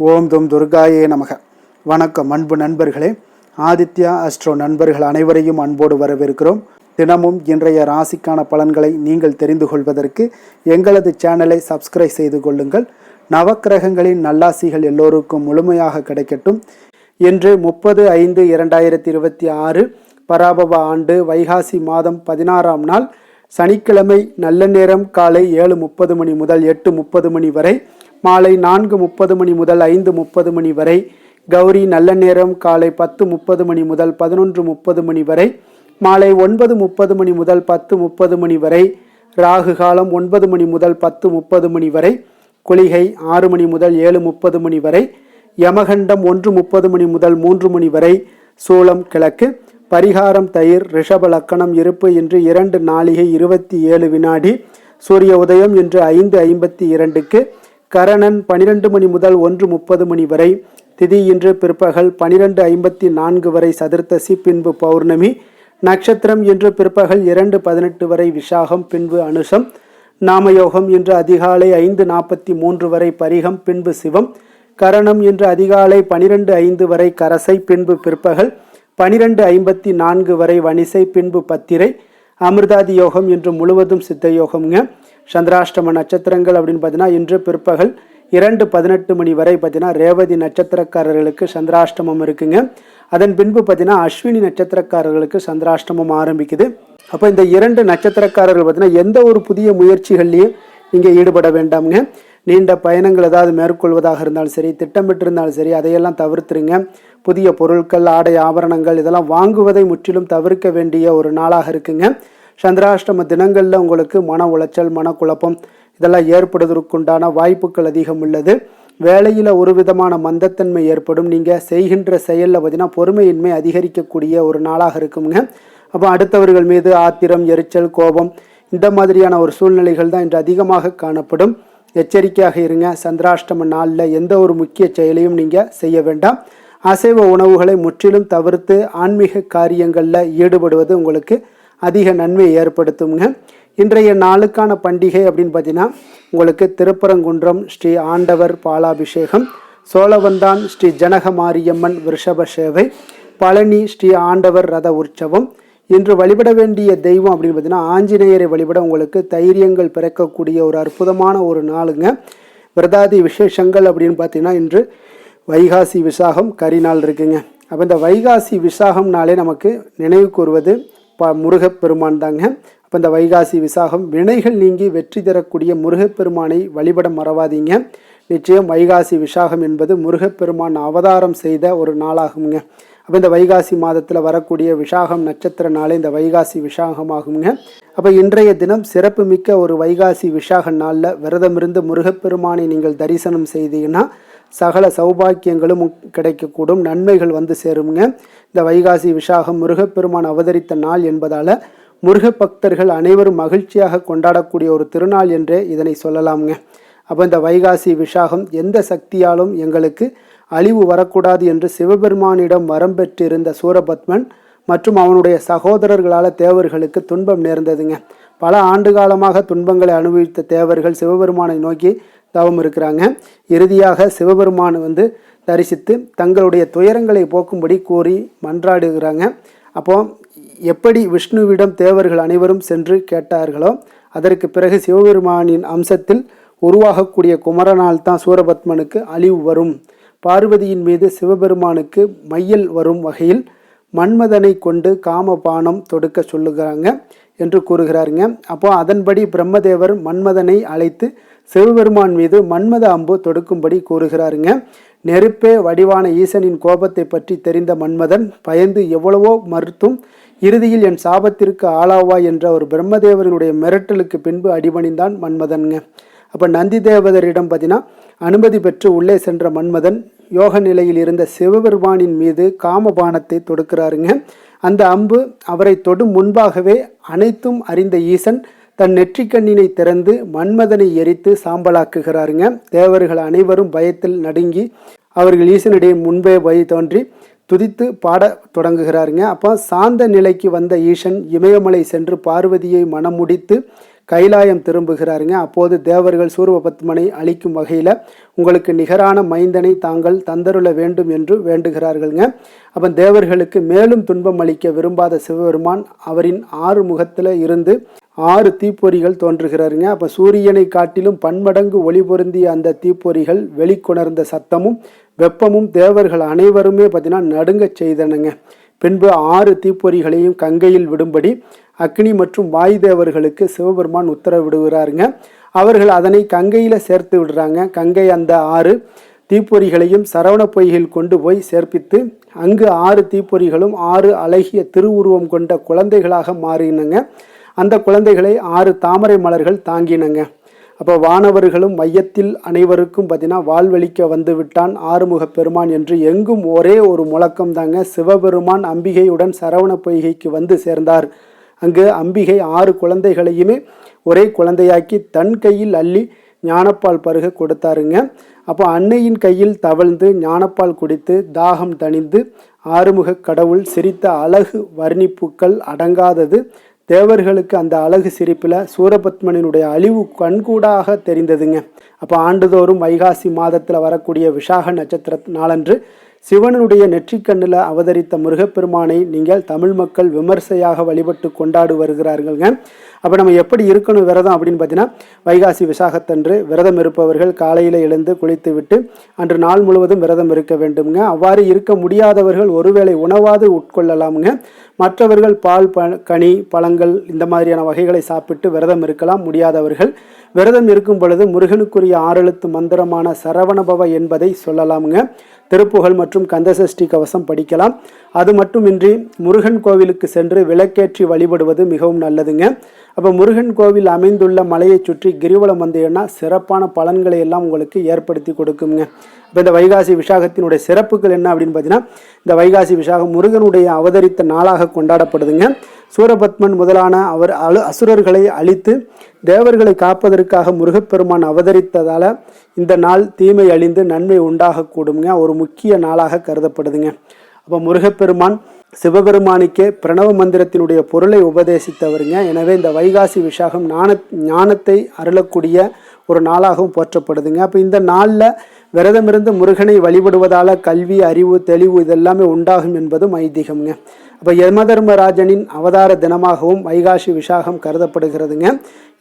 ஓம் தும் துர்காயே நமக. வணக்கம் அன்பு நண்பர்களே. ஆதித்யா அஸ்ட்ரோ நண்பர்கள் அனைவரையும் அன்போடு வரவேற்கிறோம். தினமும் இன்றைய ராசிக்கான பலன்களை நீங்கள் தெரிந்து கொள்வதற்கு எங்களது சேனலை சப்ஸ்கிரைப் செய்து கொள்ளுங்கள். நவக்கிரகங்களின் நல்லாசிகள் எல்லோருக்கும் முழுமையாக கிடைக்கட்டும். இன்று 30/5/2026 பராபவ ஆண்டு வைகாசி மாதம் 16ஆம் நாள் சனிக்கிழமை. நல்ல நேரம் காலை 7:30 மணி முதல் 8:30 மணி வரை, மாலை 4:30 மணி முதல் 5:30 மணி வரை. கௌரி நல்ல நேரம் காலை 10:30 மணி முதல் 11:30 மணி வரை, மாலை 9:30 மணி முதல் 10:30 மணி வரை. ராகு காலம் 9 மணி முதல் 10:30 மணி வரை. குளிகை 6 மணி முதல் 7:30 மணி வரை. யமகண்டம் 1:30 மணி முதல் 3 மணி வரை. சூலம் கிழக்கு. பரிகாரம் தயிர். ரிஷப லக்கணம். இருப்பு இன்று 2 நாழிகை 27 வினாடி. சூரிய உதயம் இன்று 5:52க்கு. கரணன் 12 மணி முதல் 1:30 மணி வரை. திதி இன்று பிற்பகல் 12:54 வரை சதுர்த்தசி, பின்பு பௌர்ணமி. நட்சத்திரம் இன்று பிற்பகல் 2:18 வரை விஷாகம், பின்பு அனுஷம். நாமயோகம் இன்று அதிகாலை 5:43 வரை பரிகம், பின்பு சிவம். கரணம் இன்று அதிகாலை 12:05 வரை கரசை, பின்பு பிற்பகல் 12:54 வரை வணிசை, பின்பு பத்திரை. அமிர்தாதி யோகம் இன்று முழுவதும் சித்த யோகம்ங்க. சந்திராஷ்டம நட்சத்திரங்கள் அப்படின்னு பார்த்தீங்கன்னா இன்று பிற்பகல் 2:18 மணி வரை பார்த்தீங்கன்னா ரேவதி நட்சத்திரக்காரர்களுக்கு சந்திராஷ்டமம் இருக்குங்க. அதன் பின்பு பார்த்தீங்கன்னா அஸ்வினி நட்சத்திரக்காரர்களுக்கு சந்திராஷ்டமம் ஆரம்பிக்குது. அப்போ இந்த 2 நட்சத்திரக்காரர்கள் பார்த்தீங்கன்னா எந்த ஒரு புதிய முயற்சிகள்லையும் நீங்கள் ஈடுபட வேண்டாம்ங்க. நீண்ட பயணங்கள் ஏதாவது மேற்கொள்வதாக இருந்தாலும் சரி, திட்டமிட்டிருந்தாலும் சரி, அதையெல்லாம் தவிர்த்துருங்க. புதிய பொருட்கள், ஆடை, ஆபரணங்கள் இதெல்லாம் வாங்குவதை முற்றிலும் தவிர்க்க வேண்டிய ஒரு நாளாக இருக்குங்க. சந்திராஷ்டம தினங்களில் உங்களுக்கு மன உளைச்சல், மனக்குழப்பம் இதெல்லாம் ஏற்படுவதற்குண்டான வாய்ப்புகள் அதிகம் உள்ளது. வேலையில் ஒரு விதமான மந்தத்தன்மை ஏற்படும். நீங்கள் செய்கின்ற செயலில் பார்த்தீங்கன்னா பொறுமையின்மை அதிகரிக்கக்கூடிய ஒரு நாளாக இருக்குங்க. அப்போ அடுத்தவர்கள் மீது ஆத்திரம், எரிச்சல், கோபம் இந்த மாதிரியான ஒரு சூழ்நிலைகள் தான் இன்று அதிகமாக காணப்படும். எச்சரிக்கையாக இருங்க. சந்திராஷ்டம நாளில் எந்த ஒரு முக்கிய செயலையும் நீங்கள் செய்ய வேண்டாம். அசைவ உணவுகளை முற்றிலும் தவிர்த்து ஆன்மீக காரியங்களில் ஈடுபடுவது உங்களுக்கு அதிக நன்மையை ஏற்படுத்துங்க. இன்றைய நாளுக்கான பண்டிகை அப்படின்னு பார்த்தீங்கன்னா உங்களுக்கு திருப்பரங்குன்றம் ஸ்ரீ ஆண்டவர் பாலாபிஷேகம், சோழவந்தான் ஸ்ரீ ஜனக மாரியம்மன் விருஷப சேவை, பழனி ஸ்ரீ ஆண்டவர் ரத உற்சவம். இன்று வழிபட வேண்டிய தெய்வம் அப்படின்னு பார்த்தீங்கன்னா ஆஞ்சநேயரை வழிபட உங்களுக்கு தைரியங்கள் பிறக்கக்கூடிய ஒரு அற்புதமான ஒரு நாளுங்க. விரதாதி விசேஷங்கள் அப்படின்னு பார்த்தீங்கன்னா இன்று வைகாசி விசாகம் கரிநாள் இருக்குங்க. அப்போ இந்த வைகாசி விசாகம் நாளே நமக்கு நினைவு கூறுவது முருகப்பெருமான் தாங்க. அப்போ இந்த வைகாசி விசாகம் வினைகள் நீங்கி வெற்றி தரக்கூடிய முருகப்பெருமானை வழிபட மறவாதீங்க. நிச்சயம் வைகாசி விசாகம் என்பது முருகப்பெருமான் அவதாரம் செய்த ஒரு நாளாகுங்க. அப்போ இந்த வைகாசி மாதத்தில் வரக்கூடிய விசாகம் நட்சத்திர நாளே இந்த வைகாசி விசாகமாகுங்க. அப்போ இன்றைய தினம் சிறப்பு மிக்க ஒரு வைகாசி விசாக நாளில் விரதமிருந்து முருகப்பெருமானை நீங்கள் தரிசனம் செய்தீங்கன்னா சகல சௌபாக்கியங்களும் கிடைக்கக்கூடும், நன்மைகள் வந்து சேருங்க. இந்த வைகாசி விசாகம் முருகப்பெருமான் அவதரித்த நாள் என்பதால் முருக பக்தர்கள் அனைவரும் மகிழ்ச்சியாக கொண்டாடக்கூடிய ஒரு திருநாள் என்றே இதனை சொல்லலாமுங்க. அப்போ இந்த வைகாசி விசாகம் எந்த சக்தியாலும் எங்களுக்கு அழிவு வரக்கூடாது என்று சிவபெருமானிடம் வரம் பெற்றிருந்த சூரபத்மன் மற்றும் அவனுடைய சகோதரர்களால் தேவர்களுக்கு துன்பம் நேர்ந்ததுங்க. பல ஆண்டு காலமாக துன்பங்களை அனுபவித்த தேவர்கள் சிவபெருமானை நோக்கி தவம் இருக்கிறாங்க. இறுதியாக சிவபெருமான் தரிசித்து தங்களுடைய துயரங்களை போக்கும்படி கூறி மன்றாடுகிறாங்க. அப்போ எப்படி விஷ்ணுவிடம் தேவர்கள் அனைவரும் சென்று கேட்டார்களோ அதற்கு பிறகு சிவபெருமானின் அம்சத்தில் உருவாகக்கூடிய குமரனால் தான் சூரபத்மனுக்கு அழிவு வரும். பார்வதியின் மீது சிவபெருமானுக்கு மையல் வரும் வகையில் மன்மதனை கொண்டு காமபானம் தொடுக்க சொல்லுகிறாங்க என்று கூறுகிறாருங்க. அப்போ அதன்படி பிரம்மதேவர் மன்மதனை அழைத்து சிவபெருமான் மீது மன்மத அம்பு தொடுக்கும்படி கூறுகிறாருங்க. நெருப்பே வடிவான ஈசனின் கோபத்தை பற்றி தெரிந்த மன்மதன் பயந்து எவ்வளவோ மறுத்தும் இறுதியில் என் சாபத்திற்கு ஆளாவா என்ற ஒரு பிரம்மதேவரினுடைய மிரட்டலுக்கு பின்பு அடிபணிந்தான் மன்மதன்ங்க. அப்போ நந்தி தேவதரிடம் பார்த்தீங்கன்னா அனுமதி பெற்று உள்ளே சென்ற மன்மதன் யோக நிலையில் இருந்த சிவபெருமானின் மீது காமபானத்தை தொடுக்கிறாருங்க. அந்த அம்பு அவரை தொடும் முன்பாகவே அனைத்தும் அறிந்த ஈசன் தன் நெற்றிக்கண்ணினை திறந்து மன்மதனை எரித்து சாம்பலாக்குகிறாருங்க. தேவர்கள் அனைவரும் பயத்தில் நடுங்கி அவர்கள் ஈசனிடையே முன்பே தோன்றி துதித்து பாட தொடங்குகிறாருங்க. அப்போ சாந்த நிலைக்கு வந்த ஈசன் இமயமலை சென்று பார்வதியை மனம் முடித்து கைலாயம் திரும்புகிறாருங்க. அப்போது தேவர்கள் சூரபத்மனை அழிக்கும் வகையில் உங்களுக்கு நிகரான மைந்தனை தாங்கள் தந்தருள வேண்டும் என்று வேண்டுகிறார்கள்ங்க. அப்போ தேவர்களுக்கு மேலும் துன்பம் அளிக்க விரும்பாத சிவபெருமான் அவரின் 6 முகத்தில் இருந்து 6 தீப்பொறிகள் தோன்றுகிறாருங்க. அப்போ சூரியனை காட்டிலும் பன்மடங்கு ஒளி பொருந்திய அந்த தீப்பொறிகள் வெளிக்கொணர்ந்த சத்தமும் வெப்பமும் தேவர்கள் அனைவருமே பார்த்தீங்கன்னா நடுங்கச் செய்தனங்க. பின்பு 6 தீப்பொறிகளையும் கங்கையில் விடும்படி அக்னி மற்றும் வாயு தேவர்களுக்கு சிவபெருமான் உத்தரவிடுகிறாருங்க. அவர்கள் அதனை கங்கையில் சேர்த்து விடுறாங்க. கங்கை அந்த 6 தீப்பொறிகளையும் சரவண பொய்கையில் கொண்டு போய் சேர்ப்பித்து அங்கு 6 தீப்பொறிகளும் 6 அழகிய திருவுருவம் கொண்ட குழந்தைகளாக மாறினங்க. அந்த குழந்தைகளை 6 தாமரை மலர்கள் தாங்கினங்க. அப்போ வானவர்களும் மையத்தில் அனைவருக்கும் பார்த்தீங்கன்னா வாழ்வழிக்க வந்து விட்டான் ஆறுமுக பெருமான் என்று எங்கும் ஒரே ஒரு முழக்கம் தாங்க. சிவபெருமான் அம்பிகையுடன் சரவண பொய்கைக்கு வந்து சேர்ந்தார். அங்கு அம்பிகை 6 குழந்தைகளையுமே ஒரே குழந்தையாக்கி தன் கையில் அள்ளி ஞானப்பால் பருக கொடுத்தாருங்க. அப்போ அன்னையின் கையில் தவழ்ந்து ஞானப்பால் குடித்து தாகம் தணிந்து ஆறுமுக கடவுள் சிரித்த அழகு வர்ணிப்புக்கள் அடங்காதது. தேவர்களுக்கு அந்த அழகு சிரிப்பில் சூரபத்மனினுடைய அழிவு கண்கூடாக தெரிந்ததுங்க. அப்போ ஆண்டுதோறும் வைகாசி மாதத்தில் வரக்கூடிய விசாக நட்சத்திர நாளன்று சிவனுடைய நெற்றிக்கண்ணில் அவதரித்த முருகப்பெருமானை நீங்கள் தமிழ் மக்கள் விமர்சையாக வழிபட்டு கொண்டாடி வருகிறார்கள்ங்க. அப்போ நம்ம எப்படி இருக்கணும் விரதம் அப்படின்னு பார்த்தீங்கன்னா, வைகாசி விசாகத்தன்று விரதம் இருப்பவர்கள் காலையில் எழுந்து குளித்து விட்டு அன்று நாள் முழுவதும் விரதம் இருக்க வேண்டும்ங்க. அவ்வாறு இருக்க முடியாதவர்கள் ஒருவேளை உணவாது உட்கொள்ளலாமுங்க. மற்றவர்கள் பால் கனி பழங்கள் இந்த மாதிரியான வகைகளை சாப்பிட்டு விரதம் இருக்கலாம். முடியாதவர்கள் விரதம் இருக்கும் பொழுது முருகனுக்குரிய 6 எழுத்து மந்திரமான சரவணபவ என்பதை சொல்லலாமுங்க. திருப்புகழ் மற்றும் கந்தசஷ்டி கவசம் படிக்கலாம். அது மட்டுமின்றி முருகன் கோவிலுக்கு சென்று விளக்கேற்றி வழிபடுவது மிகவும் நல்லதுங்க. அப்போ முருகன் கோவில் அமைந்துள்ள மலையை சுற்றி கிரிவலம் வந்தீங்கன்னா சிறப்பான பலன்களை எல்லாம் உங்களுக்கு ஏற்படுத்தி கொடுக்குங்க. இப்போ இந்த வைகாசி விசாகத்தினுடைய சிறப்புகள் என்ன அப்படின்னு பார்த்தீங்கன்னா, இந்த வைகாசி விசாகம் முருகனுடைய அவதரித்த நாளாக கொண்டாடப்படுதுங்க. சூரபத்மன் முதலான அவர் அசுரர்களை அழித்து தேவர்களை காப்பதற்காக முருகப்பெருமான் அவதரித்ததால் இந்த நாள் தீமை அழிந்து நன்மை உண்டாகக்கூடுங்க. ஒரு முக்கிய நாளாக கருதப்படுதுங்க. அப்போ முருகப்பெருமான் சிவபெருமானுக்கே பிரணவ மந்திரத்தினுடைய பொருளை உபதேசித்தவருங்க. எனவே இந்த வைகாசி விசாகம் ஞானத்தை அருளக்கூடிய ஒரு நாளாகவும் போற்றப்படுதுங்க. அப்போ இந்த நாளில் விரதமிருந்து முருகனை வழிபடுவதால் கல்வி அறிவு தெளிவு இதெல்லாமே உண்டாகும் என்பதும் ஐதீகம்ங்க. அப்போ யமதர்மராஜனின் அவதார தினமாகவும் வைகாசி விசாகம் கருதப்படுகிறதுங்க.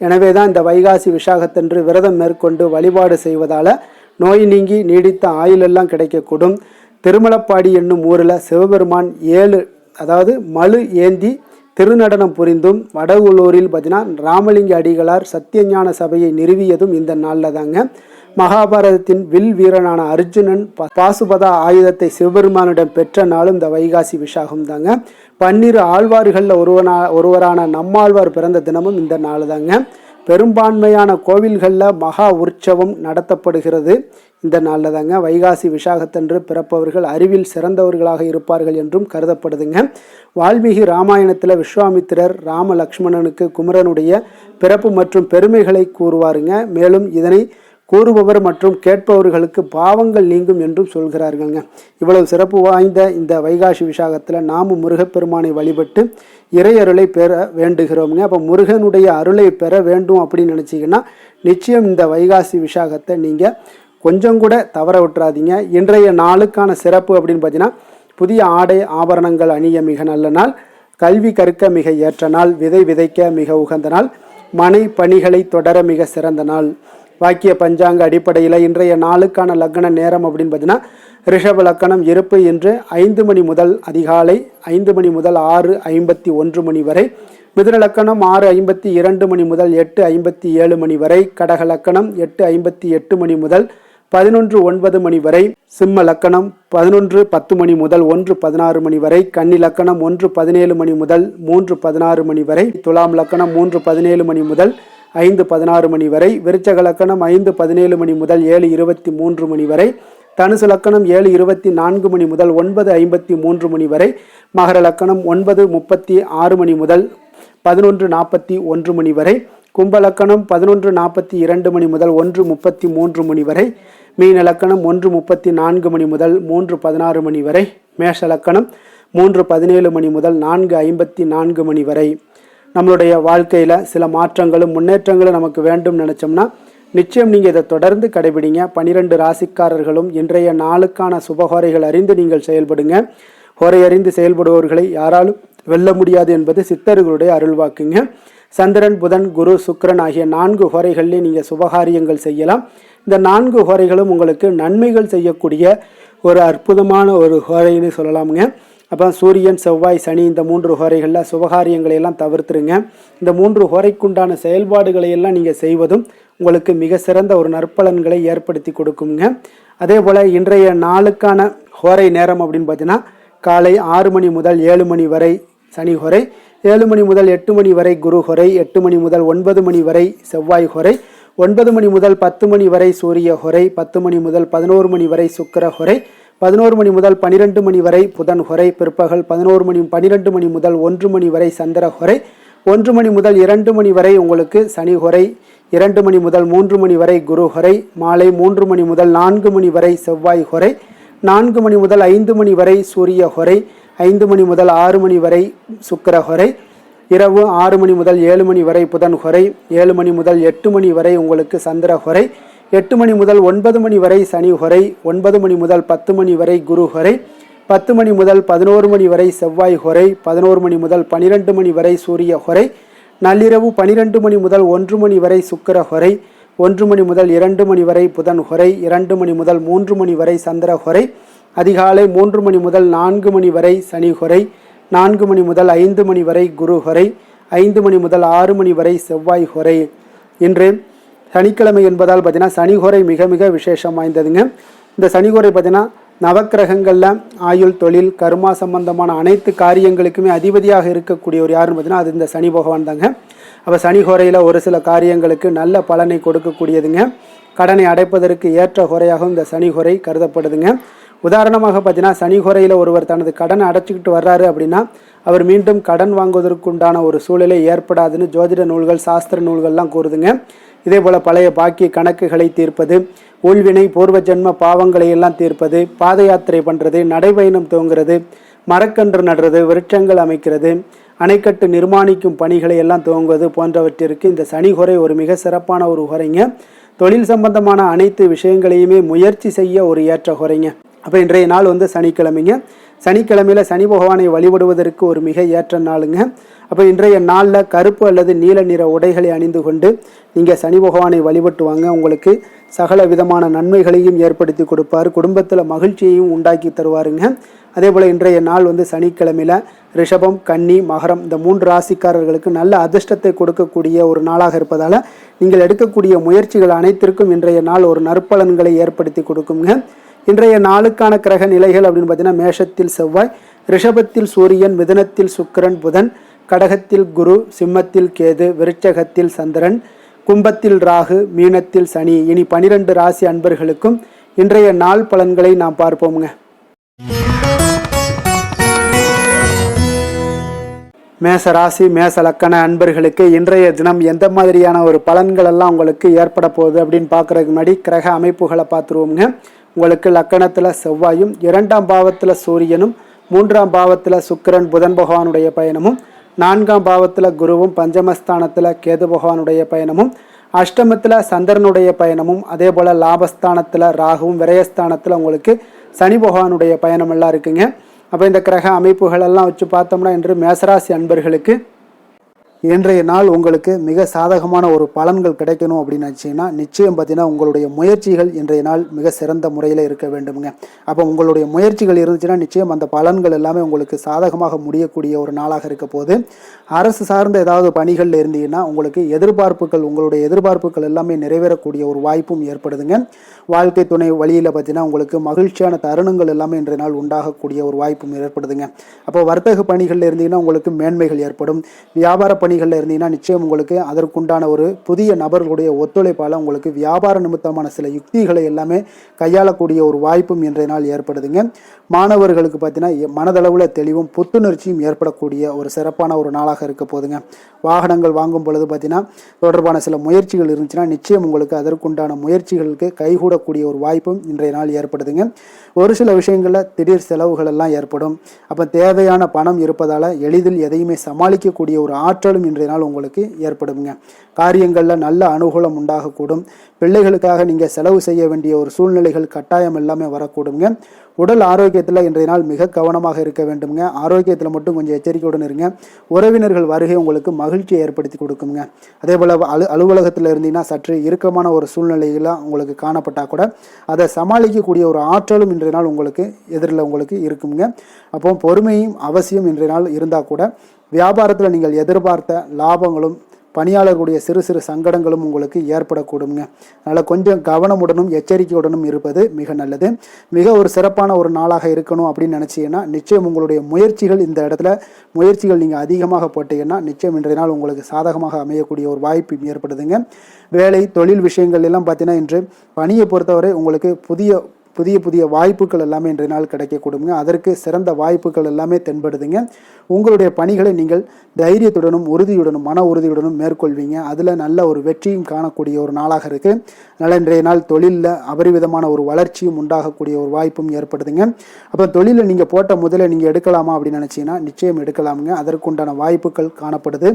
எனவே தான் இந்த வைகாசி விசாகத்தன்று விரதம் மேற்கொண்டு வழிபாடு செய்வதால் நோய் நீங்கி நீடித்த ஆயுளெல்லாம் கிடைக்கக்கூடும். திருமலப்பாடி என்னும் ஊரில் சிவபெருமான் 7 மழு ஏந்தி திருநடனம் புரிந்தும் வடகுளூரில் பார்த்தீங்கன்னா ராமலிங்க அடிகளார் சத்தியஞான சபையை நிறுவியதும் இந்த நாளில் தாங்க. மகாபாரதத்தின் வில் வீரனான அர்ஜுனன் பாசுபதா ஆயுதத்தை சிவபெருமானிடம் பெற்ற நாளும் இந்த வைகாசி விசாகம் தாங்க. 12 ஆழ்வார்களில் ஒருவரான நம்மாழ்வார் பிறந்த தினமும் இந்த நாள் தாங்க. பெரும்பான்மையான கோவில்களில் மகா உற்சவம் நடத்தப்படுகிறது இந்த நாளில் தாங்க. வைகாசி விசாகத்தன்று பிறப்பவர்கள் அறிவில் சிறந்தவர்களாக இருப்பார்கள் என்றும் கருதப்படுதுங்க. வால்மீகி ராமாயணத்தில் விஸ்வாமித்திரர் ராம லக்ஷ்மணனுக்கு குமரனுடைய பிறப்பு மற்றும் பெருமைகளை கூறுவாருங்க. மேலும் இதனை கூறுபவர் மற்றும் கேட்பவர்களுக்கு பாவங்கள் நீங்கும் என்றும் சொல்கிறார்கள்ங்க. இவ்வளவு சிறப்பு வாய்ந்த இந்த வைகாசி விசாகத்தில் நாமும் முருகப்பெருமானை வழிபட்டு இறையருளை பெற வேண்டுகிறோம்ங்க. அப்போ முருகனுடைய அருளை பெற வேண்டும் அப்படின்னு நினச்சிங்கன்னா நிச்சயம் இந்த வைகாசி விசாகத்தை நீங்கள் கொஞ்சம் கூட தவற விட்டுறாதீங்க. இன்றைய நாளுக்கான சிறப்பு அப்படின்னு பார்த்தீங்கன்னா, புதிய ஆடை ஆபரணங்கள் அணிய மிக நல்ல நாள், கல்வி கற்க மிக ஏற்ற நாள், விதை விதைக்க மிக உகந்த நாள், மனை பணிகளை தொடர மிக சிறந்த நாள். வாக்கிய பஞ்சாங்க அடிப்படையில் இன்றைய நாளுக்கான லக்ன நேரம் அப்படின்னு பார்த்தீங்கன்னா, ரிஷப லக்கணம் இருப்பு என்று 5 மணி முதல் அதிகாலை 5 மணி முதல் 6:51 மணி வரை, மிதுன லக்கணம் 6:52 மணி முதல் 8:57 மணி வரை, கடக லக்கணம் 8:58 மணி முதல் 11:09 மணி வரை, சிம்ம லக்கணம் 11:10 மணி முதல் 1:16 மணி வரை, கன்னி லக்கணம் 1:17 மணி முதல் 3:16 மணி வரை, துலாம் லக்கணம் 3:17 மணி முதல் 5:16 மணி வரை, விருச்சக லக்கணம் 5:17 மணி முதல் 7:23 மணி வரை, தனுசு லக்கணம் 7:24 மணி முதல் 9:53 மணி வரை, மகர லக்கணம் 9:36 மணி முதல் 11:41 மணி வரை, கும்ப லக்கணம் 11:42 மணி முதல் 1:33 மணி வரை, மீன லக்கணம் 1:34 மணி முதல் 3:16 மணி வரை, மேஷ லக்கணம் 3:17 மணி முதல் 4:54 மணி வரை. நம்மளுடைய வாழ்க்கையில் சில மாற்றங்களும் முன்னேற்றங்களும் நமக்கு வேண்டும் நினச்சோம்னா நிச்சயம் நீங்கள் இதை தொடர்ந்து கடைபிடிங்க. 12 ராசிக்காரர்களும் இன்றைய நாளுக்கான சுபஹோரைகள் அறிந்து நீங்கள் செயல்படுங்க. ஹோரை அறிந்து செயல்படுபவர்களை யாராலும் வெல்ல முடியாது என்பது சித்தர்களுடைய அருள்வாக்குங்க. சந்திரன், புதன், குரு, சுக்கிரன் ஆகிய 4 ஹோரைகளிலே நீங்கள் சுபகாரியங்கள் செய்யலாம். இந்த 4 ஹோரைகளும் உங்களுக்கு நன்மைகள் செய்யக்கூடிய ஒரு அற்புதமான ஒரு ஹோரைன்னு சொல்லலாமுங்க. அப்போ சூரியன், செவ்வாய், சனி இந்த 3 ஹோரைகளில் சுபகாரியங்களை எல்லாம் தவிர்த்துருங்க. இந்த 3 ஹோரைக்குண்டான செயல்பாடுகளை எல்லாம் நீங்கள் செய்வதும் உங்களுக்கு மிக சிறந்த ஒரு நற்பலன்களை ஏற்படுத்தி கொடுக்குங்க. அதே போல் இன்றைய நாளுக்கான ஹோரை நேரம் அப்படின்னு பார்த்தீங்கன்னா காலை 6 மணி முதல் 7 மணி வரை சனி ஹோரை, 7 மணி முதல் 8 மணி வரை குரு ஹோரை, 8 மணி முதல் 9 மணி வரை செவ்வாய் ஹோரை, 9 மணி முதல் 10 மணி வரை சூரிய ஹோரை, 10 மணி முதல் 11 மணி வரை சுக்கிர ஹோரை, 11 மணி முதல் 12 மணி வரை புதன் ஹோரை, பிற்பகல் 12 மணி முதல் 1 மணி வரை சந்திர ஹோரை, 1 மணி முதல் 2 மணி வரை உங்களுக்கு சனி ஹோரை, 2 மணி முதல் 3 மணி வரை குரு ஹோரை, மாலை 3 மணி முதல் 4 மணி வரை செவ்வாய் ஹோரை, 4 மணி முதல் 5 மணி வரை சூரிய ஹோரை, 5 மணி முதல் 6 மணி வரை சுக்கிர ஹோரை, இரவு 6 மணி முதல் 7 மணி வரை புதன் ஹோரை, 7 மணி முதல் 8 மணி வரை உங்களுக்கு சந்திர ஹோரை, 8 மணி முதல் 9 மணி வரை சனி ஹோரை, 9 மணி முதல் 10 மணி வரை குரு ஹோரை, 10 மணி முதல் 11 மணி வரை செவ்வாய் ஹோரை, 11 மணி முதல் 12 மணி வரை சூரிய ஹோரை, நள்ளிரவு 12 மணி முதல் 1 மணி வரை சுக்கிர ஹோரை, 1 மணி முதல் 2 மணி வரை புதன் ஹோரை, 2 மணி முதல் 3 மணி வரை சந்திர ஹோரை, அதிகாலை 3 மணி முதல் 4 மணி வரை சனி ஹோரை, 4 மணி முதல் 5 மணி வரை குரு ஹோரை, 5 மணி முதல் 6 மணி வரை செவ்வாய் ஹோரை. இன்று சனிக்கிழமை என்பதால் பார்த்தீங்கன்னா சனி ஹோரை மிக மிக விசேஷம் வாய்ந்ததுங்க. இந்த சனி ஹோரை பார்த்தீங்கன்னா நவக்கிரகங்களில் ஆயுள், தொழில், கர்மா சம்பந்தமான அனைத்து காரியங்களுக்குமே அதிபதியாக இருக்கக்கூடியவர் யாருன்னு பார்த்தீங்கன்னா அது இந்த சனி பகவான் தாங்க. அப்போ சனி ஹோரையில் ஒரு சில காரியங்களுக்கு நல்ல பலனை கொடுக்கக்கூடியதுங்க. கடனை அடைப்பதற்கு ஏற்ற ஹோரையாகவும் இந்த சனி ஹோரை கருதப்படுதுங்க. உதாரணமாக பார்த்தீங்கன்னா சனி ஹோரையில் ஒருவர் தனது கடனை அடைச்சிக்கிட்டு வர்றாரு அப்படின்னா அவர் மீண்டும் கடன் வாங்குவதற்குண்டான ஒரு சூழ்நிலை ஏற்படாதுன்னு ஜோதிட நூல்கள், சாஸ்திர நூல்கள்லாம் கூறுதுங்க. இதே போல் பழைய பாக்கிய கணக்குகளை தீர்ப்பது, ஊழ்வினை, பூர்வ ஜென்ம பாவங்களை எல்லாம் தீர்ப்பது, பாத யாத்திரை பண்ணுறது, நடைபயணம் துவங்குறது, மரக்கன்று நடுறது, விருட்சங்கள் அமைக்கிறது, அணைக்கட்டு நிர்மாணிக்கும் பணிகளை எல்லாம் துவங்குவது போன்றவற்றிற்கு இந்த சனி ஹோரை ஒரு மிக சிறப்பான ஒரு ஹோரைங்க. தொழில் சம்பந்தமான அனைத்து விஷயங்களையுமே முயற்சி செய்ய ஒரு ஏற்ற ஹோரைங்க. அப்போ இன்றைய நாள் சனிக்கிழமைங்க. சனிக்கிழமையில் சனி பகவானை வழிபடுவதற்கு ஒரு மிக ஏற்ற நாளுங்க. அப்போ இன்றைய நாளில் கருப்பு அல்லது நீல நிற உடைகளை அணிந்து கொண்டு நீங்கள் சனி பகவானை வழிபட்டு வாங்க. உங்களுக்கு சகல விதமான நன்மைகளையும் ஏற்படுத்தி கொடுப்பார், குடும்பத்தில் மகிழ்ச்சியையும் உண்டாக்கி தருவாருங்க. அதே போல் இன்றைய நாள் சனிக்கிழமையில் ரிஷபம், கன்னி, மகரம் இந்த 3 ராசிக்காரர்களுக்கு நல்ல அதிர்ஷ்டத்தை கொடுக்கக்கூடிய ஒரு நாளாக இருப்பதால் நீங்கள் எடுக்கக்கூடிய முயற்சிகள் அனைத்திற்கும் இன்றைய நாள் ஒரு நற்பலன்களை ஏற்படுத்தி கொடுக்குங்க. இன்றைய நாளுக்கான கிரக நிலைகள் அப்படின்னு பார்த்தீங்கன்னா மேஷத்தில் செவ்வாய், ரிஷபத்தில் சூரியன், மிதுனத்தில் சுக்கிரன், புதன், கடகத்தில் குரு, சிம்மத்தில் கேது, விருச்சகத்தில் சந்திரன், கும்பத்தில் ராகு, மீனத்தில் சனி. இனி 12 ராசி அன்பர்களுக்கும் இன்றைய நாள் பலன்களை நாம் பார்ப்போமுங்க. மேச ராசி, மேச லக்கண அன்பர்களுக்கு இன்றைய தினம் எந்த மாதிரியான ஒரு பலன்கள் எல்லாம் உங்களுக்கு ஏற்பட போகுது அப்படின்னு பார்க்குறதுக்கு முன்னாடி கிரக அமைப்புகளை பார்த்துருவோங்க. உங்களுக்கு லக்கணத்தில் செவ்வாயும், 2ஆம் பாவத்தில் சூரியனும், 3ஆம் பாவத்தில் சுக்கிரன் புதன் பகவானுடைய பயணமும், 4ஆம் பாவத்தில் குருவும், பஞ்சமஸ்தானத்தில் கேது பகவானுடைய பயணமும், அஷ்டமத்தில் சந்திரனுடைய பயணமும், அதே போல் லாபஸ்தானத்தில் ராகுவும், விரயஸ்தானத்தில் உங்களுக்கு சனி பகவானுடைய பயணம் எல்லாம் இருக்குங்க. அப்போ இந்த கிரக அமைப்புகள் எல்லாம் வச்சு பார்த்தோம்னா இன்று மேசராசி அன்பர்களுக்கு இன்றைய நாள் உங்களுக்கு மிக சாதகமான ஒரு பலன்கள் கிடைக்கணும் அப்படின்னு நினச்சிங்கன்னா நிச்சயம் பார்த்தீங்கன்னா உங்களுடைய முயற்சிகள் இன்றைய நாள் மிக சிறந்த முறையில் இருக்க வேண்டுமுங்க. அப்போ உங்களுடைய முயற்சிகள் இருந்துச்சுன்னா நிச்சயம் அந்த பலன்கள் எல்லாமே உங்களுக்கு சாதகமாக முடியக்கூடிய ஒரு நாளாக இருக்க போது. அரசு சார்ந்த ஏதாவது பணிகளில் இருந்தீங்கன்னா உங்களுக்கு உங்களுடைய எதிர்பார்ப்புகள் எல்லாமே நிறைவேறக்கூடிய ஒரு வாய்ப்பும் ஏற்படுதுங்க. வாழ்க்கை துணை வழியில் பார்த்தீங்கன்னா உங்களுக்கு மகிழ்ச்சியான தருணங்கள் எல்லாமே இன்றைய நாள் உண்டாகக்கூடிய ஒரு வாய்ப்பும் ஏற்படுதுங்க. அப்போ வர்த்தக பணிகளில் இருந்தீங்கன்னா உங்களுக்கு மேன்மைகள் ஏற்படும். வியாபார பணிகளில் இருந்தீங்கன்னா நிச்சயம் உங்களுக்கு அதற்குண்டான ஒரு புதிய நபர்களுடைய ஒத்துழைப்பால் உங்களுக்கு வியாபார நிமித்தமான சில யுக்திகளை எல்லாமே கையாளக்கூடிய ஒரு வாய்ப்பும் இன்றைய நாள் ஏற்படுதுங்க. மாணவர்களுக்கு பார்த்தீங்கன்னா மனதளவில் தெளிவும் புத்துணர்ச்சியும் ஏற்படக்கூடிய ஒரு சிறப்பான ஒரு நாளாக இருக்க போதுங்க. வாகனங்கள் வாங்கும் பொழுது பார்த்தீங்கன்னா தொடர்பான சில முயற்சிகள் இருந்துச்சுன்னா நிச்சயம் உங்களுக்கு அதற்குண்டான முயற்சிகளுக்கு கைகூடக்கூடிய ஒரு வாய்ப்பும் இன்றைய நாள் ஏற்படுதுங்க. ஒரு சில விஷயங்களில் திடீர் செலவுகள் எல்லாம் ஏற்படும். அப்போ தேவையான பணம் இருப்பதால் எளிதில் எதையுமே சமாளிக்கக்கூடிய ஒரு ஆற்றலும் வெற்றிகளும் இன்றைய நாள் உங்களுக்கு ஏற்படுங்க. காரியங்களில் நல்ல அனுகூலம் உண்டாகக்கூடும். பிள்ளைகளுக்காக நீங்கள் செலவு செய்ய வேண்டிய ஒரு சூழ்நிலைகள் கட்டாயம் எல்லாமே வரக்கூடுங்க. உடல் ஆரோக்கியத்தில் இன்றைய நாள் மிக கவனமாக இருக்க வேண்டுங்க. ஆரோக்கியத்தில் மட்டும் கொஞ்சம் எச்சரிக்கையுடன் இருங்க. உறவினர்கள் வருகை உங்களுக்கு மகிழ்ச்சியை ஏற்படுத்தி கொடுக்குங்க. அதே போல் அலுவலகத்தில் இருந்தீங்கன்னா சற்று இறுக்கமான ஒரு சூழ்நிலைகளாக உங்களுக்கு காணப்பட்டால் கூட அதை சமாளிக்கக்கூடிய ஒரு ஆற்றலும் இன்றைய நாள் உங்களுக்கு எதிரில் உங்களுக்கு இருக்குங்க. அப்போ பொறுமையும் அவசியம் இன்றைய நாள் இருந்தால் கூட வியாபாரத்தில் நீங்கள் எதிர்பார்த்த லாபங்களும் பணியாளர்களுடைய சிறு சிறு சங்கடங்களும் உங்களுக்கு ஏற்படக்கூடுங்க. அதனால் கொஞ்சம் கவனமுடனும் எச்சரிக்கையுடனும் இருப்பது மிக நல்லது. மிக ஒரு சிறப்பான ஒரு நாளாக இருக்கணும் அப்படின்னு நினச்சிங்கன்னா நிச்சயம் உங்களுடைய முயற்சிகள் இந்த இடத்துல முயற்சிகள் நீங்கள் அதிகமாக போட்டீங்கன்னா நிச்சயம் இன்றைய நாள் உங்களுக்கு சாதகமாக அமையக்கூடிய ஒரு வாய்ப்பு ஏற்படுதுங்க. வேலை தொழில் விஷயங்கள் எல்லாம் பார்த்தீங்கன்னா இன்று பணியை பொறுத்தவரை உங்களுக்கு புதிய வாய்ப்புகள் எல்லாமே இன்றைய நாள் கிடைக்கக்கூடுங்க. அதற்கு சிறந்த வாய்ப்புகள் எல்லாமே தென்படுதுங்க. உங்களுடைய பணிகளை நீங்கள் தைரியத்துடனும் உறுதியுடனும் மன உறுதியுடனும் மேற்கொள்வீங்க. அதில் நல்ல ஒரு வெற்றியும் காணக்கூடிய ஒரு நாளாக இருக்குது. அதனால் இன்றைய நாள் தொழிலில் அபரிவிதமான ஒரு வளர்ச்சியும் உண்டாகக்கூடிய ஒரு வாய்ப்பும் ஏற்படுதுங்க. அப்போ தொழிலில் நீங்கள் போட்ட முதல்ல நீங்கள் எடுக்கலாமா அப்படின்னு நினச்சிங்கன்னா நிச்சயம் எடுக்கலாமுங்க. அதற்குண்டான வாய்ப்புகள் காணப்படுது.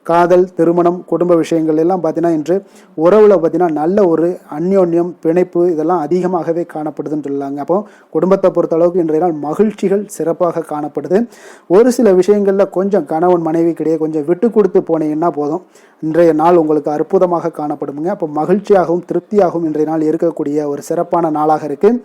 காதல், திருமணம், குடும்ப விஷயங்கள் எல்லாம் பார்த்தீங்கன்னா இன்று உறவில் பார்த்தீங்கன்னா நல்ல ஒரு அந்யோன்யம், பிணைப்பு இதெல்லாம் அதிகமாகவே காணப்படுதுன்னு சொல்லலாங்க. அப்போ குடும்பத்தை பொறுத்த அளவுக்கு இன்றைய நாள் மகிழ்ச்சிகள் சிறப்பாக காணப்படுது. ஒரு சில விஷயங்களில் கொஞ்சம் கணவன் மனைவி கிடையாது கொஞ்சம் விட்டு கொடுத்து போனீங்கன்னா போதும், இன்றைய நாள் உங்களுக்கு அற்புதமாக காணப்படுங்க. அப்போ மகிழ்ச்சியாகவும் திருப்தியாகவும் இன்றைய நாள் இருக்கக்கூடிய ஒரு சிறப்பான நாளாக இருக்குது.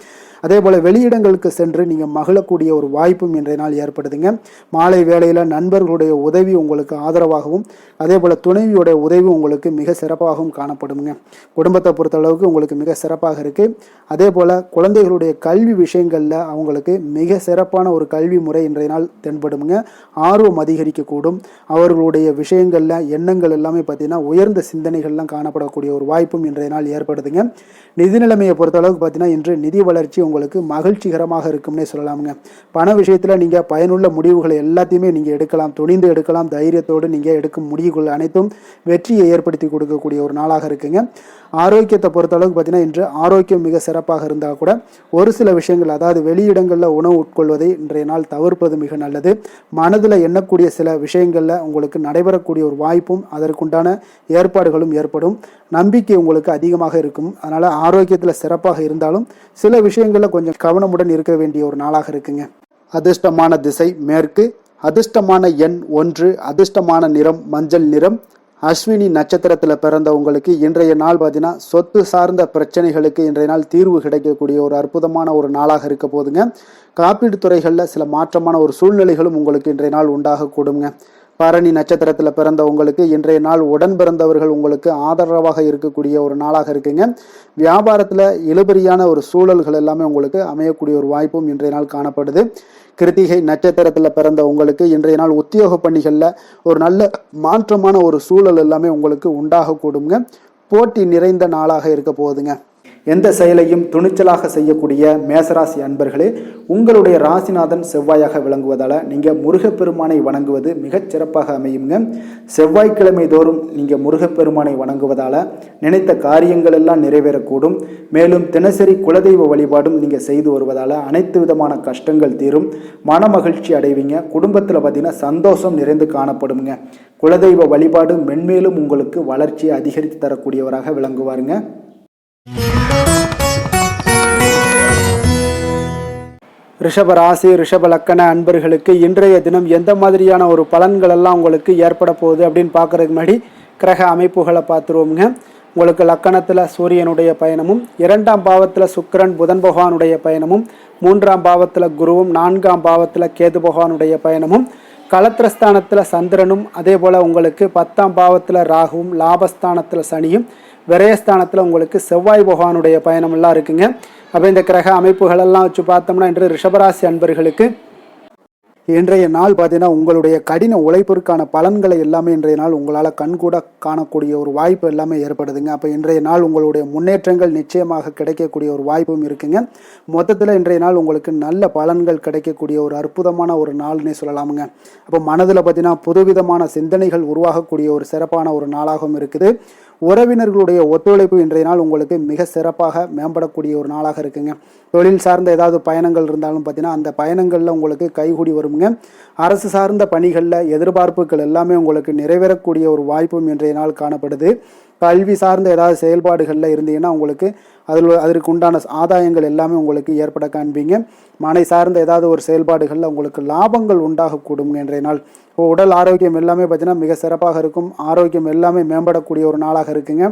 அதே போல் வெளியிடங்களுக்கு சென்று நீங்கள் மகிழக்கூடிய ஒரு வாய்ப்பும் இன்றைய நாள் ஏற்படுதுங்க. மாலை வேளையில் நண்பர்களுடைய உதவி உங்களுக்கு ஆதரவாகவும் அதே போல் துணைவியோடைய உதவி உங்களுக்கு மிக சிறப்பாகவும் காணப்படுங்க. குடும்பத்தை பொறுத்தளவுக்கு உங்களுக்கு மிக சிறப்பாக இருக்குது. அதே போல் குழந்தைகளுடைய கல்வி விஷயங்களில் அவங்களுக்கு மிக சிறப்பான ஒரு கல்வி முறை இன்றைய நாள் தென்படுங்க. ஆர்வம் அதிகரிக்கக்கூடும். அவர்களுடைய விஷயங்களில் எண்ணங்கள் எல்லாமே பார்த்தீங்கன்னா உயர்ந்த சிந்தனைகள்லாம் காணப்படக்கூடிய ஒரு வாய்ப்பும் இன்றைய நாள் ஏற்படுதுங்க. நிதி நிலைமையை பொறுத்தளவுக்கு பார்த்தீங்கன்னா இன்று நிதி வளர்ச்சி உங்களுக்கு மகிழ்ச்சிகரமாக இருக்கும்னே சொல்லலாமுங்க. பண விஷயத்தில் நீங்கள் பயனுள்ள முடிவுகளை எல்லாத்தையுமே நீங்கள் எடுக்கலாம், துணிந்து எடுக்கலாம். தைரியத்தோடு நீங்கள் எடுக்கும் முடிவுகள் அனைத்தும் வெற்றியை ஏற்படுத்தி கொடுக்கக்கூடிய ஒரு நாளாக இருக்குங்க. ஆரோக்கியத்தை பொறுத்தளவுக்கு பார்த்தீங்கன்னா இன்று ஆரோக்கியம் மிக சிறப்பாக இருந்தால் கூட ஒரு சில விஷயங்கள் அதாவது வெளியிடங்களில் உணவு உட்கொள்வதை இன்றைய நாள் தவிர்ப்பது மிக நல்லது. மனதில் எண்ணக்கூடிய சில விஷயங்களில் உங்களுக்கு நடைபெறக்கூடிய ஒரு வாய்ப்பும் அதற்குண்டான ஏற்பாடுகளும் ஏற்படும். நம்பிக்கை உங்களுக்கு அதிகமாக இருக்கும். அதனால் ஆரோக்கியத்தில் சிறப்பாக இருந்தாலும் சில விஷயங்களில் கொஞ்சம் கவனமுடன் இருக்க வேண்டிய ஒரு நாளாக இருக்குங்க. அதிர்ஷ்டமான திசை மேற்கு, அதிர்ஷ்டமான எண் 1, அதிர்ஷ்டமான நிறம் மஞ்சள் நிறம். அஸ்வினி நட்சத்திரத்தில் பிறந்த உங்களுக்கு இன்றைய நாள் பார்த்தீங்கன்னா சொத்து சார்ந்த பிரச்சனைகளுக்கு இன்றைய நாள் தீர்வு கிடைக்கக்கூடிய ஒரு அற்புதமான ஒரு நாளாக இருக்க போதுங்க. காப்பீடு துறைகளில் சில மாற்றமான ஒரு சூழ்நிலைகளும் உங்களுக்கு இன்றைய நாள் உண்டாகக்கூடுங்க. பரணி நட்சத்திரத்தில் பிறந்த உங்களுக்கு இன்றைய நாள் உடன் பிறந்தவர்கள் உங்களுக்கு ஆதரவாக இருக்கக்கூடிய ஒரு நாளாக இருக்குங்க. வியாபாரத்தில் இழுபறியான ஒரு சூழல்கள் எல்லாமே உங்களுக்கு அமையக்கூடிய ஒரு வாய்ப்பும் இன்றைய நாள் காணப்படுது. கிருத்திகை நட்சத்திரத்தில் பிறந்த உங்களுக்கு இன்றைய நாள் உத்தியோக பணிகளில் ஒரு நல்ல மாற்றமான ஒரு சூழல் எல்லாமே உங்களுக்கு உண்டாகக்கூடுங்க. போட்டி நிறைந்த நாளாக இருக்க போகுதுங்க. எந்த செயலையும் துணிச்சலாக செய்யக்கூடிய மேசராசி அன்பர்களே, உங்களுடைய ராசிநாதன் செவ்வாயாக விளங்குவதால் நீங்கள் முருகப்பெருமானை வணங்குவது மிகச் சிறப்பாக அமையுங்க. செவ்வாய்க்கிழமை தோறும் நீங்கள் முருகப்பெருமானை வணங்குவதால் நினைத்த காரியங்கள் எல்லாம் நிறைவேறக்கூடும். மேலும் தினசரி குலதெய்வ வழிபாடும் நீங்கள் செய்து வருவதால் அனைத்து விதமான கஷ்டங்கள் தீரும். மன மகிழ்ச்சி அடைவீங்க. குடும்பத்தில் பார்த்தீங்கன்னா சந்தோஷம் நிறைந்து காணப்படுங்க. குலதெய்வ வழிபாடு மென்மேலும் உங்களுக்கு வளர்ச்சியை அதிகரித்து தரக்கூடியவராக விளங்குவாருங்க. ரிஷப ராசி ரிஷப லக்கண அன்பர்களுக்கு இன்றைய தினம் எந்த மாதிரியான ஒரு பலன்கள் எல்லாம் உங்களுக்கு ஏற்பட போகுது அப்படின்னு பார்க்கறதுக்கு முன்னாடி கிரக அமைப்புகளை பார்த்துருவோம்ங்க. உங்களுக்கு லக்கணத்தில் சூரியனுடைய பயணமும், 2ஆம் பாவத்தில் சுக்கிரன் புதன் பகவானுடைய பயணமும், 3ஆம் பாவத்தில் குருவும், 4ஆம் பாவத்தில் கேது பகவானுடைய பயணமும், களத்திரஸ்தானத்தில் சந்திரனும், அதே போல் உங்களுக்கு 10ஆம் பாவத்தில் ராகுவும், லாபஸ்தானத்தில் சனியும், விரயஸ்தானத்தில் உங்களுக்கு செவ்வாய் பகவானுடைய பயணமெல்லாம் இருக்குங்க. அப்போ இந்த கிரக அமைப்புகளெல்லாம் வச்சு பார்த்தோம்னா இன்று ரிஷபராசி அன்பர்களுக்கு இன்றைய நாள் பார்த்தீங்கன்னா உங்களுடைய கடின உழைப்பிற்கான பலன்களை எல்லாமே இன்றைய நாள் உங்களால் கண்கூட காணக்கூடிய ஒரு வாய்ப்பு எல்லாமே ஏற்படுதுங்க. அப்போ இன்றைய நாள் உங்களுடைய முன்னேற்றங்கள் நிச்சயமாக கிடைக்கக்கூடிய ஒரு வாய்ப்பும் இருக்குங்க. மொத்தத்தில் இன்றைய நாள் உங்களுக்கு நல்ல பலன்கள் கிடைக்கக்கூடிய ஒரு அற்புதமான ஒரு நாள்னே சொல்லலாமுங்க. அப்போ மனதில் பார்த்தீங்கன்னா புதுவிதமான சிந்தனைகள் உருவாகக்கூடிய ஒரு சிறப்பான ஒரு நாளாகவும் இருக்குது. உறவினர்களுடைய ஒத்துழைப்பு இன்றைய நாள் உங்களுக்கு மிக சிறப்பாக மேம்படக்கூடிய ஒரு நாளாக இருக்குங்க. தொழில் சார்ந்த ஏதாவது பயணங்கள் இருந்தாலும் பார்த்தீங்கன்னா அந்த பயணங்களில் உங்களுக்கு கைகூடி வருங்க. அரசு சார்ந்த பணிகளில் எதிர்பார்ப்புகள் எல்லாமே உங்களுக்கு நிறைவேறக்கூடிய ஒரு வாய்ப்பும் இன்றைய நாள் காணப்படுது. கல்வி சார்ந்த ஏதாவது செயல்பாடுகளில் இருந்தீங்கன்னா உங்களுக்கு அதற்கு உண்டான ஆதாயங்கள் எல்லாமே உங்களுக்கு ஏற்பட காண்பீங்க. மனை சார்ந்த ஏதாவது ஒரு செயல்பாடுகளில் உங்களுக்கு லாபங்கள் உண்டாகக்கூடும் இன்றைய நாள். உடல் ஆரோக்கியம் எல்லாமே பார்த்தீங்கன்னா மிக சிறப்பாக இருக்கும். ஆரோக்கியம் எல்லாமே மேம்படக்கூடிய ஒரு நாளாக இருக்குங்க.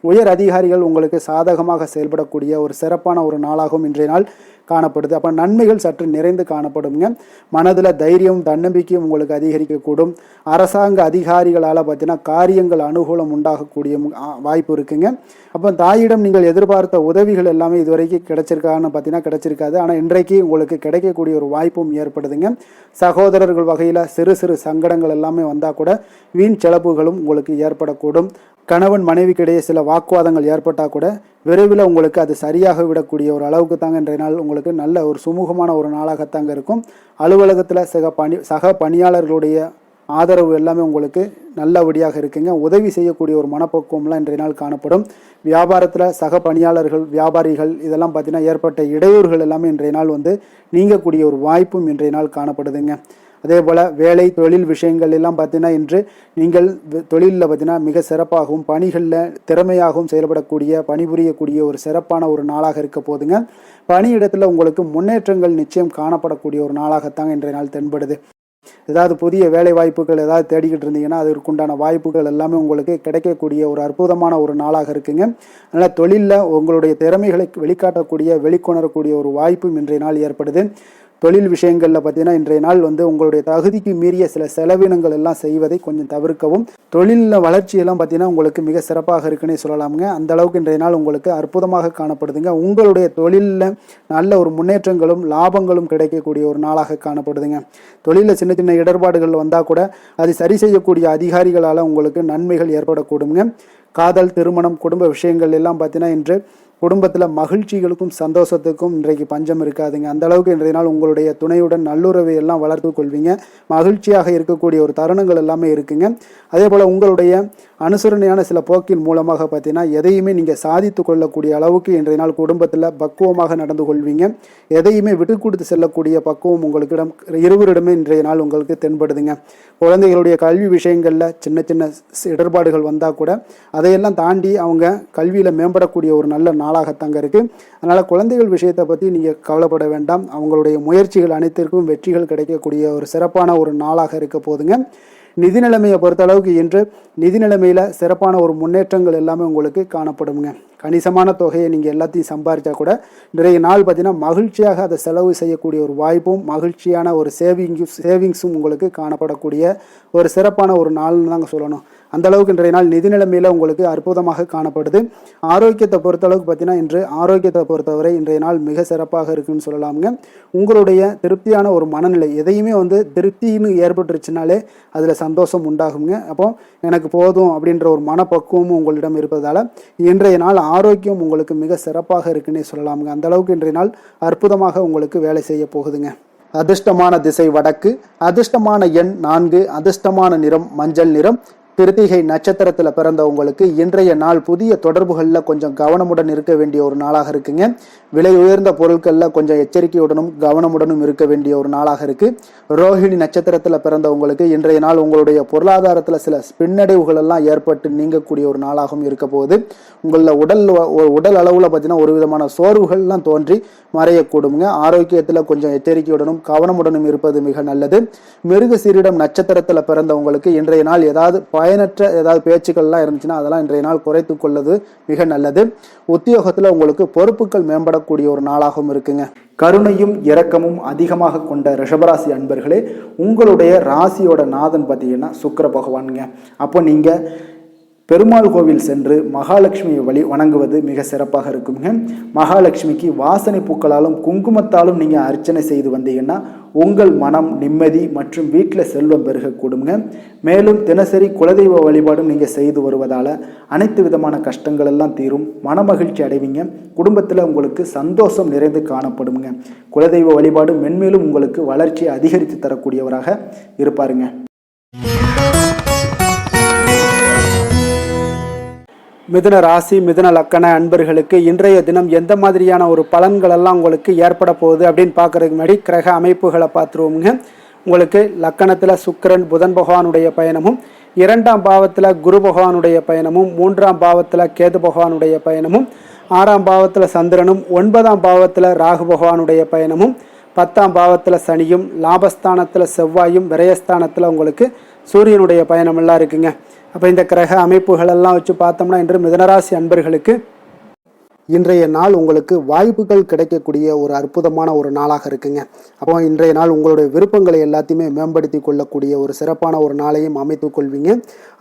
உயர் அதிகாரிகள் உங்களுக்கு சாதகமாக செயல்படக்கூடிய ஒரு சிறப்பான ஒரு நாளாகவும் இன்றைய நாள் காணப்படுது. அப்போ நன்மைகள் சற்று நிறைந்து காணப்படுங்க. மனதில் தைரியம் தன்னம்பிக்கையும் உங்களுக்கு அதிகரிக்கக்கூடும். அரசாங்க அதிகாரிகளால் பார்த்தீங்கன்னா காரியங்கள் அனுகூலம் உண்டாகக்கூடிய வாய்ப்பு இருக்குங்க. அப்போ தாயிடம் நீங்கள் எதிர்பார்த்த உதவிகள் எல்லாமே இதுவரைக்கும் கிடைச்சிருக்கான்னு பார்த்தீங்கன்னா கிடைச்சிருக்காது. ஆனால் இன்றைக்கு உங்களுக்கு கிடைக்கக்கூடிய ஒரு வாய்ப்பும் ஏற்படுதுங்க. சகோதரர்கள் வகையில் சிறு சிறு சங்கடங்கள் எல்லாமே வந்தால் கூட வீண் செலவுகளும் உங்களுக்கு ஏற்படக்கூடும். கணவன் மனைவிக்கிடையே சில வாக்குவாதங்கள் ஏற்பட்டால் கூட விரைவில் உங்களுக்கு அது சரியாக விடக்கூடிய ஒரு அளவுக்கு தாங்க இன்றைய நாள் உங்களுக்கு நல்ல ஒரு சுமூகமான ஒரு நாளாகத்தாங்க இருக்கும். அலுவலகத்தில் சக பணியாளர்களுடைய ஆதரவு எல்லாமே உங்களுக்கு நல்லபடியாக இருக்குங்க. உதவி செய்யக்கூடிய ஒரு மனப்பக்குவம்லாம் இன்றைய நாள் காணப்படும். வியாபாரத்தில் சக பணியாளர்கள் வியாபாரிகள் இதெல்லாம் பார்த்தீங்கன்னா ஏற்பட்ட இடையூறுகள் எல்லாமே இன்றைய நாள் நீங்கக்கூடிய ஒரு வாய்ப்பும் இன்றைய நாள் காணப்படுதுங்க. அதே போல் வேலை தொழில் விஷயங்கள் எல்லாம் பார்த்தீங்கன்னா இன்று நீங்கள் தொழிலில் பார்த்தீங்கன்னா மிக சிறப்பாகவும் பணிகளில் திறமையாகவும் செயல்படக்கூடிய பணிபுரியக்கூடிய ஒரு சிறப்பான ஒரு நாளாக இருக்க போதுங்க. பணியிடத்தில் உங்களுக்கு முன்னேற்றங்கள் நிச்சயம் காணப்படக்கூடிய ஒரு நாளாகத்தாங்க இன்றைய நாள் தென்படுது. ஏதாவது புதிய வேலை வாய்ப்புகள் ஏதாவது தேடிக்கிட்டு இருந்தீங்கன்னா அதற்குண்டான வாய்ப்புகள் எல்லாமே உங்களுக்கு கிடைக்கக்கூடிய ஒரு அற்புதமான ஒரு நாளாக இருக்குங்க. அதனால் தொழிலில் உங்களுடைய திறமைகளை வெளிக்காட்டக்கூடிய வெளிக்கொணரக்கூடிய ஒரு வாய்ப்பும் இன்றைய நாள் ஏற்படுது. தொழில் விஷயங்களில் பார்த்தீங்கன்னா இன்றைய நாள் உங்களுடைய தகுதிக்கு மீறிய சில செலவினங்கள் எல்லாம் செய்வதை கொஞ்சம் தவிர்க்கவும். தொழிலில் வளர்ச்சியெல்லாம் பார்த்தீங்கன்னா உங்களுக்கு மிக சிறப்பாக இருக்குன்னே சொல்லலாமுங்க. அந்த அளவுக்கு இன்றைய நாள் உங்களுக்கு அற்புதமாக காணப்படுதுங்க. உங்களுடைய தொழிலில் நல்ல ஒரு முன்னேற்றங்களும் லாபங்களும் கிடைக்கக்கூடிய ஒரு நாளாக காணப்படுதுங்க. தொழிலில் சின்ன சின்ன இடர்பாடுகள் வந்தால் கூட அது சரி செய்யக்கூடிய அதிகாரிகளால் உங்களுக்கு நன்மைகள் ஏற்படக்கூடுங்க. காதல் திருமணம் குடும்ப விஷயங்கள் எல்லாம் பார்த்தீங்கன்னா இன்று குடும்பத்தில் மகிழ்ச்சிகளுக்கும் சந்தோஷத்துக்கும் இன்றைக்கு பஞ்சம் இருக்காதுங்க. அந்த அளவுக்கு இன்றைய நாள் உங்களுடைய துணையுடன் நல்லுறவை எல்லாம் வளர்த்து கொள்வீங்க. மகிழ்ச்சியாக இருக்கக்கூடிய ஒரு தருணங்கள் எல்லாமே இருக்குங்க. அதே போல் உங்களுடைய அனுசரணையான சில போக்கின் மூலமாக பார்த்தீங்கன்னா எதையுமே நீங்கள் சாதித்து கொள்ளக்கூடிய அளவுக்கு இன்றைய நாள் குடும்பத்தில் பக்குவமாக நடந்து கொள்வீங்க. எதையுமே விட்டு கொடுத்து செல்லக்கூடிய பக்குவம் உங்களுக்கிடம் இருவரிடமே இன்றைய நாள் உங்களுக்கு தென்படுதுங்க. குழந்தைகளுடைய கல்வி விஷயங்களில் சின்ன சின்ன இடர்பாடுகள் வந்தால் கூட அதையெல்லாம் தாண்டி அவங்க கல்வியில் மேம்படக்கூடிய ஒரு நல்ல நாளாகத்தாங்க இருக்குது. அதனால் குழந்தைகள் விஷயத்தை பற்றி நீங்கள் கவலைப்பட வேண்டாம். அவங்களுடைய முயற்சிகள் அனைத்திற்கும் வெற்றிகள் கிடைக்கக்கூடிய ஒரு சிறப்பான ஒரு நாளாக இருக்க போதுங்க. நிதி நிலைமையை பொறுத்தளவுக்கு இன்று நிதி நிலைமையில் சிறப்பான ஒரு முன்னேற்றங்கள் எல்லாமே உங்களுக்கு காணப்படுங்க. கணிசமான தொகையை நீங்கள் எல்லாத்தையும் சம்பாதிச்சா கூட நிறைய நாள் பார்த்தீங்கன்னா மகிழ்ச்சியாக அதை செலவு செய்யக்கூடிய ஒரு வாய்ப்பும் மகிழ்ச்சியான ஒரு சேவிங்ஸும் உங்களுக்கு காணப்படக்கூடிய ஒரு சிறப்பான ஒரு நாள்னு தாங்க சொல்லணும். அந்தளவுக்கு இன்றைய நாள் நிதி நிலைமையில் உங்களுக்கு அற்புதமாக காணப்படுது. ஆரோக்கியத்தை பொறுத்தளவுக்கு பார்த்தீங்கன்னா இன்று ஆரோக்கியத்தை பொறுத்தவரை இன்றைய நாள் மிக சிறப்பாக இருக்குன்னு சொல்லலாமுங்க. உங்களுடைய திருப்தியான ஒரு மனநிலை எதையுமே திருப்தின்னு ஏற்பட்டுருச்சுனாலே அதில் சந்தோஷம் உண்டாகுங்க. அப்போ எனக்கு போதும் அப்படின்ற ஒரு மனப்பக்குவமும் உங்களிடம் இருப்பதால் இன்றைய நாள் ஆரோக்கியம் உங்களுக்கு மிக சிறப்பாக இருக்குன்னே சொல்லலாமுங்க. அந்த அளவுக்கு இன்றைய நாள் அற்புதமாக உங்களுக்கு வேலை செய்ய போகுதுங்க. அதிர்ஷ்டமான திசை வடக்கு, அதிர்ஷ்டமான எண் 4, அதிர்ஷ்டமான நிறம் மஞ்சள் நிறம். கிருத்திகை நட்சத்திரத்தில் பிறந்தவங்களுக்கு இன்றைய நாள் புதிய தொடர்புகளில் கொஞ்சம் கவனமுடன் இருக்க வேண்டிய ஒரு நாளாக இருக்குங்க. விலை உயர்ந்த பொருட்களில் கொஞ்சம் எச்சரிக்கையுடனும் கவனமுடனும் இருக்க வேண்டிய ஒரு நாளாக இருக்குது. ரோஹிணி நட்சத்திரத்தில் பிறந்தவங்களுக்கு இன்றைய நாள் உங்களுடைய பொருளாதாரத்தில் சில பின்னடைவுகள் எல்லாம் ஏற்பட்டு நீங்கக்கூடிய ஒரு நாளாகவும் இருக்க போகுது. உங்களில் உடல் அளவில் பார்த்தீங்கன்னா ஒரு விதமான சோர்வுகள்லாம் தோன்றி மறையக்கூடுங்க. ஆரோக்கியத்தில் கொஞ்சம் எச்சரிக்கையுடனும் கவனமுடனும் இருப்பது மிக நல்லது. மிருகசீரிடம் நட்சத்திரத்தில் பிறந்தவங்களுக்கு இன்றைய நாள் ஏதாவது பயனற்ற ஏதாவது பேச்சுக்கள்லாம் இருந்துச்சுன்னா அதெல்லாம் இன்றைய நாள் குறைத்து கொள்வது மிக நல்லது. உத்தியோகத்தில் உங்களுக்கு பொறுப்புகள் மேம்படக்கூடிய ஒரு நாளாகவும் இருக்குங்க. கருணையும் இரக்கமும் அதிகமாக கொண்ட ரிஷபராசி அன்பர்களே, உங்களுடைய ராசியோட நாதன் பார்த்தீங்கன்னா சுக்கிர பகவானுங்க. அப்போ நீங்கள் பெருமாள் கோவில் சென்று மகாலட்சுமியை வணங்குவது மிக சிறப்பாக இருக்குங்க. மகாலட்சுமிக்கு வாசனை பூக்களாலும் குங்குமத்தாலும் நீங்கள் அர்ச்சனை செய்து வந்தீங்கன்னா உங்கள் மனம் நிம்மதி மற்றும் வீட்டில் செல்வம் பெருகக்கூடுங்க. மேலும் தினசரி குலதெய்வ வழிபாடும் நீங்கள் செய்து வருவதால் அனைத்து விதமான கஷ்டங்கள் எல்லாம் தீரும், மனமகிழ்ச்சி அடைவீங்க. குடும்பத்தில் உங்களுக்கு சந்தோஷம் நிறைந்து காணப்படுங்க. குலதெய்வ வழிபாடு மென்மேலும் உங்களுக்கு வளர்ச்சியை அதிகரித்து தரக்கூடியவராக இருப்பாருங்க. மிதுன ராசி மிதுன லக்கண அன்பர்களுக்கு இன்றைய தினம் எந்த மாதிரியான ஒரு பலன்கள் எல்லாம் உங்களுக்கு ஏற்பட போகுது அப்படின்னு பார்க்கறதுக்கு முன்னாடி கிரக அமைப்புகளை பார்த்துருவோமுங்க. உங்களுக்கு லக்கணத்தில் சுக்கிரன் புதன் பகவானுடைய பயணமும், 2ஆம் பாவத்தில் குரு பகவானுடைய பயணமும், 3ஆம் பாவத்தில் கேது பகவானுடைய பயணமும், 6ஆம் பாவத்தில் சந்திரனும், 9ஆம் பாவத்தில் ராகு பகவானுடைய பயணமும், 10ஆம் பாவத்தில் சனியும், லாபஸ்தானத்தில் செவ்வாயும், விரயஸ்தானத்தில் உங்களுக்கு சூரியனுடைய பயணமெல்லாம் இருக்குங்க. அப்போ இந்த கிரக அமைப்புகளெல்லாம் வச்சு பார்த்தோம்னா இன்று மிதுனராசி அன்பர்களுக்கு இன்றைய நாள் உங்களுக்கு வாய்ப்புகள் கிடைக்கக்கூடிய ஒரு அற்புதமான ஒரு நாளாக இருக்குங்க. அப்போ இன்றைய நாள் உங்களுடைய விருப்பங்களை எல்லாத்தையுமே மேம்படுத்தி கொள்ளக்கூடிய ஒரு சிறப்பான ஒரு நாளையும் அமைத்து கொள்வீங்க.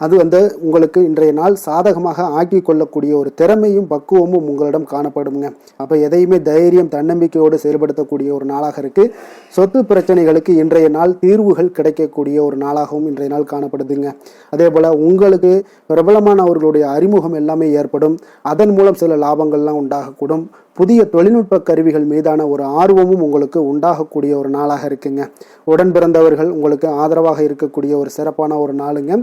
அது உங்களுக்கு இன்றைய நாள் சாதகமாக ஆக்கி கொள்ளக்கூடிய ஒரு திறமையும் பக்குவமும் உங்களிடம் காணப்படுங்க. அப்போ எதையுமே தைரியம் தன்னம்பிக்கையோடு செயல்படுத்தக்கூடிய ஒரு நாளாக இருக்குது. சொத்து பிரச்சனைகளுக்கு இன்றைய நாள் தீர்வுகள் கிடைக்கக்கூடிய ஒரு நாளாகவும் இன்றைய நாள் காணப்படுதுங்க. அதே போல் உங்களுக்கு பிரபலமானவர்களுடைய அறிமுகம் எல்லாமே ஏற்படும். அதன் மூலம் சில லாபங்கள்லாம் உண்டாகக்கூடும். புதிய தொழில்நுட்ப கருவிகள் மீதான ஒரு ஆர்வமும் உங்களுக்கு உண்டாகக்கூடிய ஒரு நாளாக இருக்குங்க. உடன் பிறந்தவர்கள் உங்களுக்கு ஆதரவாக இருக்கக்கூடிய ஒரு சிறப்பான ஒரு நாளுங்க.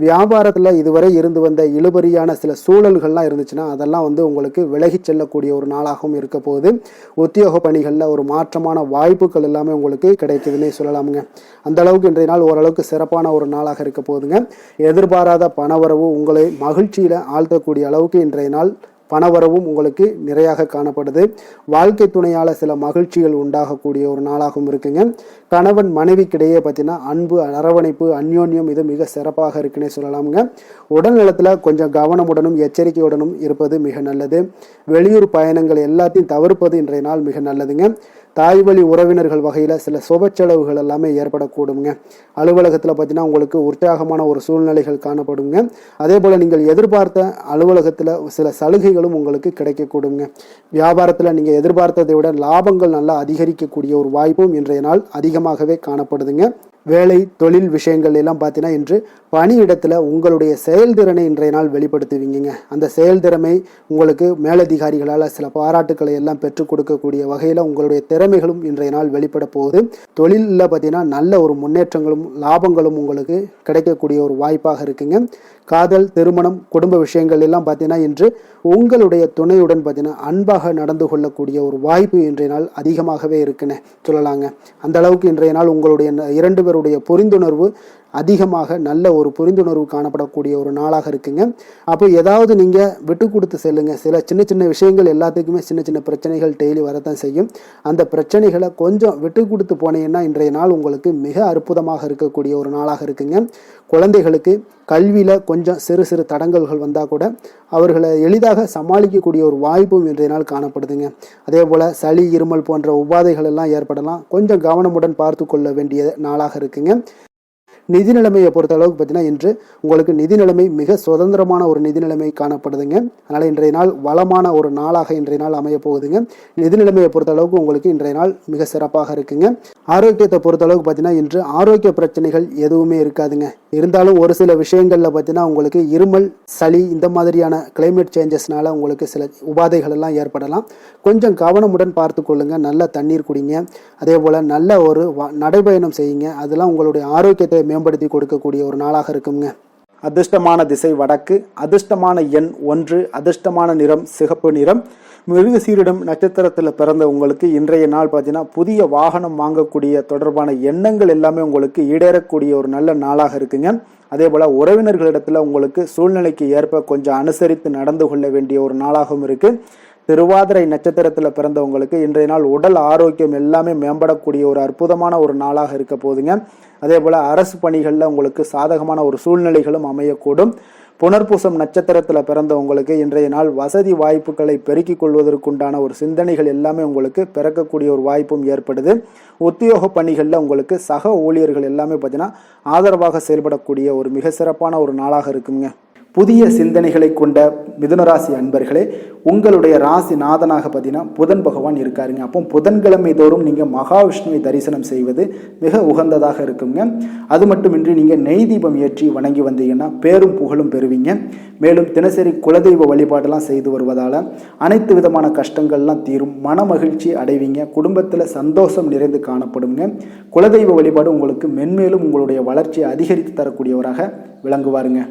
வியாபாரத்தில் இதுவரை இருந்து வந்த இழுபறியான சில சூழல்கள்லாம் இருந்துச்சுன்னா அதெல்லாம் உங்களுக்கு விலகி செல்லக்கூடிய ஒரு நாளாகவும் இருக்க போகுது. உத்தியோக பணிகளில் ஒரு மாற்றமான வாய்ப்புகள் எல்லாமே உங்களுக்கு கிடைக்குதுன்னே சொல்லலாமுங்க. அந்த அளவுக்கு இன்றைய நாள் ஓரளவுக்கு சிறப்பான ஒரு நாளாக இருக்க போகுதுங்க. எதிர்பாராத பணவரவு உங்களை மகிழ்ச்சியில் ஆழ்த்தக்கூடிய அளவுக்கு இன்றைய நாள் பணவரவும் உங்களுக்கு நிறையாக காணப்படுது. வாழ்க்கை துணையால் சில மகிழ்ச்சிகள் உண்டாகக்கூடிய ஒரு நாளாகவும் இருக்குங்க. கணவன் மனைவிக்கிடையே பார்த்தீங்கன்னா அன்பு, அரவணைப்பு, அந்யோன்யம் இது மிக சிறப்பாக இருக்குன்னே சொல்லலாமுங்க. உடல் நலத்தில் கொஞ்சம் கவனமுடனும் எச்சரிக்கையுடனும் இருப்பது மிக நல்லது. வெளியூர் பயணங்கள் எல்லாத்தையும் தவிர்ப்பது இன்றைய நாள் மிக நல்லதுங்க. தாய் வழி உறவினர்கள் வகையில் சில சுப செலவுகள் எல்லாமே ஏற்படக்கூடுங்க. அலுவலகத்தில் பார்த்தீங்கன்னா உங்களுக்கு உற்சாகமான ஒரு சூழ்நிலைகள் காணப்படுங்க. அதே போல் நீங்கள் எதிர்பார்த்த அலுவலகத்தில் சில சலுகைகளும் உங்களுக்கு கிடைக்கக்கூடுங்க. வியாபாரத்தில் நீங்கள் எதிர்பார்த்ததை விட லாபங்கள் நல்லா அதிகரிக்கக்கூடிய ஒரு வாய்ப்பும் இன்றைய நாள் அதிகமாகவே காணப்படுதுங்க. வேலை தொழில் விஷயங்கள் எல்லாம் பார்த்தீங்கன்னா இன்று பணியிடத்தில் உங்களுடைய செயல்திறனை இன்றைய நாள் வெளிப்படுத்துவீங்க. அந்த செயல்திறமை உங்களுக்கு மேலதிகாரிகளால் சில பாராட்டுக்களை எல்லாம் பெற்றுக் கொடுக்கக்கூடிய வகையில் உங்களுடைய திறமைகளும் இன்றைய நாள் வெளிப்பட போகுது. தொழிலில் பார்த்தீங்கன்னா நல்ல ஒரு முன்னேற்றங்களும் லாபங்களும் உங்களுக்கு கிடைக்கக்கூடிய ஒரு வாய்ப்பாக இருக்குங்க. காதல், திருமணம், குடும்ப விஷயங்கள் எல்லாம் பார்த்தீங்கன்னா இன்று உங்களுடைய துணையுடன் பார்த்தீங்கன்னா அன்பாக நடந்து கொள்ளக்கூடிய ஒரு வாய்ப்பு இன்றைய நாள் அதிகமாகவே இருக்குன்னு சொல்லலாங்க. அந்த அளவுக்கு இன்றைய நாள் உங்களுடைய 2 பேருடைய புரிந்துணர்வு அதிகமாக நல்ல ஒரு புரிந்துணர்வு காணப்படக்கூடிய ஒரு நாளாக இருக்குங்க. அப்போ ஏதாவது நீங்கள் விட்டு கொடுத்து செல்லுங்க. சில சின்ன சின்ன விஷயங்கள் எல்லாத்துக்குமே சின்ன சின்ன பிரச்சனைகள் டெய்லி வரத்தான் செய்யும். அந்த பிரச்சனைகளை கொஞ்சம் விட்டு கொடுத்து போனீங்கன்னா இன்றைய நாள் உங்களுக்கு மிக அற்புதமாக இருக்கக்கூடிய ஒரு நாளாக இருக்குங்க. குழந்தைகளுக்கு கல்வியில் கொஞ்சம் சிறு சிறு தடங்கல்கள் வந்தால் கூட அவர்களை எளிதாக சமாளிக்கக்கூடிய ஒரு வாய்ப்பும் இன்றைய நாள் காணப்படுதுங்க. அதே போல் சளி, இருமல் போன்ற உபாதைகள் எல்லாம் ஏற்படலாம். கொஞ்சம் கவனமுடன் பார்த்து கொள்ள வேண்டிய நாளாக இருக்குங்க. நிதி நிலைமையை பொறுத்த அளவுக்கு பார்த்தீங்கன்னா இன்று உங்களுக்கு நிதி நிலைமை மிக சுதந்திரமான ஒரு நிதி நிலைமை காணப்படுதுங்க. அதனால் இன்றைய நாள் வளமான ஒரு நாளாக இன்றைய நாள் அமைய போகுதுங்க. நிதி நிலைமையை பொறுத்த அளவுக்கு உங்களுக்கு இன்றைய நாள் மிக சிறப்பாக இருக்குங்க. ஆரோக்கியத்தை பொறுத்த அளவுக்கு பார்த்தீங்கன்னா இன்று ஆரோக்கிய பிரச்சனைகள் எதுவுமே இருக்காதுங்க. இருந்தாலும் ஒரு சில விஷயங்களில் பார்த்தீங்கன்னா உங்களுக்கு இருமல், சளி இந்த மாதிரியான கிளைமேட் சேஞ்சஸ்னால உங்களுக்கு சில உபாதைகள் எல்லாம் ஏற்படலாம். கொஞ்சம் கவனமுடன் பார்த்து கொள்ளுங்க. நல்ல தண்ணீர் குடிங்க. அதே போல் நல்ல ஒரு நடைபயணம் செய்யுங்க. அதெல்லாம் உங்களுடைய ஆரோக்கியத்தை மேம்படுத்தி கொடுக்கக்கூடிய ஒரு நாளாக இருக்குங்க. அதிர்ஷ்டமான திசை வடக்கு, அதிர்ஷ்டமான எண் 1, அதிர்ஷ்டமான நிறம் சிகப்பு நிறம். மிருகசீரிடம் நட்சத்திரத்தில் பிறந்த உங்களுக்கு இன்றைய நாள் பார்த்தீங்கன்னா புதிய வாகனம் வாங்கக்கூடிய தொடர்பான எண்ணங்கள் எல்லாமே உங்களுக்கு ஈடேறக்கூடிய ஒரு நல்ல நாளாக இருக்குங்க. அதே போல் உறவினர்களிடத்தில் உங்களுக்கு சூழ்நிலைக்கு ஏற்ப கொஞ்சம் அனுசரித்து நடந்து கொள்ள வேண்டிய ஒரு நாளாகவும் இருக்குது. திருவாதிரை நட்சத்திரத்தில் பிறந்தவங்களுக்கு இன்றைய நாள் உடல் ஆரோக்கியம் எல்லாமே மேம்படக்கூடிய ஒரு அற்புதமான ஒரு நாளாக இருக்க போதுங்க. அதே போல் அரசு பணிகளில் உங்களுக்கு சாதகமான ஒரு சூழ்நிலைகளும் அமையக்கூடும். புனர்பூசம் நட்சத்திரத்தில் பிறந்தவங்களுக்கு இன்றைய நாள் வசதி வாய்ப்புகளை பெருக்கிக் கொள்வதற்குண்டான ஒரு சிந்தனைகள் எல்லாமே உங்களுக்கு பிறக்கக்கூடிய ஒரு வாய்ப்பும் ஏற்படுது. உத்தியோக பணிகளில் உங்களுக்கு சக ஊழியர்கள் எல்லாமே பார்த்தீங்கன்னா ஆதரவாக செயல்படக்கூடிய ஒரு மிக சிறப்பான ஒரு நாளாக இருக்குங்க. புதிய சிந்தனைகளை கொண்ட மிதுனராசி அன்பர்களே, உங்களுடைய ராசி நாதனாக பார்த்தீங்கன்னா புதன் பகவான் இருக்காருங்க. அப்போ புதன்கிழமை தோறும் நீங்கள் மகாவிஷ்ணுவை தரிசனம் செய்வது மிக உகந்ததாக இருக்குங்க. அது மட்டுமின்றி நீங்கள் நெய் தீபம் ஏற்றி வணங்கி வந்தீங்கன்னா பேரும் புகழும் பெறுவீங்க. மேலும் தினசரி குலதெய்வ வழிபாடெல்லாம் செய்து வருவதால் அனைத்து விதமான கஷ்டங்கள்லாம் தீரும், மன மகிழ்ச்சி அடைவீங்க. குடும்பத்தில் சந்தோஷம் நிறைந்து காணப்படுங்க. குலதெய்வ வழிபாடு உங்களுக்கு மென்மேலும் உங்களுடைய வளர்ச்சியை அதிகரித்து தரக்கூடியவராக விளங்குவாருங்க.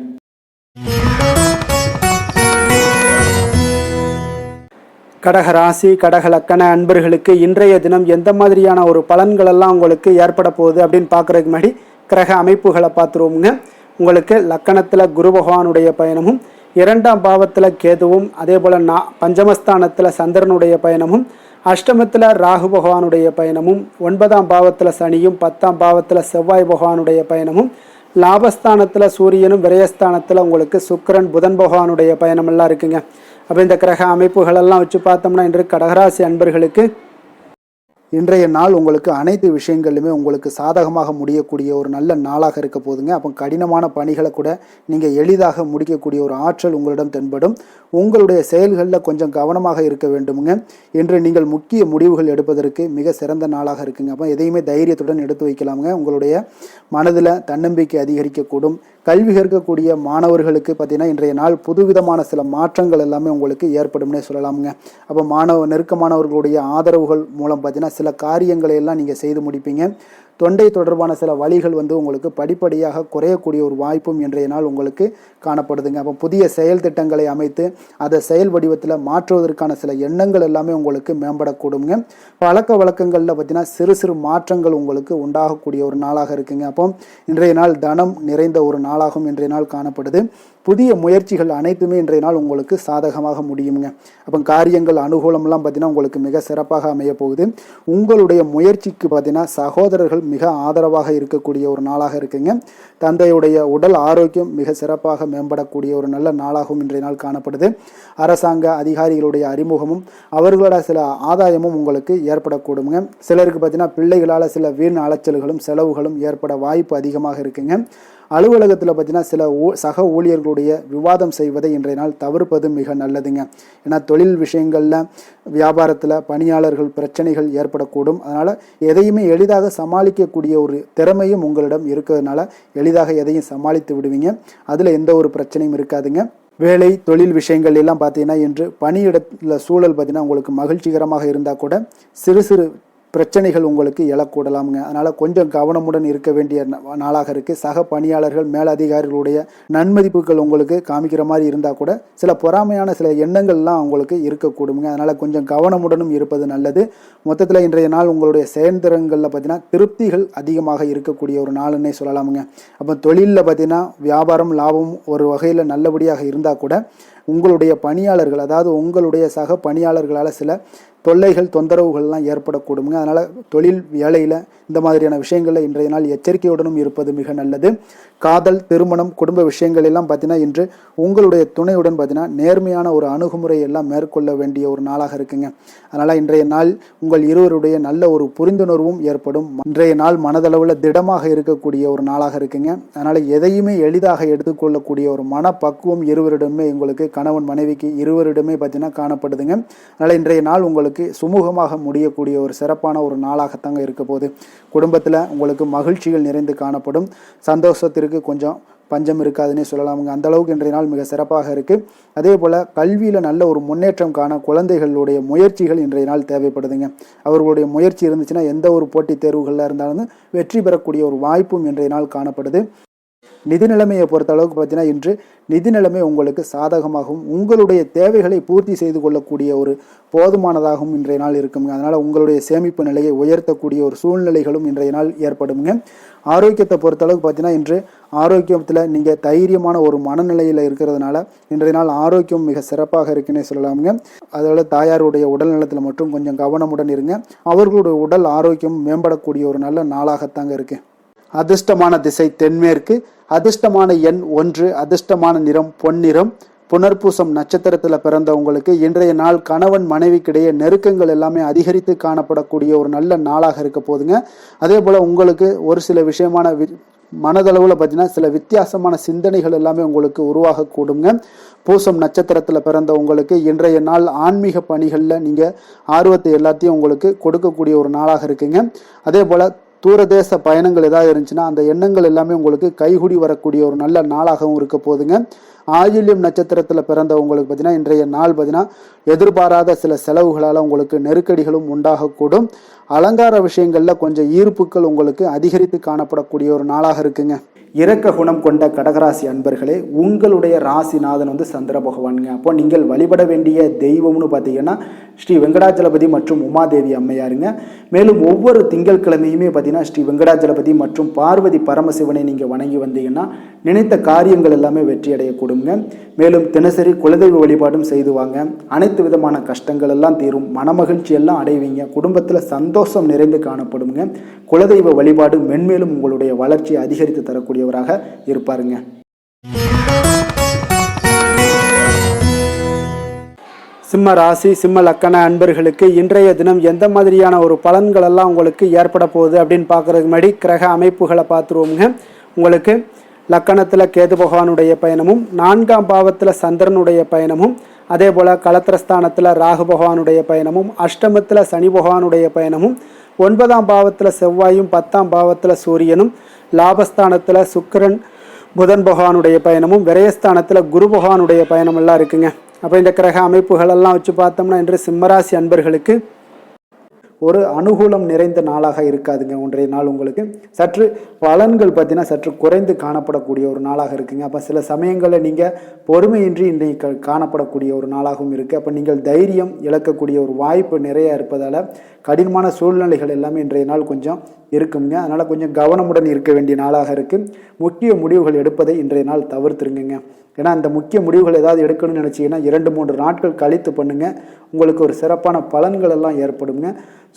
கடக ராசி கடக லக்கண அன்பர்களுக்கு இன்றைய தினம் எந்த மாதிரியான ஒரு பலன்கள் எல்லாம் உங்களுக்கு ஏற்பட போகுது அப்படின்னு பார்க்குறதுக்கு முன்னாடி கிரக அமைப்புகளை பார்த்துருவோமுங்க. உங்களுக்கு லக்கணத்தில் குரு பகவானுடைய பயணமும், 2ஆம் பாவத்தில் கேதுவும், அதே போல் பஞ்சமஸ்தானத்தில் சந்திரனுடைய பயணமும், அஷ்டமத்தில் ராகு பகவானுடைய பயணமும், 9ஆம் பாவத்தில் சனியும், 10ஆம் பாவத்தில் செவ்வாய் பகவானுடைய பயணமும், லாபஸ்தானத்தில் சூரியனும், விரயஸ்தானத்தில் உங்களுக்கு சுக்கிரன் புதன் பகவானுடைய பயணமெல்லாம் இருக்குங்க. அப்போ இந்த கிரக அமைப்புகளெல்லாம் வச்சு பார்த்தோம்னா இன்று கடகராசி அன்பர்களுக்கு இன்றைய நாள் உங்களுக்கு அனைத்து விஷயங்களிலுமே உங்களுக்கு சாதகமாக முடியக்கூடிய ஒரு நல்ல நாளாக இருக்க போதுங்க. அப்போ கடினமான பணிகளை கூட நீங்கள் எளிதாக முடிக்கக்கூடிய ஒரு ஆற்றல் உங்களிடம் தென்படும். உங்களுடைய செயல்களில் கொஞ்சம் கவனமாக இருக்க வேண்டுமுங்க. இன்று நீங்கள் முக்கிய முடிவுகள் எடுப்பதற்கு மிக சிறந்த நாளாக இருக்குங்க. அப்போ எதையுமே தைரியத்துடன் எடுத்து வைக்கலாமுங்க. உங்களுடைய மனதில் தன்னம்பிக்கை அதிகரிக்கக்கூடும். கல்வி கற்கக்கூடிய மாணவர்களுக்கு பார்த்தீங்கன்னா இன்றைய நாள் புதுவிதமான சில மாற்றங்கள் எல்லாமே உங்களுக்கு ஏற்படும்னே சொல்லலாமுங்க. அப்போ நெருக்கமானவர்களுடைய ஆதரவுகள் மூலம் பார்த்தீங்கன்னா சில காரியங்களை எல்லாம் நீங்கள் செய்து முடிப்பீங்க. தொண்டை தொடர்பான சில வழிகள் உங்களுக்கு படிப்படியாக குறையக்கூடிய ஒரு வாய்ப்பும் இன்றைய நாள் உங்களுக்கு காணப்படுதுங்க. அப்போ புதிய செயல் திட்டங்களை அமைத்து அதை செயல் வடிவத்தில் மாற்றுவதற்கான சில எண்ணங்கள் எல்லாமே உங்களுக்கு மேம்படக்கூடுங்க. பழக்க வழக்கங்களில் பார்த்தீங்கன்னா சிறு சிறு மாற்றங்கள் உங்களுக்கு உண்டாகக்கூடிய ஒரு நாளாக இருக்குங்க. அப்போ இன்றைய நாள் தனம் நிறைந்த ஒரு நாளாகவும் இன்றைய நாள் காணப்படுது. புதிய முயற்சிகள் அனைத்துமே இன்றைய நாள் உங்களுக்கு சாதகமாக முடியுங்க. அப்போ காரியங்கள் அனுகூலம்லாம் பார்த்தீங்கன்னா உங்களுக்கு மிக சிறப்பாக அமைய போகுது. உங்களுடைய முயற்சிக்கு பார்த்தீங்கன்னா சகோதரர்கள் மிக ஆதரவாக இருக்கக்கூடிய ஒரு நாளாக இருக்குங்க. தந்தையுடைய உடல் ஆரோக்கியம் மிக சிறப்பாக மேம்படக்கூடிய ஒரு நல்ல நாளாகவும் இன்றைய நாள் காணப்படுது. அரசாங்க அதிகாரிகளுடைய அறிமுகமும் அவர்களோட சில ஆதாயமும் உங்களுக்கு ஏற்படக்கூடுங்க. சிலருக்கு பார்த்தீங்கன்னா பிள்ளைகளால் சில வீண் அலைச்சல்களும் செலவுகளும் ஏற்பட வாய்ப்பு அதிகமாக இருக்குங்க. அலுவலகத்தில் பார்த்தீங்கன்னா சில சக ஊழியர்களுடைய விவாதம் செய்வதை இன்றைய நாள் தவிர்ப்பது மிக நல்லதுங்க. ஏன்னா தொழில் விஷயங்களில் வியாபாரத்தில் பணியாளர்கள் பிரச்சனைகள் ஏற்படக்கூடும். அதனால் எதையுமே எளிதாக சமாளிக்கக்கூடிய ஒரு திறமையும் உங்களிடம் இருக்கிறதுனால எளிதாக எதையும் சமாளித்து விடுவீங்க. அதில் எந்த ஒரு பிரச்சனையும் இருக்காதுங்க. வேலை தொழில் விஷயங்கள் எல்லாம் பார்த்தீங்கன்னா இன்று பணியிடத்தில் சூழல் பார்த்தீங்கன்னா உங்களுக்கு மகிழ்ச்சிகரமாக இருந்தால் கூட சிறு சிறு பிரச்சனைகள் உங்களுக்கு எழக்கூடலாமுங்க. அதனால் கொஞ்சம் கவனமுடன் இருக்க வேண்டிய நாளாக இருக்குது. சக பணியாளர்கள் மேலதிகாரிகளுடைய நன்மதிப்புகள் உங்களுக்கு காமிக்கிற மாதிரி இருந்தால் கூட சில பொறாமையான சில எண்ணங்கள்லாம் உங்களுக்கு இருக்கக்கூடுங்க. அதனால் கொஞ்சம் கவனமுடனும் இருப்பது நல்லது. மொத்தத்தில் இன்றைய நாள் உங்களுடைய செயல்திறன்களில் பார்த்தீங்கன்னா திருப்திகள் அதிகமாக இருக்கக்கூடிய ஒரு நாளுன்னே சொல்லலாமுங்க. அப்போ தொழிலில் பார்த்தீங்கன்னா வியாபாரம் லாபம் ஒரு வகையில் நல்லபடியாக இருந்தால் கூட உங்களுடைய பணியாளர்கள் அதாவது உங்களுடைய சக பணியாளர்களால் சில தொல்லைகள் தொந்தரவுகள்லாம் ஏற்படக்கூடுங்க. அதனால் தொழில் வேலையில் இந்த மாதிரியான விஷயங்களில் இன்றைய நாள் எச்சரிக்கையுடனும் இருப்பது மிக நல்லது. காதல் திருமணம் குடும்ப விஷயங்கள் எல்லாம் பார்த்தீங்கன்னா இன்று உங்களுடைய துணையுடன் பார்த்தீங்கன்னா நேர்மையான ஒரு அணுகுமுறை எல்லாம் மேற்கொள்ள வேண்டிய ஒரு நாளாக இருக்குங்க. அதனால் இன்றைய நாள் உங்கள் இருவருடைய நல்ல ஒரு புரிந்துணர்வும் ஏற்படும். இன்றைய நாள் மனதளவில் திடமாக இருக்கக்கூடிய ஒரு நாளாக இருக்குங்க. அதனால் எதையுமே எளிதாக எடுத்துக்கொள்ளக்கூடிய ஒரு மனப்பக்குவம் இருவரிடமே உங்களுக்கு கணவன் மனைவிக்கு இருவரிடமே பார்த்தீங்கன்னா காணப்படுதுங்க. அதனால் இன்றைய நாள் உங்களுக்கு சுமூகமாக முடியக்கூடிய ஒரு சிறப்பான ஒரு நாளாகத்தாங்க இருக்க போகுது. குடும்பத்தில் உங்களுக்கு மகிழ்ச்சிகள் நிறைந்து காணப்படும். சந்தோஷத்திற்கு கொஞ்சம் பஞ்சம் இருக்காதுன்னே சொல்லலாமுங்க. அந்த அளவுக்கு இன்றைய நாள் மிக சிறப்பாக இருக்குது. அதே போல் கல்வியில் நல்ல ஒரு முன்னேற்றம் காண குழந்தைகளுடைய முயற்சிகள் இன்றைய நாள் தேவைப்படுதுங்க. அவர்களுடைய முயற்சி இருந்துச்சுன்னா எந்த ஒரு போட்டித் தேர்வுகளில் இருந்தாலும் வெற்றி பெறக்கூடிய ஒரு வாய்ப்பும் இன்றைய நாள் காணப்படுது. நிதி நிலைமையை பொறுத்த அளவுக்கு பார்த்தீங்கன்னா இன்று நிதி நிலைமை உங்களுக்கு சாதகமாகவும் உங்களுடைய தேவைகளை பூர்த்தி செய்து கொள்ளக்கூடிய ஒரு போதுமானதாகவும் இன்றைய நாள் இருக்குங்க. அதனால் உங்களுடைய சேமிப்பு நிலையை உயர்த்தக்கூடிய ஒரு சூழ்நிலைகளும் இன்றைய நாள் ஏற்படுங்க. ஆரோக்கியத்தை பொறுத்தளவுக்கு பார்த்தீங்கன்னா இன்று ஆரோக்கியத்தில் நீங்கள் தைரியமான ஒரு மனநிலையில் இருக்கிறதுனால இன்றைய நாள் ஆரோக்கியம் மிக சிறப்பாக இருக்குன்னே சொல்லலாமுங்க. அதோட தாயாருடைய உடல் நலத்தில் மட்டும் கொஞ்சம் கவனமுடன் இருங்க. அவர்களுடைய உடல் ஆரோக்கியம் மேம்படக்கூடிய ஒரு நல்ல நாளாகத்தாங்க இருக்குது. அதிர்ஷ்டமான திசை தென்மேற்கு, அதிர்ஷ்டமான எண் 1, அதிர்ஷ்டமான நிறம் பொன்னிறம். புனர்பூசம் நட்சத்திரத்தில் பிறந்த உங்களுக்கு இன்றைய நாள் கணவன் மனைவிக்கிடையே நெருக்கங்கள் எல்லாமே அதிகரித்து காணப்படக்கூடிய ஒரு நல்ல நாளாக இருக்க போதுங்க. அதே போல் உங்களுக்கு ஒரு சில விஷயமான மனதளவில் பார்த்தீங்கன்னா சில வித்தியாசமான சிந்தனைகள் எல்லாமே உங்களுக்கு உருவாகக்கூடுங்க. பூசம் நட்சத்திரத்தில் பிறந்த உங்களுக்கு இன்றைய நாள் ஆன்மீக பணிகளில் நீங்கள் ஆர்வத்தை எல்லாத்தையும் உங்களுக்கு கொடுக்கக்கூடிய ஒரு நாளாக இருக்குங்க. அதே போல் தூரதேச பயணங்கள் ஏதாவது இருந்துச்சுன்னா அந்த எண்ணங்கள் எல்லாமே உங்களுக்கு கைகூடி வரக்கூடிய ஒரு நல்ல நாளாகவும் இருக்க போதுங்க. ஆயில்யம் நட்சத்திரத்தில் பிறந்த உங்களுக்கு பார்த்தீங்கன்னா இன்றைய நாள் பார்த்தீங்கன்னா எதிர்பாராத சில செலவுகளால் உங்களுக்கு நெருக்கடிகளும் உண்டாகக்கூடும். அலங்கார விஷயங்களில் கொஞ்சம் ஈர்ப்புகள் உங்களுக்கு அதிகரித்து காணப்படக்கூடிய ஒரு நாளாக இருக்குங்க. இரக்க குணம் கொண்ட கடகராசி அன்பர்களே, உங்களுடைய ராசிநாதன் வந்து சந்திர பகவானுங்க. அப்போ நீங்கள் வழிபட வேண்டிய தெய்வம்னு பார்த்தீங்கன்னா ஸ்ரீ வெங்கடாஜலபதி மற்றும் உமாதேவி அம்மையாருங்க. மேலும் ஒவ்வொரு திங்கட்கிழமையுமே பார்த்தீங்கன்னா ஸ்ரீ வெங்கடாஜலபதி மற்றும் பார்வதி பரமசிவனை நீங்கள் வணங்கி வந்தீங்கன்னா நினைத்த காரியங்கள் எல்லாமே வெற்றி அடையக்கூடுங்க. மேலும் தினசரி குலதெய்வ வழிபாடும் செய்து வாங்க. அனைத்து விதமான கஷ்டங்கள் எல்லாம் தீரும், மனமகிழ்ச்சி எல்லாம் அடைவீங்க, குடும்பத்தில் சந்தோஷம் நிறைந்து காணப்படுங்க. குலதெய்வ வழிபாடு மென்மேலும் உங்களுடைய வளர்ச்சியை அதிகரித்து தரக்கூடியவராக இருப்பாருங்க. சிம்ம ராசி சிம்ம லக்கண அன்பர்களுக்கு இன்றைய தினம் எந்த மாதிரியான ஒரு பலன்கள் எல்லாம் உங்களுக்கு ஏற்பட போகுது அப்படின்னு பார்க்கறதுக்கு முன்னாடி கிரக அமைப்புகளை பார்த்துருவோங்க. உங்களுக்கு லக்கணத்தில் கேது பகவானுடைய பயணமும், 4ஆம் பாவத்தில் சந்திரனுடைய பயணமும், அதே போல் களத்திரஸ்தானத்தில் ராகு பகவானுடைய பயணமும், அஷ்டமத்தில் சனி பகவானுடைய பயணமும், 9ஆம் பாவத்தில் செவ்வாயும், 10ஆம் பாவத்தில் சூரியனும், லாபஸ்தானத்தில் சுக்கிரன் புதன் பகவானுடைய பயணமும், விரயஸ்தானத்தில் குரு பகவானுடைய பயணம் எல்லாம் இருக்குங்க. அப்போ இந்த கிரக அமைப்புகளெல்லாம் வச்சு பார்த்தோம்னா இன்று சிம்மராசி அன்பர்களுக்கு ஒரு அனுகூலம் நிறைந்த நாளாக இருக்காதுங்க. ஒன்றைய நாள் உங்களுக்கு சற்று பலன்கள் பார்த்தீங்கன்னா சற்று குறைந்து காணப்படக்கூடிய ஒரு நாளாக இருக்குங்க. அப்போ சில சமயங்களில் நீங்கள் பொறுமையின்றி இன்றைக்கு காணப்படக்கூடிய ஒரு நாளாகவும் இருக்குது. அப்போ நீங்கள் தைரியம் இழக்கக்கூடிய ஒரு வாய்ப்பு நிறைய இருப்பதால் கடினமான சூழ்நிலைகள் எல்லாமே இன்றைய நாள் கொஞ்சம் இருக்குங்க. அதனால் கொஞ்சம் கவனமுடன் இருக்க வேண்டிய நாளாக இருக்குது. முக்கிய முடிவுகள் எடுப்பதை இன்றைய நாள் தவிர்த்துருங்க. ஏன்னா அந்த முக்கிய முடிவுகள் ஏதாவது எடுக்கணும்னு நினச்சிங்கன்னா 2-3 நாட்கள் கழித்து பண்ணுங்கள். உங்களுக்கு ஒரு சிறப்பான பலன்கள் எல்லாம் ஏற்படுங்க.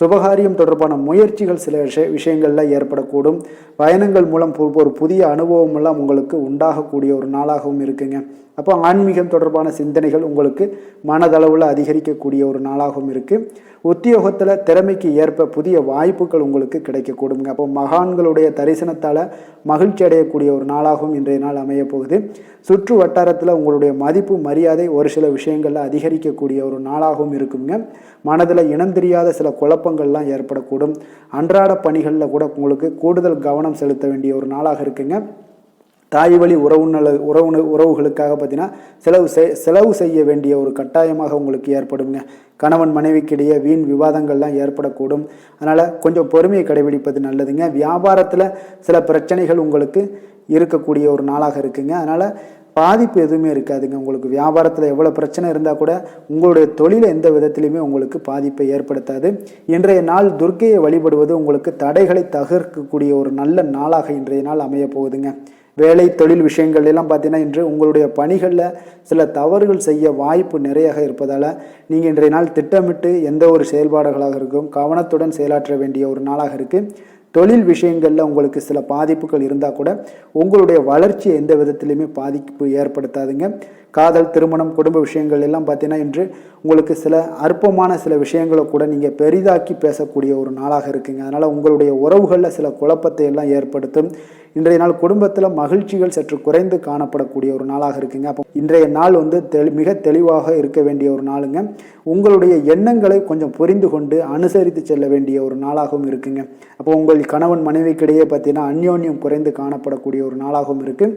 சுபகாரியம் தொடர்பான முயற்சிகள் சில விஷயங்களில் ஏற்படக்கூடும். பயணங்கள் மூலம் ஒரு புதிய அனுபவம் எல்லாம் உங்களுக்கு உண்டாகக்கூடிய ஒரு நாளாகவும் இருக்குங்க. அப்போ ஆன்மீகம் தொடர்பான சிந்தனைகள் உங்களுக்கு மனதளவில் அதிகரிக்கக்கூடிய ஒரு நாளாகவும் இருக்குது. உத்தியோகத்தில் திறமைக்கு ஏற்ப புதிய வாய்ப்புகள் உங்களுக்கு கிடைக்கக்கூடுங்க. அப்போ மகான்களுடைய தரிசனத்தால் மகிழ்ச்சி அடையக்கூடிய ஒரு நாளாகவும் இன்றைய நாள் அமைய போகுது. சுற்று வட்டாரத்தில் உங்களுடைய மதிப்பு மரியாதை ஒரு சில விஷயங்களில் அதிகரிக்கக்கூடிய ஒரு நாளாகவும் இருக்குங்க. மனதில் இனம் தெரியாத சில குழப்பங்கள்லாம் ஏற்படக்கூடும். அன்றாட பணிகளில் கூட உங்களுக்கு கூடுதல் கவனம் செலுத்த வேண்டிய ஒரு நாளாக இருக்குங்க. தாய் வழி உறவுகளுக்காக பார்த்தீங்கன்னா செலவு செய்ய வேண்டிய ஒரு கட்டாயமாக உங்களுக்கு ஏற்படுங்க. கணவன் மனைவிக்கிடையே வீண் விவாதங்கள்லாம் ஏற்படக்கூடும். அதனால் கொஞ்சம் பொறுமையை கடைபிடிப்பது நல்லதுங்க. வியாபாரத்தில் சில பிரச்சனைகள் உங்களுக்கு இருக்கக்கூடிய ஒரு நாளாக இருக்குங்க. அதனால் பாதிப்பு எதுவுமே இருக்காதுங்க. உங்களுக்கு வியாபாரத்தில் எவ்வளோ பிரச்சனை இருந்தால் கூட உங்களுடைய தொழிலை எந்த விதத்திலையுமே உங்களுக்கு பாதிப்பை ஏற்படுத்தாது. இன்றைய நாள் துர்க்கையை வழிபடுவது உங்களுக்கு தடைகளை தகர்க்கக்கூடிய ஒரு நல்ல நாளாக இன்றைய நாள் அமைய போகுதுங்க. வேலை தொழில் விஷயங்கள் எல்லாம் பார்த்தீங்கன்னா இன்று உங்களுடைய பணிகளில் சில தவறுகள் செய்ய வாய்ப்பு நிறையாக இருப்பதால் நீங்கள் இன்றைய நாள் திட்டமிட்டு எந்த ஒரு செயல்பாடுகளாக இருக்கும் கவனத்துடன் செயலாற்ற வேண்டிய ஒரு நாளாக இருக்குது. தொழில் விஷயங்களில் உங்களுக்கு சில பாதிப்புகள் இருந்தால் கூட உங்களுடைய வளர்ச்சி எந்த விதத்திலையுமே பாதிப்பு ஏற்படுத்தாதுங்க. காதல், திருமணம், குடும்ப விஷயங்கள் எல்லாம் பார்த்தீங்கன்னா இன்று உங்களுக்கு சில அற்பமான சில விஷயங்களை கூட நீங்கள் பெரிதாக்கி பேசக்கூடிய ஒரு நாளாக இருக்குங்க. அதனால் உங்களுடைய உறவுகளில் சில குழப்பத்தை எல்லாம் ஏற்படுத்தும். இன்றைய நாள் குடும்பத்தில் மகிழ்ச்சிகள் சற்று குறைந்து காணப்படக்கூடிய ஒரு நாளாக இருக்குங்க. அப்போ இன்றைய நாள் வந்து மிக தெளிவாக இருக்க வேண்டிய ஒரு நாளுங்க. உங்களுடைய எண்ணங்களை கொஞ்சம் புரிந்து கொண்டு அனுசரித்து செல்ல வேண்டிய ஒரு நாளாகவும் இருக்குங்க. அப்போ உங்கள் கணவன் மனைவிக்கிடையே பார்த்தீங்கன்னா அந்யோன்யம் குறைந்து காணப்படக்கூடிய ஒரு நாளாகவும் இருக்குது.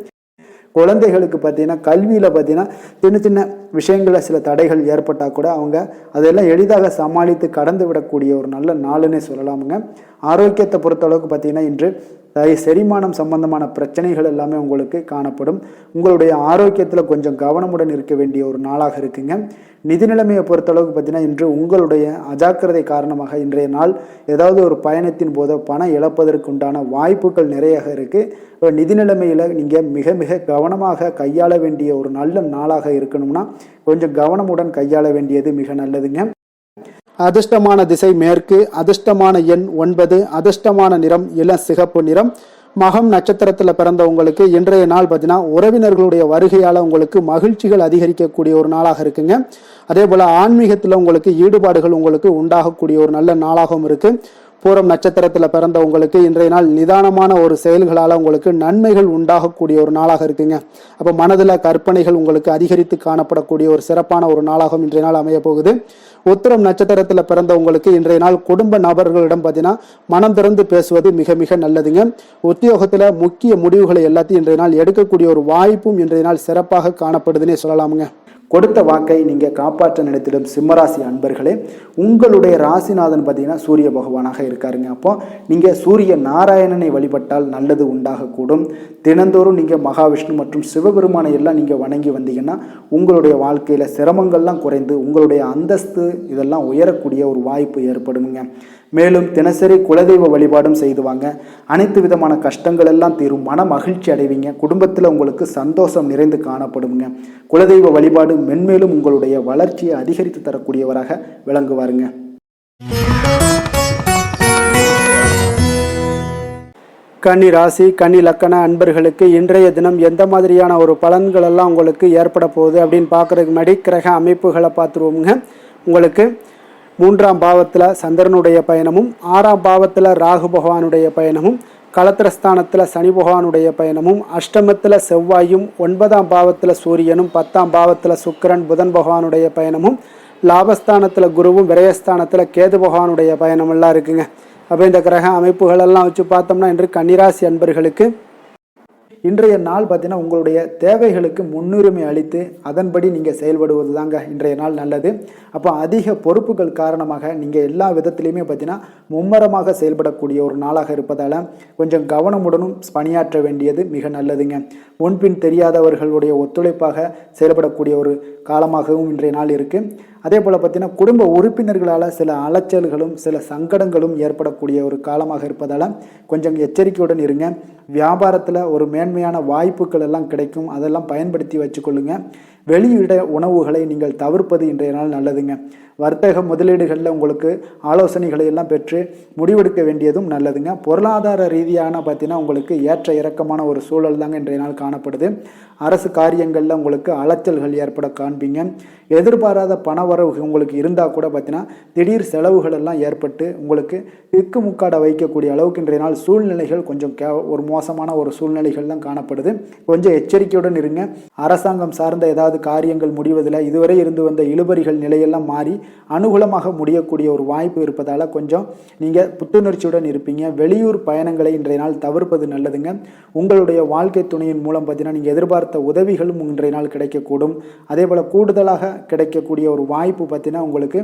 குழந்தைகளுக்கு பார்த்தீங்கன்னா கல்வியில் பார்த்தீங்கன்னா சின்ன சின்ன விஷயங்களில் சில தடைகள் ஏற்பட்டால் கூட அவங்க அதெல்லாம் எளிதாக சமாளித்து கடந்து விடக்கூடிய ஒரு நல்ல நாளுன்னே சொல்லலாமுங்க. ஆரோக்கியத்தை பொறுத்தளவுக்கு பார்த்தீங்கன்னா இன்று செரிமானம் சம்பந்தமான பிரச்சனைகள் எல்லாமே உங்களுக்கு காணப்படும். உங்களுடைய ஆரோக்கியத்தில் கொஞ்சம் கவனமுடன் இருக்க வேண்டிய ஒரு நாளாக இருக்குங்க. நிதி நிலைமையை பொறுத்தளவுக்கு பார்த்தீங்கன்னா இன்று உங்களுடைய அஜாக்கிரதை காரணமாக இன்றைய நாள் ஏதாவது ஒரு பயணத்தின் போது பணம் இழப்பதற்கு உண்டான வாய்ப்புகள் நிறைய இருக்குது. நிதி நிலைமையில் நீங்கள் மிக மிக கவனமாக கையாள வேண்டிய ஒரு நல்ல நாளாக இருக்கணும்னா கொஞ்சம் கவனமுடன் கையாள வேண்டியது மிக நல்லதுங்க. அதிர்ஷ்டமான திசை மேற்கு, அதிர்ஷ்டமான எண் 9, அதிர்ஷ்டமான நிறம் இளம் சிகப்பு நிறம். மகம் நட்சத்திரத்தில் பிறந்தவங்களுக்கு இன்றைய நாள் பார்த்தீங்கன்னா உறவினர்களுடைய வருகையால் உங்களுக்கு மகிழ்ச்சிகள் அதிகரிக்கக்கூடிய ஒரு நாளாக இருக்குங்க. அதே போல் ஆன்மீகத்தில் உங்களுக்கு ஈடுபாடுகள் உங்களுக்கு உண்டாகக்கூடிய ஒரு நல்ல நாளாகவும் இருக்குது. பூரம் நட்சத்திரத்தில் பிறந்த உங்களுக்கு இன்றைய நாள் நிதானமான ஒரு செயல்களால் உங்களுக்கு நன்மைகள் உண்டாகக்கூடிய ஒரு நாளாக இருக்குங்க. அப்போ மனதில் கற்பனைகள் உங்களுக்கு அதிகரித்து காணப்படக்கூடிய ஒரு சிறப்பான ஒரு நாளாகவும் இன்றைய நாள் அமைய போகுது. உத்திரம் நட்சத்திரத்தில் பிறந்தவங்களுக்கு இன்றைய நாள் குடும்ப நபர்களிடம் பார்த்தீங்கன்னா மனம் திறந்து பேசுவது மிக மிக நல்லதுங்க. உத்தியோகத்தில் முக்கிய முடிவுகளை எல்லாத்தையும் இன்றைய நாள் எடுக்கக்கூடிய ஒரு வாய்ப்பும் இன்றைய நாள் சிறப்பாக காணப்படுதுன்னே சொல்லலாமுங்க. கொடுத்த வாக்கை நீங்கள் காப்பாற்ற நினைத்திடும் சிம்மராசி அன்பர்களே, உங்களுடைய ராசிநாதன் பார்த்தீங்கன்னா சூரிய பகவானாக இருக்காருங்க. அப்போ நீங்கள் சூரிய நாராயணனை வழிபட்டால் நல்லது உண்டாகக்கூடும். தினந்தோறும் நீங்கள் மகாவிஷ்ணு மற்றும் சிவபெருமானை எல்லாம் நீங்கள் வணங்கி வந்தீங்கன்னா உங்களுடைய வாழ்க்கையில் சிரமங்கள்லாம் குறைந்து உங்களுடைய அந்தஸ்து இதெல்லாம் உயரக்கூடிய ஒரு வாய்ப்பு ஏற்படுங்க. மேலும் தினசரி குலதெய்வ வழிபாடும் செய்துவாங்க. அனைத்து விதமான கஷ்டங்கள் எல்லாம் தீரும். மன மகிழ்ச்சி அடைவீங்க. குடும்பத்தில் உங்களுக்கு சந்தோஷம் நிறைந்து காணப்படுங்க. குலதெய்வ வழிபாடு மென்மேலும் உங்களுடைய வளர்ச்சியை அதிகரித்து தரக்கூடியவராக விளங்குவாருங்க. கன்னி ராசி கன்னி லக்கண அன்பர்களுக்கு இன்றைய தினம் எந்த மாதிரியான ஒரு பலன்கள் எல்லாம் உங்களுக்கு ஏற்பட போகுது அப்படின்னு பார்க்குறதுக்கு முன்னாடி கிரக அமைப்புகளை பார்த்துருவோமுங்க. உங்களுக்கு 3ஆம் பாவத்தில் சந்திரனுடைய பயணமும் 6ஆம் பாவத்தில் ராகு பகவானுடைய பயணமும் களத்திரஸ்தானத்தில் சனி பகவானுடைய பயணமும் அஷ்டமத்தில் செவ்வாயும் 9ஆம் பாவத்தில் சூரியனும் 10ஆம் பாவத்தில் சுக்கிரன் புதன் பகவானுடைய பயணமும் லாபஸ்தானத்தில் குருவும் விரயஸ்தானத்தில் கேது பகவானுடைய பயணமெல்லாம் இருக்குங்க. அப்போ இந்த கிரக அமைப்புகளெல்லாம் வச்சு பார்த்தோம்னா இன்று கன்னிராசி அன்பர்களுக்கு இன்றைய நாள் பார்த்தீங்கன்னா உங்களுடைய தேவைகளுக்கு முன்னுரிமை அளித்து அதன்படி நீங்கள் செயல்படுவது தாங்க இன்றைய நாள் நல்லது. அப்போ அதிக பொறுப்புகள் காரணமாக நீங்கள் எல்லா விதத்துலையுமே பார்த்தீங்கன்னா மும்மரமாக செயல்படக்கூடிய ஒரு நாளாக இருப்பதால் கொஞ்சம் கவனமுடனும் பணியாற்ற வேண்டியது மிக நல்லதுங்க. முன்பின் தெரியாதவர்களுடைய ஒத்துழைப்பாக செயல்படக்கூடிய ஒரு காலமாகவும் இன்றைய நாள் இருக்குது. அதே போல் பார்த்தீங்கன்னா குடும்ப உறுப்பினர்களால் சில அலைச்சல்களும் சில சங்கடங்களும் ஏற்படக்கூடிய ஒரு காலமாக இருப்பதால் கொஞ்சம் எச்சரிக்கையுடன் இருங்க. வியாபாரத்தில் ஒரு மேன்மையான வாய்ப்புகள் எல்லாம் கிடைக்கும், அதெல்லாம் பயன்படுத்தி வச்சுக்கொள்ளுங்க. வெளியிட உணவுகளை நீங்கள் தவிர்ப்பது இன்றைய நாள் நல்லதுங்க. வர்த்தக முதலீடுகளில் உங்களுக்கு ஆலோசனைகளை எல்லாம் பெற்று முடிவெடுக்க வேண்டியதும் நல்லதுங்க. பொருளாதார ரீதியான பார்த்தீங்கன்னா உங்களுக்கு ஏற்ற இறக்கமான ஒரு சூழல் தாங்க இன்றைய நாள் காணப்படுது. அரசு காரியங்களில் உங்களுக்கு அலைச்சல்கள் ஏற்பட காண்பீங்க. எதிர்பாராத பணவரவு உங்களுக்கு இருந்தால் கூட பார்த்தீங்கன்னா திடீர் செலவுகள் எல்லாம் ஏற்பட்டு உங்களுக்கு திக்குமுக்காட வைக்கக்கூடிய அளவுக்கு இன்றைய நாள் சூழ்நிலைகள் கொஞ்சம் ஒரு மோசமான ஒரு சூழ்நிலைகள் தான் காணப்படுது. கொஞ்சம் எச்சரிக்கையுடன் இருங்க. அரசாங்கம் சார்ந்த ஏதாவது காரியங்கள் முடிவதில் இதுவரை இருந்து வந்த இழுபறிகள் நிலையெல்லாம் மாறி அனுகூலமாக முடியக்கூடிய ஒரு வாய்ப்பு இருப்பதால் கொஞ்சம் நீங்கள் புத்துணர்ச்சியுடன் இருப்பீங்க. வெளியூர் பயணங்களை இன்றைய நாள் தவிர்ப்பது நல்லதுங்க. உங்களுடைய வாழ்க்கை துணையின் மூலம் பார்த்தீங்கன்னா நீங்கள் எதிர்பார்த்த உதவிகளும் இன்றைய நாள் கிடைக்கக்கூடும். அதே போல் கூடுதலாக கிடைக்கக்கூடிய ஒரு வாய்ப்பு பார்த்தீங்கன்னா உங்களுக்கு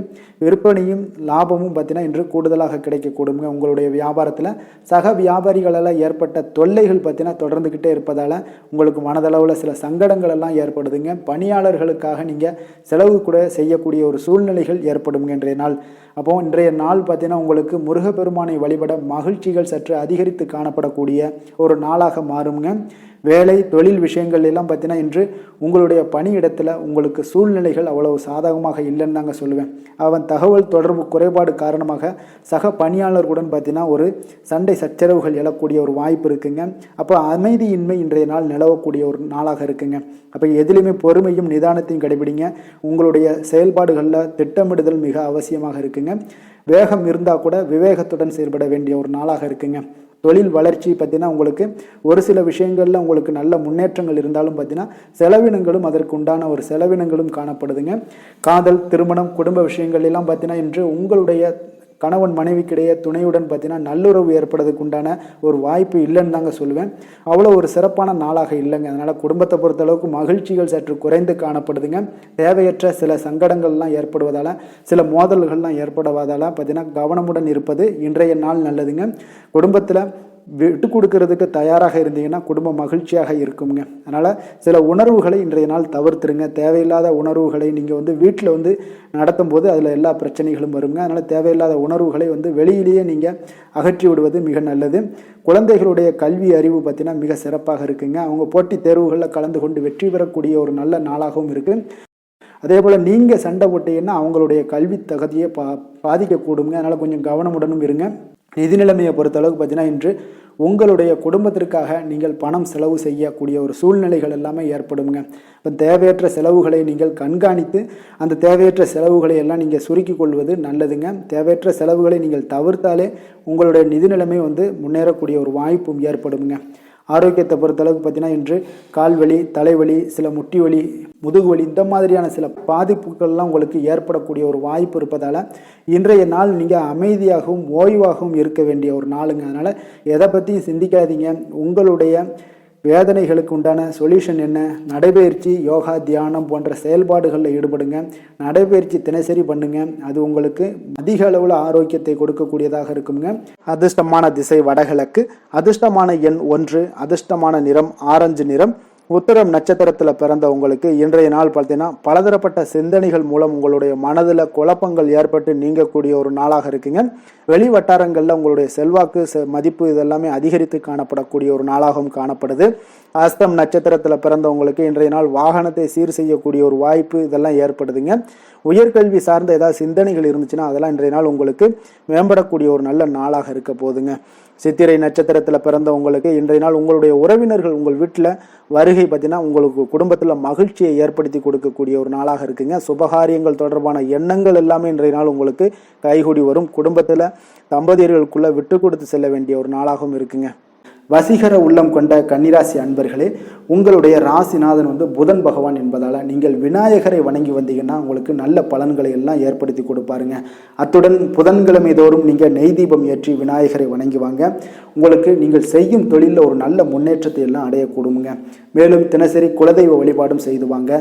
விற்பனையும் லாபமும் பார்த்தீங்கன்னா இன்று கூடுதலாக கிடைக்கக்கூடுங்க. உங்களுடைய வியாபாரத்தில் சக வியாபாரிகளால் ஏற்பட்ட தொல்லைகள் பார்த்தீங்கன்னா தொடர்ந்துக்கிட்டே இருப்பதால் உங்களுக்கு மனதளவில் சில சங்கடங்கள் எல்லாம் ஏற்படுதுங்க. பணியாளர்களுக்காக நீங்கள் செலவு கூட செய்யக்கூடிய ஒரு சூழ்நிலைகள் ஏற்படும் இன்றைய நாள். அப்போ இன்றைய நாள் பார்த்தீங்கன்னா உங்களுக்கு முருகப்பெருமானை வழிபட மகிழ்ச்சிகள் சற்று அதிகரித்து காணப்படக்கூடிய ஒரு நாளாக மாறுங்க. வேலை தொழில் விஷயங்கள் எல்லாம் பார்த்தீங்கன்னா இன்று உங்களுடைய பணியிடத்தில் உங்களுக்கு சூழ்நிலைகள் அவ்வளவு சாதகமாக இல்லைன்னு தாங்க சொல்லுவேன். அவன் தகவல் தொடர்பு குறைபாடு காரணமாக சக பணியாளர்களுடன் பார்த்தீங்கன்னா ஒரு சண்டை சச்சரவுகள் எழக்கூடிய ஒரு வாய்ப்பு இருக்குங்க. அப்போ அமைதியின்மை இன்றைய நாள் நிலவக்கூடிய ஒரு நாளாக இருக்குங்க. அப்போ எதிலுமே பொறுமையும் நிதானத்தையும் கடைபிடிங்க. உங்களுடைய செயல்பாடுகளில் திட்டமிடுதல் மிக அவசியமாக இருக்குங்க. வேகம் இருந்தால் கூட விவேகத்துடன் செயல்பட வேண்டிய ஒரு நாளாக இருக்குங்க. தொழில் வளர்ச்சி பார்த்தீங்கன்னா உங்களுக்கு ஒரு சில விஷயங்களில் உங்களுக்கு நல்ல முன்னேற்றங்கள் இருந்தாலும் பார்த்தீங்கன்னா செலவினங்களும் அதற்கு உண்டான ஒரு செலவினங்களும் காணப்படுதுங்க. காதல் திருமணம் குடும்ப விஷயங்கள் எல்லாம் பார்த்தீங்கன்னா இன்று உங்களுடைய கணவன் மனைவிக்கிடையே துணையுடன் பார்த்தீங்கன்னா நல்லுறவு ஏற்படுறதுக்கு உண்டான ஒரு வாய்ப்பு இல்லைன்னு தாங்க சொல்லுவேன். அவ்வளோ ஒரு சிறப்பான நாளாக இல்லைங்க. அதனால் குடும்பத்தை பொறுத்தளவுக்கு மகிழ்ச்சிகள் சற்று குறைந்து காணப்படுதுங்க. தேவையற்ற சில சங்கடங்கள்லாம் ஏற்படுவதால் சில மோதல்கள்லாம் ஏற்படுவதால் பார்த்தீங்கன்னா கவனமுடன் இருப்பது இன்றைய நாள் நல்லதுங்க. குடும்பத்தில் விட்டு கொடுக்கறதுக்கு தயாராக இருந்தீங்கன்னா குடும்பம் மகிழ்ச்சியாக இருக்குங்க. அதனால் சில உணர்வுகளை இன்றைய நாள் தவிர்த்துருங்க. தேவையில்லாத உணர்வுகளை நீங்கள் வீட்டில் நடத்தும் போது அதில் எல்லா பிரச்சனைகளும் வருங்க. அதனால் தேவையில்லாத உணர்வுகளை வெளியிலேயே நீங்கள் அகற்றி விடுவது மிக நல்லது. குழந்தைகளுடைய கல்வி அறிவு பார்த்தீங்கன்னா மிக சிறப்பாக இருக்குங்க. அவங்க போட்டித் தேர்வுகளில் கலந்து கொண்டு வெற்றி பெறக்கூடிய ஒரு நல்ல நாளாகவும் இருக்குது. அதே போல் நீங்கள் சண்டை போட்டீங்கன்னா அவங்களுடைய கல்வி தகுதியை பாதிக்கக்கூடுங்க. அதனால் கொஞ்சம் கவனமுடனும் இருங்க. நிதி நிலைமையை பொறுத்தளவுக்கு பார்த்தீங்கன்னா இன்று உங்களுடைய குடும்பத்திற்காக நீங்கள் பணம் செலவு செய்யக்கூடிய ஒரு சூழ்நிலைகள் எல்லாமே ஏற்படுங்க. இப்போ தேவையற்ற செலவுகளை நீங்கள் கண்காணித்து அந்த தேவையற்ற செலவுகளை எல்லாம் நீங்கள் சுருக்கி கொள்வது நல்லதுங்க. தேவையற்ற செலவுகளை நீங்கள் தவிர்த்தாலே உங்களுடைய நிதி நிலைமை முன்னேறக்கூடிய ஒரு வாய்ப்பும் ஏற்படுங்க. ஆரோக்கியத்தை பொறுத்தளவுக்கு பார்த்தீங்கன்னா இன்று கால்வலி தலைவலி சில முட்டி வலி முதுகு வலி இந்த மாதிரியான சில பாதிப்புகள்லாம் உங்களுக்கு ஏற்படக்கூடிய ஒரு வாய்ப்பு இருப்பதால் இன்றைய நாள் நீங்கள் அமைதியாகவும் ஓய்வாகவும் இருக்க வேண்டிய ஒரு நாளுங்க. அதனால் எதை பற்றியும் சிந்திக்காதீங்க. உங்களுடைய வேதனைகளுக்கு உண்டான சொல்யூஷன் என்ன? நடைபயிற்சி, யோகா, தியானம் போன்ற செயல்பாடுகளில் ஈடுபடுங்க. நடைபயிற்சி தினசரி பண்ணுங்க. அது உங்களுக்கு அதிக அளவில் ஆரோக்கியத்தை கொடுக்கக்கூடியதாக இருக்குங்க. அதிர்ஷ்டமான திசை வடகிழக்கு, அதிர்ஷ்டமான எண் 1, அதிர்ஷ்டமான நிறம் ஆரஞ்சு நிறம். உத்திரம் நட்சத்திரத்தில் பிறந்த உங்களுக்கு இன்றைய நாள் பார்த்தீங்கன்னா பலதரப்பட்ட சிந்தனைகள் மூலம் உங்களுடைய மனதில் குழப்பங்கள் ஏற்பட்டு நீங்கக்கூடிய ஒரு நாளாக இருக்குங்க. வெளி வட்டாரங்களில் உங்களுடைய செல்வாக்கு மதிப்பு இதெல்லாமே அதிகரித்து காணப்படக்கூடிய ஒரு நாளாகவும் காணப்படுது. அஸ்தம் நட்சத்திரத்தில் பிறந்தவங்களுக்கு இன்றைய நாள் வாகனத்தை சீர் செய்யக்கூடிய ஒரு வாய்ப்பு இதெல்லாம் ஏற்படுதுங்க. உயர்கல்வி சார்ந்த ஏதாவது சிந்தனைகள் இருந்துச்சுன்னா அதெல்லாம் இன்றைய நாள் உங்களுக்கு மேம்படக்கூடிய ஒரு நல்ல நாளாக இருக்க போதுங்க. சித்திரை நட்சத்திரத்தில் பிறந்தவங்களுக்கு இன்றைய நாள் உங்களுடைய உறவினர்கள் உங்கள் வீட்டில் வருகை பார்த்தீங்கன்னா உங்களுக்கு குடும்பத்தில் மகிழ்ச்சியை ஏற்படுத்தி கொடுக்கக்கூடிய ஒரு நாளாக இருக்குங்க. சுபகாரியங்கள் தொடர்பான எண்ணங்கள் எல்லாமே இன்றைய நாள் உங்களுக்கு கைகூடி வரும். குடும்பத்தில் தம்பதியர்களுக்குள்ள விட்டு கொடுத்து செல்ல வேண்டிய ஒரு நாளாகவும் இருக்குங்க. வசீகர உள்ளம் கொண்ட கன்னிராசி அன்பர்களே, உங்களுடைய ராசிநாதன் புதன் பகவான் என்பதால் நீங்கள் விநாயகரை வணங்கி வந்தீங்கன்னா உங்களுக்கு நல்ல பலன்களை எல்லாம் ஏற்படுத்தி கொடுப்பாருங்க. அத்துடன் புதன்கிழமை தோறும் நீங்கள் நெய் தீபம் ஏற்றி விநாயகரை வணங்கி வாங்க. உங்களுக்கு நீங்கள் செய்யும் தொழிலில் ஒரு நல்ல முன்னேற்றத்தை எல்லாம் அடையக்கூடுங்க. மேலும் தினசரி குலதெய்வ வழிபாடும் செய்து வாங்க.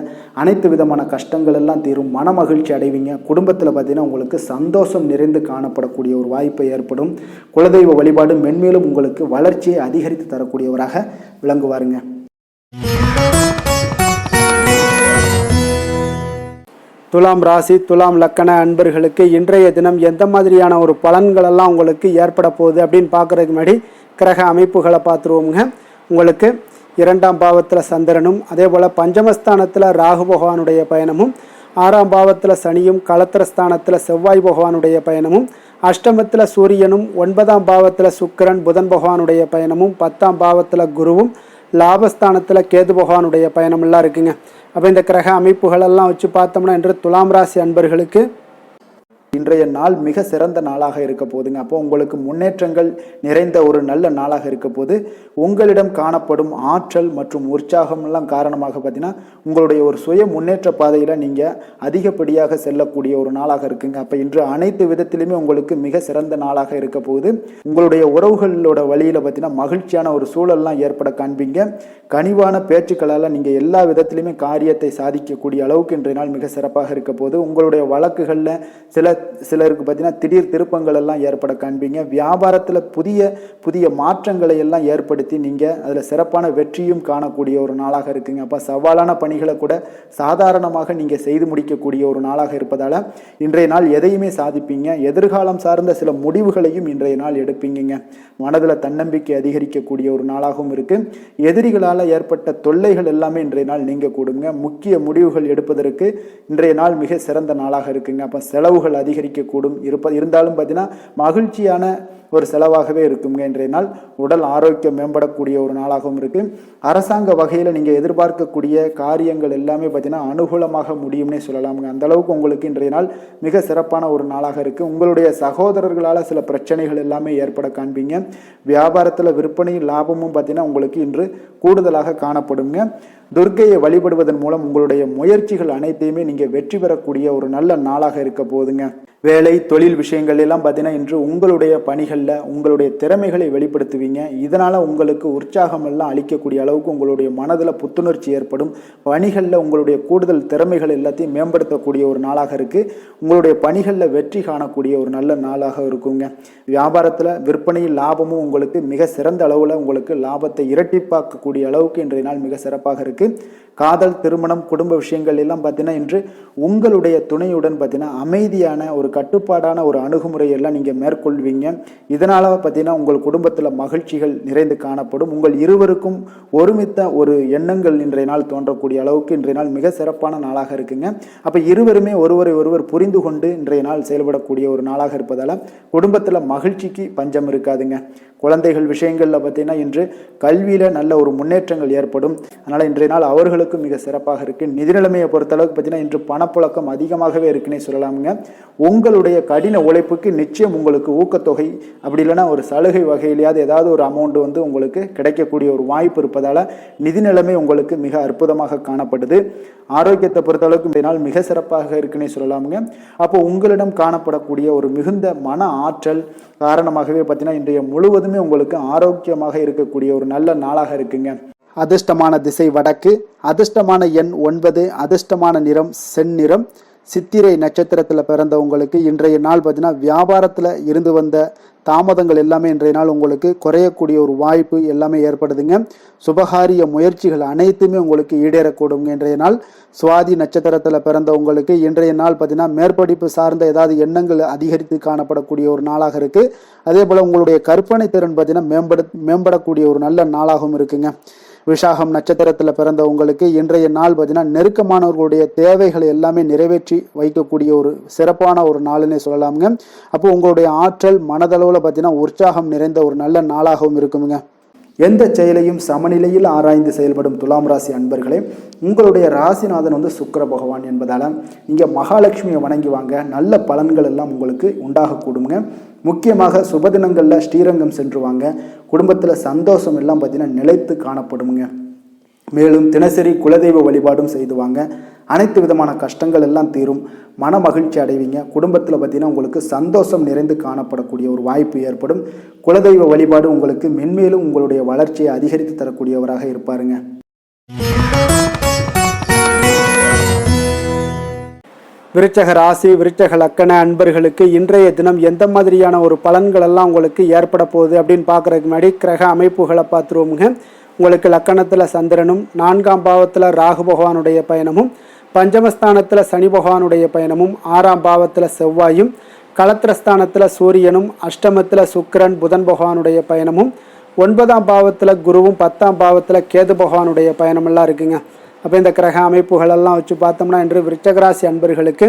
அனைத்து விதமான கஷ்டங்கள் எல்லாம் தீரும். மன மகிழ்ச்சி அடைவீங்க. குடும்பத்தில் பார்த்தீங்கன்னா உங்களுக்கு சந்தோஷம் நிறைந்து காணப்படக்கூடிய ஒரு வாய்ப்பு ஏற்படும். குலதெய்வ வழிபாடு மென்மேலும் உங்களுக்கு வளர்ச்சியை அதிகரித்து தரக்கூடியவராக விளங்குவாருங்க. துலாம் ராசி, துலாம் லக்கண அன்பர்களுக்கு இன்றைய தினம் எந்த மாதிரியான ஒரு பலன்கள் எல்லாம் உங்களுக்கு ஏற்பட போகுது அப்படின்னு பார்க்கறதுக்கு முன்னாடி கிரக அமைப்புகளை பார்த்துருவோங்க. உங்களுக்கு 2ஆம் பாவத்தில் சந்திரனும், அதே போல் பஞ்சமஸ்தானத்தில் ராகு பகவானுடைய பயணமும், 6ஆம் பாவத்தில் சனியும், களத்திரஸ்தானத்தில் செவ்வாய் பகவானுடைய பயணமும், அஷ்டமத்தில் சூரியனும், 9ஆம் பாவத்தில் சுக்கிரன் புதன் பகவானுடைய பயணமும், 10ஆம் பாவத்தில் குருவும், லாபஸ்தானத்தில் கேது பகவானுடைய பயணமெல்லாம் இருக்குங்க. அப்போ இந்த கிரக அமைப்புகளெல்லாம் வச்சு பார்த்தோம்னா இன்று துலாம் ராசி அன்பர்களுக்கு இன்றைய நாள் மிக சிறந்த நாளாக இருக்க போதுங்க. அப்போ உங்களுக்கு முன்னேற்றங்கள் நிறைந்த ஒரு நல்ல நாளாக இருக்க போது உங்களிடம் காணப்படும் ஆற்றல் மற்றும் உற்சாகம் எல்லாம் காரணமாக பார்த்தீங்கன்னா உங்களுடைய ஒரு சுய முன்னேற்ற பாதையில் நீங்கள் அதிகப்படியாக செல்லக்கூடிய ஒரு நாளாக இருக்குங்க. அப்போ இன்று அனைத்து விதத்திலுமே உங்களுக்கு மிக சிறந்த நாளாக இருக்க போகுது. உங்களுடைய உறவுகளோட வழியில் பார்த்தீங்கன்னா மகிழ்ச்சியான ஒரு சூழல்லாம் ஏற்பட காண்பீங்க. கனிவான பேச்சுக்களால் நீங்கள் எல்லா விதத்திலுமே காரியத்தை சாதிக்கக்கூடிய அளவுக்கு இன்றைய நாள் மிக சிறப்பாக இருக்க போது. உங்களுடைய வழக்குகளில் சிலருக்கு பார்த்தீங்கன்னா திடீர் திருப்பங்கள் எல்லாம் ஏற்பட காண்பீங்க. வியாபாரத்தில் புதிய புதிய மாற்றங்களை எல்லாம் ஏற்படுத்தி நீங்கள் அதில் சிறப்பான வெற்றியும் காணக்கூடிய ஒரு நாளாக இருக்குங்க. அப்போ சவாலான பணிகளை கூட சாதாரணமாக நீங்கள் செய்து முடிக்கக்கூடிய ஒரு நாளாக இருப்பதால் இன்றைய நாள் எதையுமே சாதிப்பீங்க. எதிர்காலம் சார்ந்த சில முடிவுகளையும் இன்றைய நாள் எடுப்பீங்க. மனதில் தன்னம்பிக்கை அதிகரிக்கக்கூடிய ஒரு நாளாகவும் இருக்கு. எதிரிகளால் ஏற்பட்ட தொல்லைகள் எல்லாமே இன்றைய நாள் நீங்க கூடுங்க. முக்கிய முடிவுகள் எடுப்பதற்கு இன்றைய நாள் மிக சிறந்த நாளாக இருக்குங்க. அப்போ செலவுகள் அதிகரிக்கக்கூடும். இருந்தாலும் பார்த்தீங்கன்னா மகிழ்ச்சியான ஒரு செலவாகவே இருக்குங்க. இன்றைய நாள் உடல் ஆரோக்கியம் மேம்படக்கூடிய ஒரு நாளாகவும் இருக்கு. அரசாங்க வகையில் நீங்கள் எதிர்பார்க்கக்கூடிய காரியங்கள் எல்லாமே பார்த்தீங்கன்னா அனுகூலமாக முடியும்னே சொல்லலாமுங்க. அந்த அளவுக்கு உங்களுக்கு இன்றைய நாள் மிக சிறப்பான ஒரு நாளாக இருக்கு. உங்களுடைய சகோதரர்களால் சில பிரச்சனைகள் எல்லாமே ஏற்பட காண்பீங்க. வியாபாரத்தில் விற்பனையும் லாபமும் பார்த்தீங்கன்னா உங்களுக்கு இன்று கூடுதலாக காணப்படுங்க. துர்க்கையை வழிபடுவதன் மூலம் உங்களுடைய முயற்சிகள் அனைத்தையுமே நீங்கள் வெற்றி பெறக்கூடிய ஒரு நல்ல நாளாக இருக்க போகுதுங்க. வேலை தொழில் விஷயங்கள் எல்லாம் பார்த்தீங்கன்னா இன்று உங்களுடைய பணிகளில் உங்களுடைய திறமைகளை வெளிப்படுத்துவீங்க. இதனால் உங்களுக்கு உற்சாகம் எல்லாம் அளிக்கக்கூடிய அளவுக்கு உங்களுடைய மனதில் புத்துணர்ச்சி ஏற்படும். பணிகளில் உங்களுடைய கூடுதல் திறமைகள் எல்லாத்தையும் மேம்படுத்தக்கூடிய ஒரு நாளாக இருக்குது. உங்களுடைய பணிகளில் வெற்றி காணக்கூடிய ஒரு நல்ல நாளாக இருக்குங்க. வியாபாரத்தில் விற்பனையில் லாபமும் உங்களுக்கு மிக சிறந்த அளவில் உங்களுக்கு லாபத்தை இரட்டிப்பாக்கக்கூடிய அளவுக்கு இன்றைய நாள் மிக சிறப்பாக இருக்குது. காதல், திருமணம், குடும்ப விஷயங்கள் எல்லாம் பார்த்தீங்கன்னா இன்று உங்களுடைய துணையுடன் பார்த்தீங்கன்னா அமைதியான ஒரு கட்டுப்பாடான ஒரு அணுகுமுறை எல்லாம் நீங்கள் மேற்கொள்வீங்க. இதனால் பார்த்தீங்கன்னா உங்கள் குடும்பத்தில் மகிழ்ச்சிகள் நிறைந்து காணப்படும். உங்கள் இருவருக்கும் ஒருமித்த ஒரு எண்ணங்கள் இன்றைய நாள் தோன்றக்கூடிய அளவுக்கு இன்றைய நாள் மிக சிறப்பான நாளாக இருக்குங்க. அப்போ இருவருமே ஒருவரை ஒருவர் புரிந்து கொண்டு இன்றைய நாள் செயல்படக்கூடிய ஒரு நாளாக இருப்பதால் குடும்பத்தில் மகிழ்ச்சிக்கு பஞ்சம் இருக்காதுங்க. குழந்தைகள் விஷயங்களில் பார்த்தீங்கன்னா இன்று கல்வியில் நல்ல ஒரு முன்னேற்றங்கள் ஏற்படும். அதனால் இன்றைய நாள் அவர்களுக்கும் மிக சிறப்பாக இருக்குது. நிதி நிலைமையை பொறுத்தளவுக்கு பார்த்தீங்கன்னா இன்று பணப்புழக்கம் அதிகமாகவே இருக்குன்னே சொல்லலாமுங்க. உங்களுடைய கடின உழைப்புக்கு நிச்சயம் உங்களுக்கு ஊக்கத்தொகை அப்படி இல்லைன்னா ஒரு சலுகை வகையிலேயாவது ஏதாவது ஒரு அமௌண்ட் உங்களுக்கு கிடைக்கக்கூடிய ஒரு வாய்ப்பு இருப்பதால் நிதி நிலைமை உங்களுக்கு மிக அற்புதமாக காணப்படுது. ஆரோக்கியத்தை பொறுத்தளவுக்கு இந்த நாள் மிக சிறப்பாக இருக்குன்னே சொல்லலாமுங்க. அப்போ உங்களிடம் காணப்படக்கூடிய ஒரு மிகுந்த மன ஆற்றல் காரணமாகவே பார்த்தீங்கன்னா இன்றைய முழுவதுமே உங்களுக்கு ஆரோக்கியமாக இருக்கக்கூடிய ஒரு நல்ல நாளாக இருக்குங்க. அதிர்ஷ்டமான திசை வடக்கு, அதிர்ஷ்டமான எண் 9, அதிர்ஷ்டமான நிறம் செந்நிறம். சித்திரை நட்சத்திரத்தில் பிறந்தவங்களுக்கு இன்றைய நாள் பார்த்தீங்கன்னா வியாபாரத்தில் இருந்து வந்த தாமதங்கள் எல்லாமே இன்றைய நாள் உங்களுக்கு குறையக்கூடிய ஒரு வாய்ப்பு எல்லாமே ஏற்படுதுங்க. சுபகாரிய முயற்சிகள் அனைத்துமே உங்களுக்கு ஈடேறக்கூடுங்க. இன்றைய நாள் சுவாதி நட்சத்திரத்தில் பிறந்தவங்களுக்கு இன்றைய நாள் பார்த்தீங்கன்னா மேற்படிப்பு சார்ந்த ஏதாவது எண்ணங்கள் அதிகரித்து காணப்படக்கூடிய ஒரு நாளாக இருக்குது. அதே போல் உங்களுடைய கற்பனை திறன் பார்த்தீங்கன்னா மேம்படக்கூடிய ஒரு நல்ல நாளாகவும் இருக்குங்க. விஷாகம் நட்சத்திரத்தில் பிறந்த உங்களுக்கு இன்றைய நாள் பார்த்தீங்கன்னா நெருக்கமானவர்களுடைய தேவைகளை எல்லாமே நிறைவேற்றி வைக்கக்கூடிய ஒரு சிறப்பான ஒரு நாளுன்னே சொல்லலாமுங்க. அப்போ உங்களுடைய ஆற்றல் மனதளவில் பார்த்தீங்கன்னா உற்சாகம் நிறைந்த ஒரு நல்ல நாளாகவும் இருக்குமுங்க. எந்த செயலையும் சமநிலையில் ஆராய்ந்து செயல்படும் துலாம் ராசி அன்பர்களே, உங்களுடைய ராசிநாதன் சுக்கிர பகவான் என்பதால் நீங்கள் மகாலட்சுமியை வணங்கி வாங்க, நல்ல பலன்கள் எல்லாம் உங்களுக்கு உண்டாகக்கூடுங்க. முக்கியமாக சுபதினங்களில் ஸ்ரீரங்கம் சென்று வாங்க, குடும்பத்தில் சந்தோஷம் எல்லாம் பார்த்தீங்கன்னா நிலைத்து காணப்படுங்க. மேலும் தினசரி குலதெய்வ வழிபாடும் செய்து வாங்க, அனைத்து விதமான கஷ்டங்கள் எல்லாம் தீரும், மன மகிழ்ச்சி அடைவீங்க. குடும்பத்தில் பார்த்தீங்கன்னா உங்களுக்கு சந்தோஷம் நிறைந்து காணப்படக்கூடிய ஒரு வாய்ப்பு ஏற்படும். குலதெய்வ வழிபாடு உங்களுக்கு மென்மேலும் உங்களுடைய வளர்ச்சியை அதிகரித்து தரக்கூடியவராக இருப்பாருங்க. விருச்சக ராசி விருச்சக லக்கண அன்பர்களுக்கு இன்றைய தினம் எந்த மாதிரியான ஒரு பலன்கள் எல்லாம் உங்களுக்கு ஏற்பட போகுது அப்படின்னு பார்க்குறதுக்கு முன்னாடி கிரக அமைப்புகளை பார்த்துருவோமுங்க. உங்களுக்கு லக்கணத்தில் சந்திரனும், 4ஆம் பாவத்தில் ராகு பகவானுடைய பயணமும், பஞ்சமஸ்தானத்தில் சனி பகவானுடைய பயணமும், 6ஆம் பாவத்தில் செவ்வாயும், களத்திரஸ்தானத்தில் சூரியனும், அஷ்டமத்தில் சுக்கிரன் புதன் பகவானுடைய பயணமும், 9ஆம் பாவத்தில் குருவும், 10ஆம் பாவத்தில் கேது பகவானுடைய பயணமெல்லாம் இருக்குங்க. அப்போ இந்த கிரக அமைப்புகளெல்லாம் வச்சு பார்த்தோம்னா இன்று விருச்சகராசி அன்பர்களுக்கு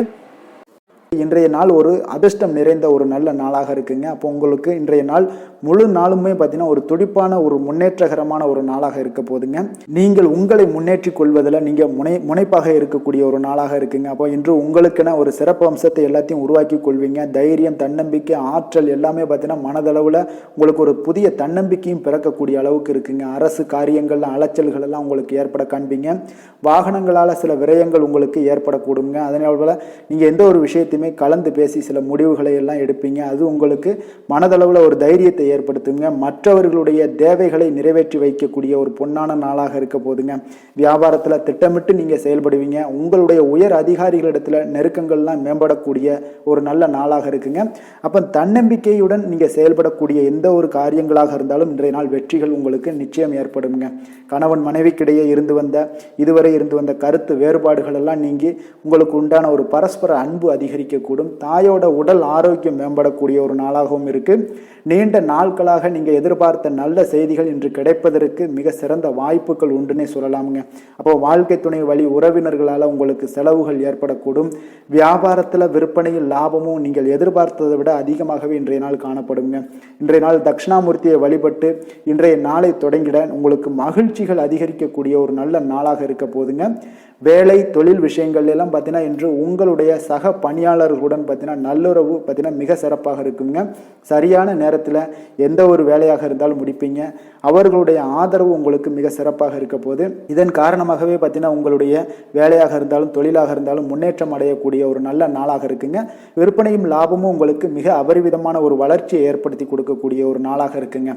இன்றைய நாள் ஒரு அதிர்ஷ்டம் நிறைந்த ஒரு நல்ல நாளாக இருக்குங்க. அப்போ உங்களுக்கு இன்றைய நாள் முழு நாளுமே பார்த்தீங்கன்னா ஒரு துடிப்பான ஒரு முன்னேற்றகரமான ஒரு நாளாக இருக்க போதுங்க. நீங்கள் உங்களை முன்னேற்றி கொள்வதில் நீங்கள் முனைப்பாக இருக்கக்கூடிய ஒரு நாளாக இருக்குங்க. அப்போ இன்று உங்களுக்கென ஒரு சிறப்பு அம்சத்தை எல்லாத்தையும் உருவாக்கி கொள்வீங்க. தைரியம், தன்னம்பிக்கை, ஆற்றல் எல்லாமே பார்த்தீங்கன்னா மனதளவில் உங்களுக்கு ஒரு புதிய தன்னம்பிக்கையும் பிறக்கக்கூடிய அளவுக்கு இருக்குங்க. அரசு காரியங்கள் அலைச்சல்கள் எல்லாம் உங்களுக்கு ஏற்பட காண்பீங்க. வாகனங்களால் சில விரயங்கள் உங்களுக்கு ஏற்படக்கூடுங்க. அதனால நீங்கள் எந்த ஒரு விஷயத்தையுமே கலந்து பேசி சில முடிவுகளை எல்லாம் எடுப்பீங்க. அது உங்களுக்கு மனதளவில் ஒரு தைரியத்தை ஏற்படுத்துங்க. மற்றவர்களுடைய தேவைகளை நிறைவேற்றி வைக்கக்கூடிய ஒரு பொன்னான நாளாக இருக்க போதுங்க. வியாபாரத்தில் திட்டமிட்டு நீங்கள் செயல்படுவீங்க. உங்களுடைய உயர் அதிகாரிகளிடத்தில் நெருக்கங்கள்லாம் மேம்படக்கூடிய ஒரு நல்ல நாளாக இருக்குங்க. அப்போ தன்னம்பிக்கையுடன் நீங்கள் செயல்படக்கூடிய எந்த ஒரு காரியங்களாக இருந்தாலும் இன்றைய நாள் வெற்றிகள் உங்களுக்கு நிச்சயம் ஏற்படுங்க. கணவன் மனைவிக்கிடையே இதுவரை இருந்து வந்த கருத்து வேறுபாடுகள் எல்லாம் நீங்கி உங்களுக்கு உண்டான ஒரு பரஸ்பர அன்பு அதிகரிக்கக்கூடும். தாயோட உடல் ஆரோக்கியம் மேம்படக்கூடிய ஒரு நாளாகவும் இருக்கு. நீண்ட நாட்களாக நீங்கள் எதிர்பார்த்த நல்ல செய்திகள் இன்று கிடைப்பதற்கு மிக சிறந்த வாய்ப்புகள் உண்டுன்னே சொல்லலாமுங்க. அப்போ வாழ்க்கை துணை வழி உறவினர்களால் உங்களுக்கு செலவுகள் ஏற்படக்கூடும். வியாபாரத்தில் விற்பனையில் லாபமும் நீங்கள் எதிர்பார்த்ததை விட அதிகமாகவே இன்றைய நாள் காணப்படுங்க. இன்றைய நாள் தட்சிணாமூர்த்தியை வழிபட்டு இன்றைய நாளை தொடங்கிட உங்களுக்கு மகிழ்ச்சிகள் அதிகரிக்கக்கூடிய ஒரு நல்ல நாளாக இருக்க போதுங்க. வேலை தொழில் விஷயங்கள் எல்லாம் பார்த்தீங்கன்னா இன்று உங்களுடைய சக பணியாளர்களுடன் பார்த்தீங்கன்னா நல்லுறவு பார்த்தீங்கன்னா மிக சிறப்பாக இருக்குங்க. சரியான நேரத்தில் எந்த ஒரு வேலையாக இருந்தாலும் முடிப்பீங்க. அவர்களுடைய ஆதரவு உங்களுக்கு மிக சிறப்பாக இருக்க போது. இதன் காரணமாகவே பார்த்தீங்கன்னா உங்களுடைய வேலையாக இருந்தாலும் தொழிலாக இருந்தாலும் முன்னேற்றம் அடையக்கூடிய ஒரு நல்ல நாளாக இருக்குங்க. விற்பனையும் லாபமும் உங்களுக்கு மிக அபரிவிதமான ஒரு வளர்ச்சியை ஏற்படுத்தி கொடுக்கக்கூடிய ஒரு நாளாக இருக்குங்க.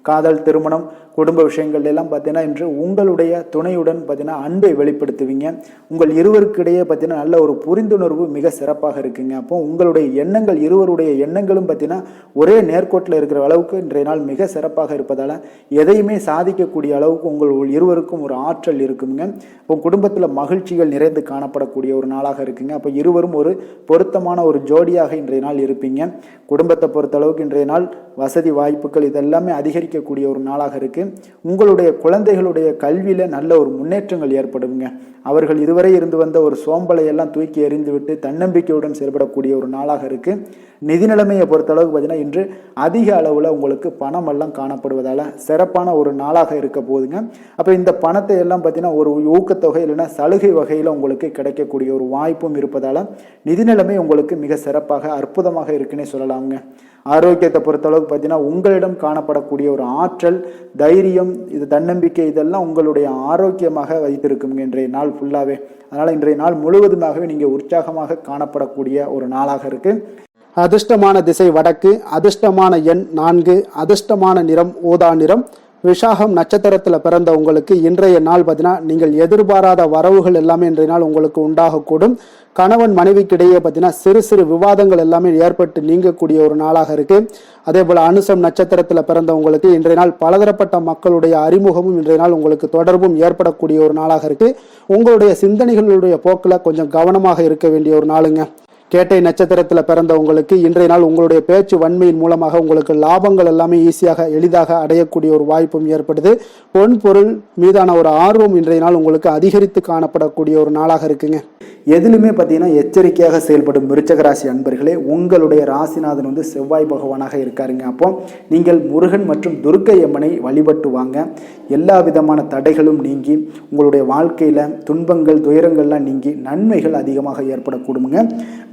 காதல், திருமணம், குடும்ப விஷயங்கள் எல்லாம் பார்த்தீங்கன்னா இன்று உங்களுடைய துணையுடன் பார்த்தீங்கன்னா அன்பை வெளிப்படுத்துவீங்க. உங்கள் இருவருக்கிடையே பார்த்தீங்கன்னா நல்ல ஒரு புரிந்துணர்வு மிக சிறப்பாக இருக்குங்க. அப்போ உங்களுடைய எண்ணங்கள், இருவருடைய எண்ணங்களும் பார்த்தீங்கன்னா ஒரே நேர்கோட்டில் இருக்கிற அளவுக்கு இன்றைய நாள் மிக சிறப்பாக இருப்பதால் எதையுமே சாதிக்கக்கூடிய அளவுக்கு உங்கள் இருவருக்கும் ஒரு ஆற்றல் இருக்குங்க. இப்போ குடும்பத்தில் மகிழ்ச்சிகள் நிறைந்து காணப்படக்கூடிய ஒரு நாளாக இருக்குங்க. அப்போ இருவரும் ஒரு பொருத்தமான ஒரு ஜோடியாக இன்றைய நாள் இருப்பீங்க. குடும்பத்தை பொறுத்த அளவுக்கு இன்றைய நாள் வசதி வாய்ப்புகள் இதெல்லாமே அதிகரிக்கக்கூடிய ஒரு நாளாக இருக்கு. உங்களுடைய குழந்தைகளுடைய கல்வியில நல்ல ஒரு முன்னேற்றங்கள் ஏற்படுங்க. அவர்கள் இதுவரை இருந்து வந்த ஒரு சோம்பலை எல்லாம் தூக்கி எறிந்துவிட்டு தன்னம்பிக்கையுடன் செயல்படக்கூடிய ஒரு நாளாக இருக்கு. நிதி நிலைமையை பொறுத்த அளவுக்கு பார்த்தீங்கன்னா இன்று அதிக அளவில் உங்களுக்கு பணம் எல்லாம் காணப்படுவதால் சிறப்பான ஒரு நாளாக இருக்க போகுதுங்க. அப்போ இந்த பணத்தை எல்லாம் பார்த்தீங்கன்னா ஒரு ஊக்கத்தொகை இல்லைன்னா சலுகை வகையில் உங்களுக்கு கிடைக்கக்கூடிய ஒரு வாய்ப்பும் இருப்பதால் நிதி நிலைமை உங்களுக்கு மிக சிறப்பாக அற்புதமாக இருக்குன்னே சொல்லலாமுங்க. ஆரோக்கியத்தை பொறுத்தளவுக்கு பார்த்தீங்கன்னா உங்களிடம் காணப்படக்கூடிய ஒரு ஆற்றல், தைரியம், இது தன்னம்பிக்கை இதெல்லாம் உங்களுடைய ஆரோக்கியமாக வைத்திருக்குங்க இன்றைய நாள் ஃபுல்லாகவே. அதனால் இன்றைய நாள் முழுவதுமாகவே நீங்கள் உற்சாகமாக காணப்படக்கூடிய ஒரு நாளாக இருக்கு. அதிர்ஷ்டமான திசை வடக்கு, அதிர்ஷ்டமான எண் 4, அதிர்ஷ்டமான நிறம் ஊதா நிறம், விசாகம் நட்சத்திரத்தில் பிறந்த உங்களுக்கு இன்றைய நாள் பார்த்தீங்கன்னா நீங்கள் எதிர்பாராத வரவுகள் எல்லாமே இன்றைய நாள் உங்களுக்கு உண்டாகக்கூடும். கணவன் மனைவிக்கிடையே பார்த்தீங்கன்னா சிறு சிறு விவாதங்கள் எல்லாமே ஏற்பட்டு நீங்கக்கூடிய ஒரு நாளாக இருக்கு. அதே போல அனுசம் நட்சத்திரத்தில் பிறந்த உங்களுக்கு இன்றைய நாள் பலதரப்பட்ட மக்களுடைய அறிமுகமும் இன்றைய நாள் உங்களுக்கு தொடர்பும் ஏற்படக்கூடிய ஒரு நாளாக இருக்கு. உங்களுடைய சிந்தனைகளுடைய போக்கில் கொஞ்சம் கவனமாக இருக்க வேண்டிய ஒரு நாளுங்க. கேட்டை நட்சத்திரத்தில் பிறந்த உங்களுக்கு இன்றைய நாள் உங்களுடைய பேச்சு வன்மையின் மூலமாக உங்களுக்கு லாபங்கள் எல்லாமே எளிதாக அடையக்கூடிய ஒரு வாய்ப்பும் ஏற்படுது. பொன் பொருள் மீதான ஒரு ஆர்வம் இன்றைய நாள் உங்களுக்கு அதிகரித்து காணப்படக்கூடிய ஒரு நாளாக இருக்குங்க. எதிலுமே பார்த்தீங்கன்னா எச்சரிக்கையாக செயல்படும் விருச்சக ராசி அன்பர்களே, உங்களுடைய ராசிநாதன் செவ்வாய் பகவானாக இருக்காருங்க. அப்போ நீங்கள் முருகன் மற்றும் துர்க்கை அம்மனை வழிபட்டு வாங்க. எல்லா விதமான தடைகளும் நீங்கி உங்களுடைய வாழ்க்கையில் துன்பங்கள் துயரங்கள்லாம் நீங்கி நன்மைகள் அதிகமாக ஏற்படக்கூடுங்க.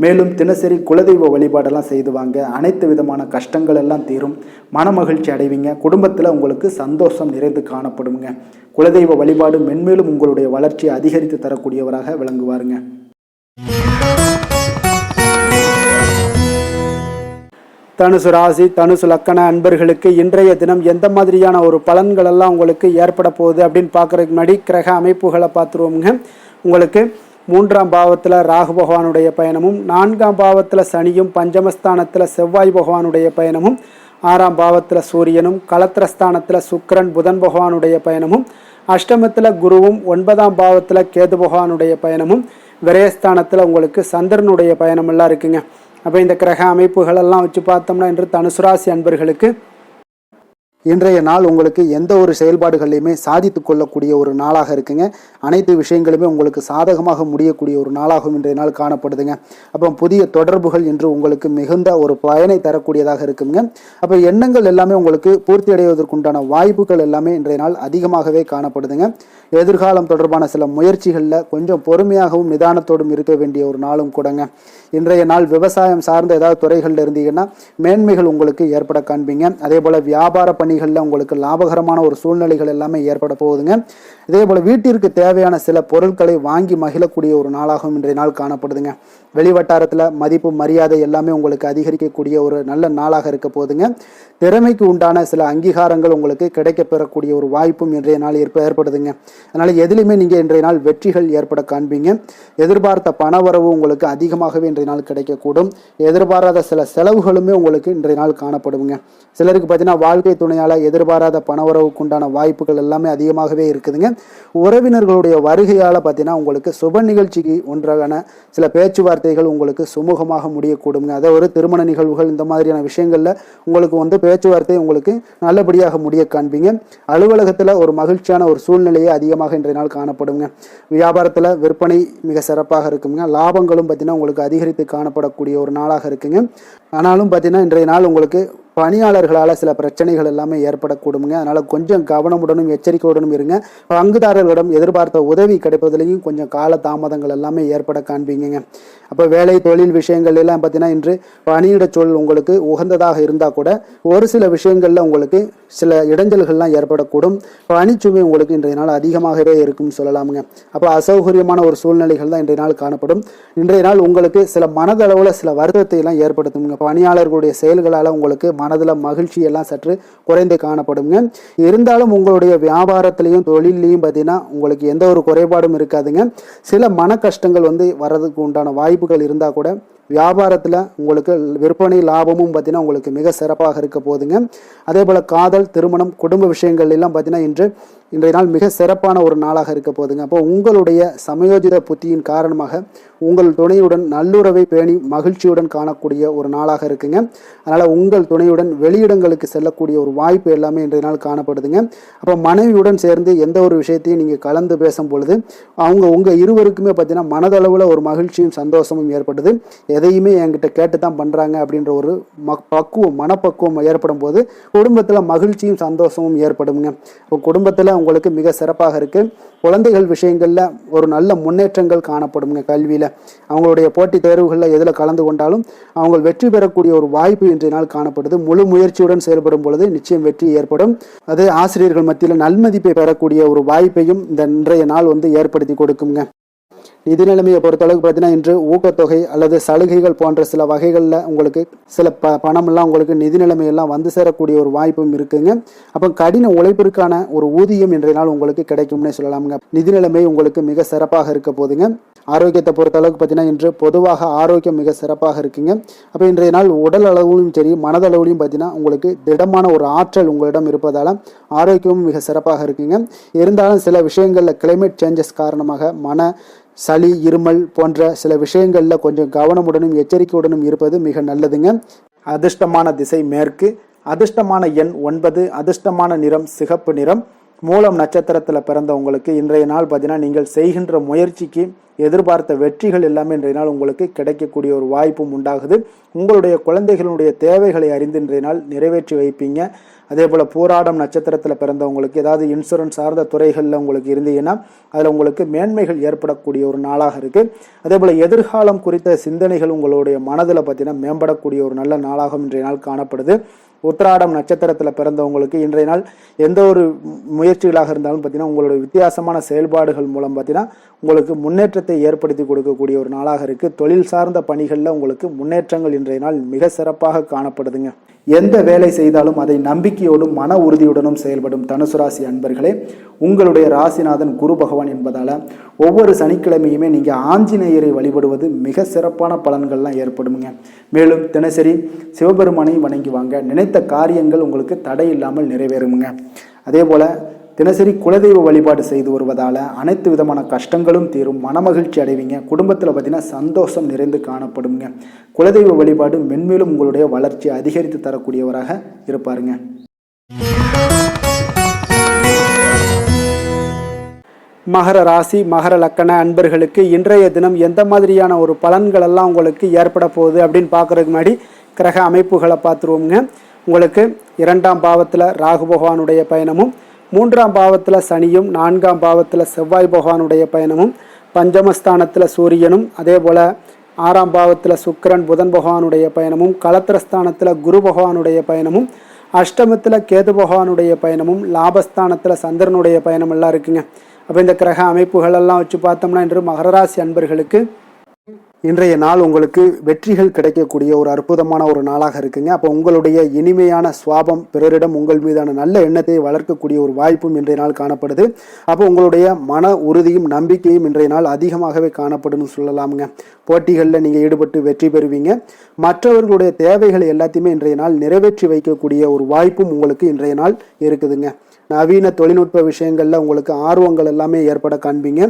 மேலும் தினசரி குலதெய்வ வழிபாடெல்லாம் செய்து வாங்க. அனைத்து விதமான கஷ்டங்கள் எல்லாம் தீரும். மன மகிழ்ச்சி அடைவீங்க. குடும்பத்தில் உங்களுக்கு சந்தோஷம் நிறைந்து காணப்படுங்க. குலதெய்வ வழிபாடு மென்மேலும் உங்களுடைய வளர்ச்சியை அதிகரித்து தரக்கூடியவராக விளங்குவாருங்க. தனுசு ராசி தனுசு லக்கண அன்பர்களுக்கு இன்றைய தினம் எந்த மாதிரியான ஒரு பலன்கள் எல்லாம் உங்களுக்கு ஏற்பட போகுது அப்படின்னு பார்க்கறதுக்கு முன்னாடி கிரக அமைப்புகளை பார்த்துருவோமுங்க. உங்களுக்கு 3ஆம் பாவத்தில் ராகு பகவானுடைய பயணமும், 4ஆம் பாவத்தில் சனியும், பஞ்சமஸ்தானத்தில் செவ்வாய் பகவானுடைய பயணமும், 6ஆம் பாவத்தில் சூரியனும், களத்திரஸ்தானத்தில் சுக்கிரன் புதன் பகவானுடைய பயணமும், அஷ்டமத்தில் குருவும், 9ஆம் பாவத்தில் கேது பகவானுடைய பயணமும், விரயஸ்தானத்தில் உங்களுக்கு சந்திரனுடைய பயணம் எல்லாம் இருக்குங்க. அப்போ இந்த கிரக அமைப்புகளெல்லாம் வச்சு பார்த்தோம்னா இன்று தனுசு ராசி அன்பர்களுக்கு இன்றைய நாள் உங்களுக்கு எந்த ஒரு செயல்பாடுகளையுமே சாதித்து கொள்ளக்கூடிய ஒரு நாளாக இருக்குங்க. அனைத்து விஷயங்களுமே உங்களுக்கு சாதகமாக முடியக்கூடிய ஒரு நாளாகவும் இன்றைய நாள் காணப்படுதுங்க. அப்போ புதிய தொடர்புகள் இன்று உங்களுக்கு மிகுந்த ஒரு பயனை தரக்கூடியதாக இருக்குங்க. அப்போ எண்ணங்கள் எல்லாமே உங்களுக்கு பூர்த்தி அடைவதற்குண்டான வாய்ப்புகள் எல்லாமே இன்றைய நாள் அதிகமாகவே காணப்படுதுங்க. எதிர்காலம் தொடர்பான சில முயற்சிகளில் கொஞ்சம் பொறுமையாகவும் நிதானத்தோடும் இருக்க வேண்டிய ஒரு நாளும் கூடங்க. இன்றைய நாள் விவசாயம் சார்ந்த ஏதாவது துறைகளில் இருந்தீங்கன்னா மேன்மைகள் உங்களுக்கு ஏற்பட காண்பீங்க. அதே போல் வியாபார பணிகளில் உங்களுக்கு லாபகரமான ஒரு சூழ்நிலைகள் எல்லாமே ஏற்பட போகுதுங்க. இதே போல் வீட்டிற்கு தேவையான சில பொருட்களை வாங்கி மகிழக்கூடிய ஒரு நாளாகவும் இன்றைய நாள் காணப்படுதுங்க. வெளிவட்டாரத்தில் மதிப்பு மரியாதை எல்லாமே உங்களுக்கு அதிகரிக்கக்கூடிய ஒரு நல்ல நாளாக இருக்க போகுதுங்க. திறமைக்கு உண்டான சில அங்கீகாரங்கள் உங்களுக்கு கிடைக்க பெறக்கூடிய ஒரு வாய்ப்பும் இன்றைய நாள் ஏற்படுதுங்க. அதனால் எதிலுமே நீங்கள் இன்றைய நாள் வெற்றிகள் ஏற்பட காண்பீங்க. எதிர்பார்த்த பணவரவு உங்களுக்கு அதிகமாகவே இன்றைய நாள் கிடைக்கக்கூடும். எதிர்பாராத சில செலவுகளுமே உங்களுக்கு இன்றைய நாள் காணப்படுங்க. சிலருக்கு பார்த்தீங்கன்னா வாழ்க்கை துணையால் எதிர்பாராத பணவரவுக்கு உண்டான வாய்ப்புகள் எல்லாமே அதிகமாகவே இருக்குதுங்க. உறவினர்களுடைய வருகையால் பார்த்தீங்கன்னா உங்களுக்கு சுப நிகழ்ச்சிக்கு ஒன்றான சில பேச்சுவார்த்தைகள் உங்களுக்கு சுமூகமாக முடியக்கூடுங்க. அதாவது ஒரு திருமண நிகழ்வுகள் இந்த மாதிரியான விஷயங்களில் உங்களுக்கு பேச்சுவார்த்தை உங்களுக்கு நல்லபடியாக முடிய காண்பீங்க. அலுவலகத்தில் ஒரு மகிழ்ச்சியான ஒரு சூழ்நிலையை அதிகமாக இன்றைய நாள் காணப்படுங்க. வியாபாரத்தில் விற்பனை மிக சிறப்பாக இருக்குங்க. லாபங்களும் பார்த்தீங்கன்னா உங்களுக்கு அதிகரித்து காணப்படக்கூடிய ஒரு நாளாக இருக்குங்க. ஆனாலும் பார்த்தீங்கன்னா இன்றைய நாள் உங்களுக்கு பணியாளர்களால் சில பிரச்சனைகள் எல்லாமே ஏற்படக்கூடுங்க. அதனால் கொஞ்சம் கவனமுடனும் எச்சரிக்கையுடனும் இருங்க. பங்குதாரர்களிடம் எதிர்பார்த்த உதவி கிடைப்பதிலையும் கொஞ்சம் கால தாமதங்கள் எல்லாமே ஏற்பட காண்பீங்க. அப்போ வேலை தொழில் விஷயங்கள் எல்லாம் பார்த்தீங்கன்னா இன்று பணியிட சூழல் உங்களுக்கு உகந்ததாக இருந்தால் கூட ஒரு சில விஷயங்களில் உங்களுக்கு சில இடைஞ்சல்கள்லாம் ஏற்படக்கூடும். பணிச்சுமை உங்களுக்கு இன்றைய நாள் அதிகமாகவே இருக்கும்னு சொல்லலாமுங்க. அப்போ அசௌகரியமான ஒரு சூழ்நிலைகள் தான் இன்றைய நாள் காணப்படும். இன்றைய நாள் உங்களுக்கு சில மனதளவில் சில வருத்தத்தை எல்லாம் ஏற்படுத்துங்க. பணியாளர்களுடைய செயல்களால் உங்களுக்கு மனதில் மகிழ்ச்சி எல்லாம் சற்று குறைந்து காணப்படுங்க. இருந்தாலும் உங்களுடைய வியாபாரத்திலையும் தொழிலையும் பார்த்தீங்கன்னா உங்களுக்கு எந்த ஒரு குறைபாடும் இருக்காதுங்க. சில மன கஷ்டங்கள் வர்றதுக்கு உண்டான வாய்ப்புகள் இருந்தால் கூட வியாபாரத்தில் உங்களுக்கு விற்பனை லாபமும் பார்த்தீங்கன்னா உங்களுக்கு மிக சிறப்பாக இருக்க போகுதுங்க. அதே போல் காதல் திருமணம் குடும்ப விஷயங்கள் எல்லாம் பார்த்தீங்கன்னா இன்றைய நாள் மிக சிறப்பான ஒரு நாளாக இருக்க போகுதுங்க. அப்போ உங்களுடைய சமயோஜித புத்தியின் காரணமாக உங்கள் துணையுடன் நல்லுறவை பேணி மகிழ்ச்சியுடன் காணக்கூடிய ஒரு நாளாக இருக்குங்க. அதனால் உங்கள் துணையுடன் வெளியிடங்களுக்கு செல்லக்கூடிய ஒரு வாய்ப்பு எல்லாமே இன்றைய நாள் காணப்படுதுங்க. அப்போ மனைவியுடன் சேர்ந்து எந்த ஒரு விஷயத்தையும் நீங்கள் கலந்து பேசும் பொழுது உங்கள் இருவருக்குமே பார்த்தீங்கன்னா மனதளவில் ஒரு மகிழ்ச்சியும் சந்தோஷமும் ஏற்படுது. எதையுமே என்கிட்ட கேட்டு தான் பண்ணுறாங்க அப்படின்ற ஒரு மனப்பக்குவம் ஏற்படும் போது குடும்பத்தில் மகிழ்ச்சியும் சந்தோஷமும் ஏற்படுங்க. இப்போ குடும்பத்தில் உங்களுக்கு மிக சிறப்பாக இருக்குது. குழந்தைகள் விஷயங்களில் ஒரு நல்ல முன்னேற்றங்கள் காணப்படுங்க. கல்வியில் அவங்களுடைய போட்டித் தேர்வுகளில் எதில் கலந்து கொண்டாலும் அவங்க வெற்றி பெறக்கூடிய ஒரு வாய்ப்பு இன்றைய நாள் காணப்படுது. முழு முயற்சியுடன் செயல்படும் பொழுது நிச்சயம் வெற்றி ஏற்படும். அது ஆசிரியர்கள் மத்தியில் நல்மதிப்பை பெறக்கூடிய ஒரு வாய்ப்பையும் இந்த இன்றைய நாள் ஏற்படுத்தி கொடுக்குங்க. நிதி நிலைமையை பொறுத்தளவுக்கு பார்த்தீங்கன்னா இன்று ஊக்கத்தொகை அல்லது சலுகைகள் போன்ற சில வகைகளில் உங்களுக்கு சில பணமெல்லாம் உங்களுக்கு நிதி நிலைமையெல்லாம் வந்து சேரக்கூடிய ஒரு வாய்ப்பும் இருக்குங்க. அப்போ கடின உழைப்பிற்கான ஒரு ஊதியம் இன்றைய நாள் உங்களுக்கு கிடைக்கும்னே சொல்லலாமுங்க. நிதி நிலைமை உங்களுக்கு மிக சிறப்பாக இருக்க போதுங்க. ஆரோக்கியத்தை பொறுத்தளவுக்கு பார்த்தீங்கன்னா இன்று பொதுவாக ஆரோக்கியம் மிக சிறப்பாக இருக்குங்க. அப்போ இன்றைய நாள் உடல் அளவுலையும் சரி மனதளவுலையும் பார்த்தீங்கன்னா உங்களுக்கு திடமான ஒரு ஆற்றல் உங்களிடம் இருப்பதால் ஆரோக்கியமும் மிக சிறப்பாக இருக்குங்க. இருந்தாலும் சில விஷயங்களில் கிளைமேட் சேஞ்சஸ் காரணமாக சளி இருமல் போன்ற சில விஷயங்களில் கொஞ்சம் கவனமுடனும் எச்சரிக்கையுடனும் இருப்பது மிக நல்லதுங்க. அதிர்ஷ்டமான திசை மேற்கு, அதிர்ஷ்டமான எண் 9, அதிர்ஷ்டமான நிறம் சிகப்பு நிறம். மூலம் நட்சத்திரத்தில் பிறந்தவங்களுக்கு இன்றைய நாள் பார்த்தீங்கன்னா நீங்கள் செய்கின்ற முயற்சிக்கு எதிர்பார்த்த வெற்றிகள் எல்லாமே இன்றைய நாள் உங்களுக்கு கிடைக்கக்கூடிய ஒரு வாய்ப்பும் உண்டாகுது. உங்களுடைய குழந்தைகளுடைய தேவைகளை அறிந்து இன்றைய நாள் நிறைவேற்றி வைப்பீங்க. அதே போல் பூராடம் நட்சத்திரத்தில் பிறந்தவங்களுக்கு ஏதாவது இன்சூரன்ஸ் சார்ந்த துறைகளில் உங்களுக்கு இருந்தீங்கன்னா அதில் உங்களுக்கு மேன்மைகள் ஏற்படக்கூடிய ஒரு நாளாக இருக்குது. அதே போல் எதிர்காலம் குறித்த சிந்தனைகள் உங்களுடைய மனதில் பார்த்தீங்கன்னா மேம்படக்கூடிய ஒரு நல்ல நாளாக இன்றைய நாள் காணப்படுது. உத்திராடம் நட்சத்திரத்தில் பிறந்தவங்களுக்கு இன்றைய நாள் எந்த ஒரு முயற்சிகளாக இருந்தாலும் பார்த்தீங்கன்னா உங்களுடைய வித்தியாசமான செயல்பாடுகள் மூலம் பார்த்தீங்கன்னா உங்களுக்கு முன்னேற்றத்தை ஏற்படுத்தி கொடுக்கக்கூடிய ஒரு நாளாக இருக்குது. தொழில் சார்ந்த பணிகளில் உங்களுக்கு முன்னேற்றங்கள் இன்றைய நாள் மிக சிறப்பாக காணப்படுதுங்க. எந்த வேலை செய்தாலும் அதை நம்பிக்கையோடும் மன உறுதியுடனும் செயல்படும் தனுசு ராசி அன்பர்களே, உங்களுடைய ராசிநாதன் குரு பகவான் என்பதால் ஒவ்வொரு சனிக்கிழமையுமே நீங்கள் ஆஞ்சநேயரை வழிபடுவது மிக சிறப்பான பலன்கள்லாம் ஏற்படுங்க. மேலும் தினசரி சிவபெருமானை வணங்கி வாங்க, நினைத்த காரியங்கள் உங்களுக்கு தடை இல்லாமல் நிறைவேறுமுங்க. அதே போல் தினசரி குலதெய்வ வழிபாடு செய்து வருவதால் அனைத்து விதமான கஷ்டங்களும் தீரும், மனமகிழ்ச்சி அடைவீங்க. குடும்பத்தில் பார்த்தீங்கன்னா சந்தோஷம் நிறைந்து காணப்படுங்க. குலதெய்வ வழிபாடு மென்மேலும் உங்களுடைய வளர்ச்சி அதிகரித்து தரக்கூடியவராக இருப்பாருங்க. மகர ராசி மகர லக்கண அன்பர்களுக்கு இன்றைய தினம் எந்த மாதிரியான ஒரு பலன்கள் எல்லாம் உங்களுக்கு ஏற்பட போகுது அப்படின்னு பார்க்கறதுக்கு முன்னாடி கிரக அமைப்புகளை பார்த்துருவோங்க. உங்களுக்கு 2ஆம் பாவத்தில் ராகு பகவானுடைய பயணமும், 3ஆம் பாவத்தில் சனியும், 4ஆம் பாவத்தில் செவ்வாய் பகவானுடைய பயணமும், பஞ்சமஸ்தானத்தில் சூரியனும், அதே போல் 6ஆம் பாவத்தில் சுக்கிரன் புதன் பகவானுடைய பயணமும், களத்திரஸ்தானத்தில் குரு பகவானுடைய பயணமும், அஷ்டமத்தில் கேது பகவானுடைய பயணமும், லாபஸ்தானத்தில் சந்திரனுடைய பயணம் எல்லாம் இருக்குங்க. அப்போ இந்த கிரக அமைப்புகளெல்லாம் வச்சு பார்த்தோம்னா இன்று மகர ராசி அன்பர்களுக்கு இன்றைய நாள் உங்களுக்கு வெற்றிகள் கிடைக்கக்கூடிய ஒரு அற்புதமான ஒரு நாளாக இருக்குங்க. அப்போ உங்களுடைய இனிமையான சுவாபம் பிறரிடம் உங்கள் மீதான நல்ல எண்ணத்தை வளர்க்கக்கூடிய ஒரு வாய்ப்பும் இன்றைய நாள் காணப்படுது. அப்போ உங்களுடைய மன உறுதியும் நம்பிக்கையும் இன்றைய நாள் அதிகமாகவே காணப்படும்னு சொல்லலாமுங்க. போட்டிகளில் நீங்கள் ஈடுபட்டு வெற்றி பெறுவீங்க. மற்றவர்களுடைய தேவைகளை எல்லாத்தையுமே இன்றைய நாள் நிறைவேற்றி வைக்கக்கூடிய ஒரு வாய்ப்பும் உங்களுக்கு இன்றைய நாள் இருக்குதுங்க. நவீன தொழில்நுட்ப விஷயங்களில் உங்களுக்கு ஆர்வங்கள் எல்லாமே ஏற்பட காண்பீங்க.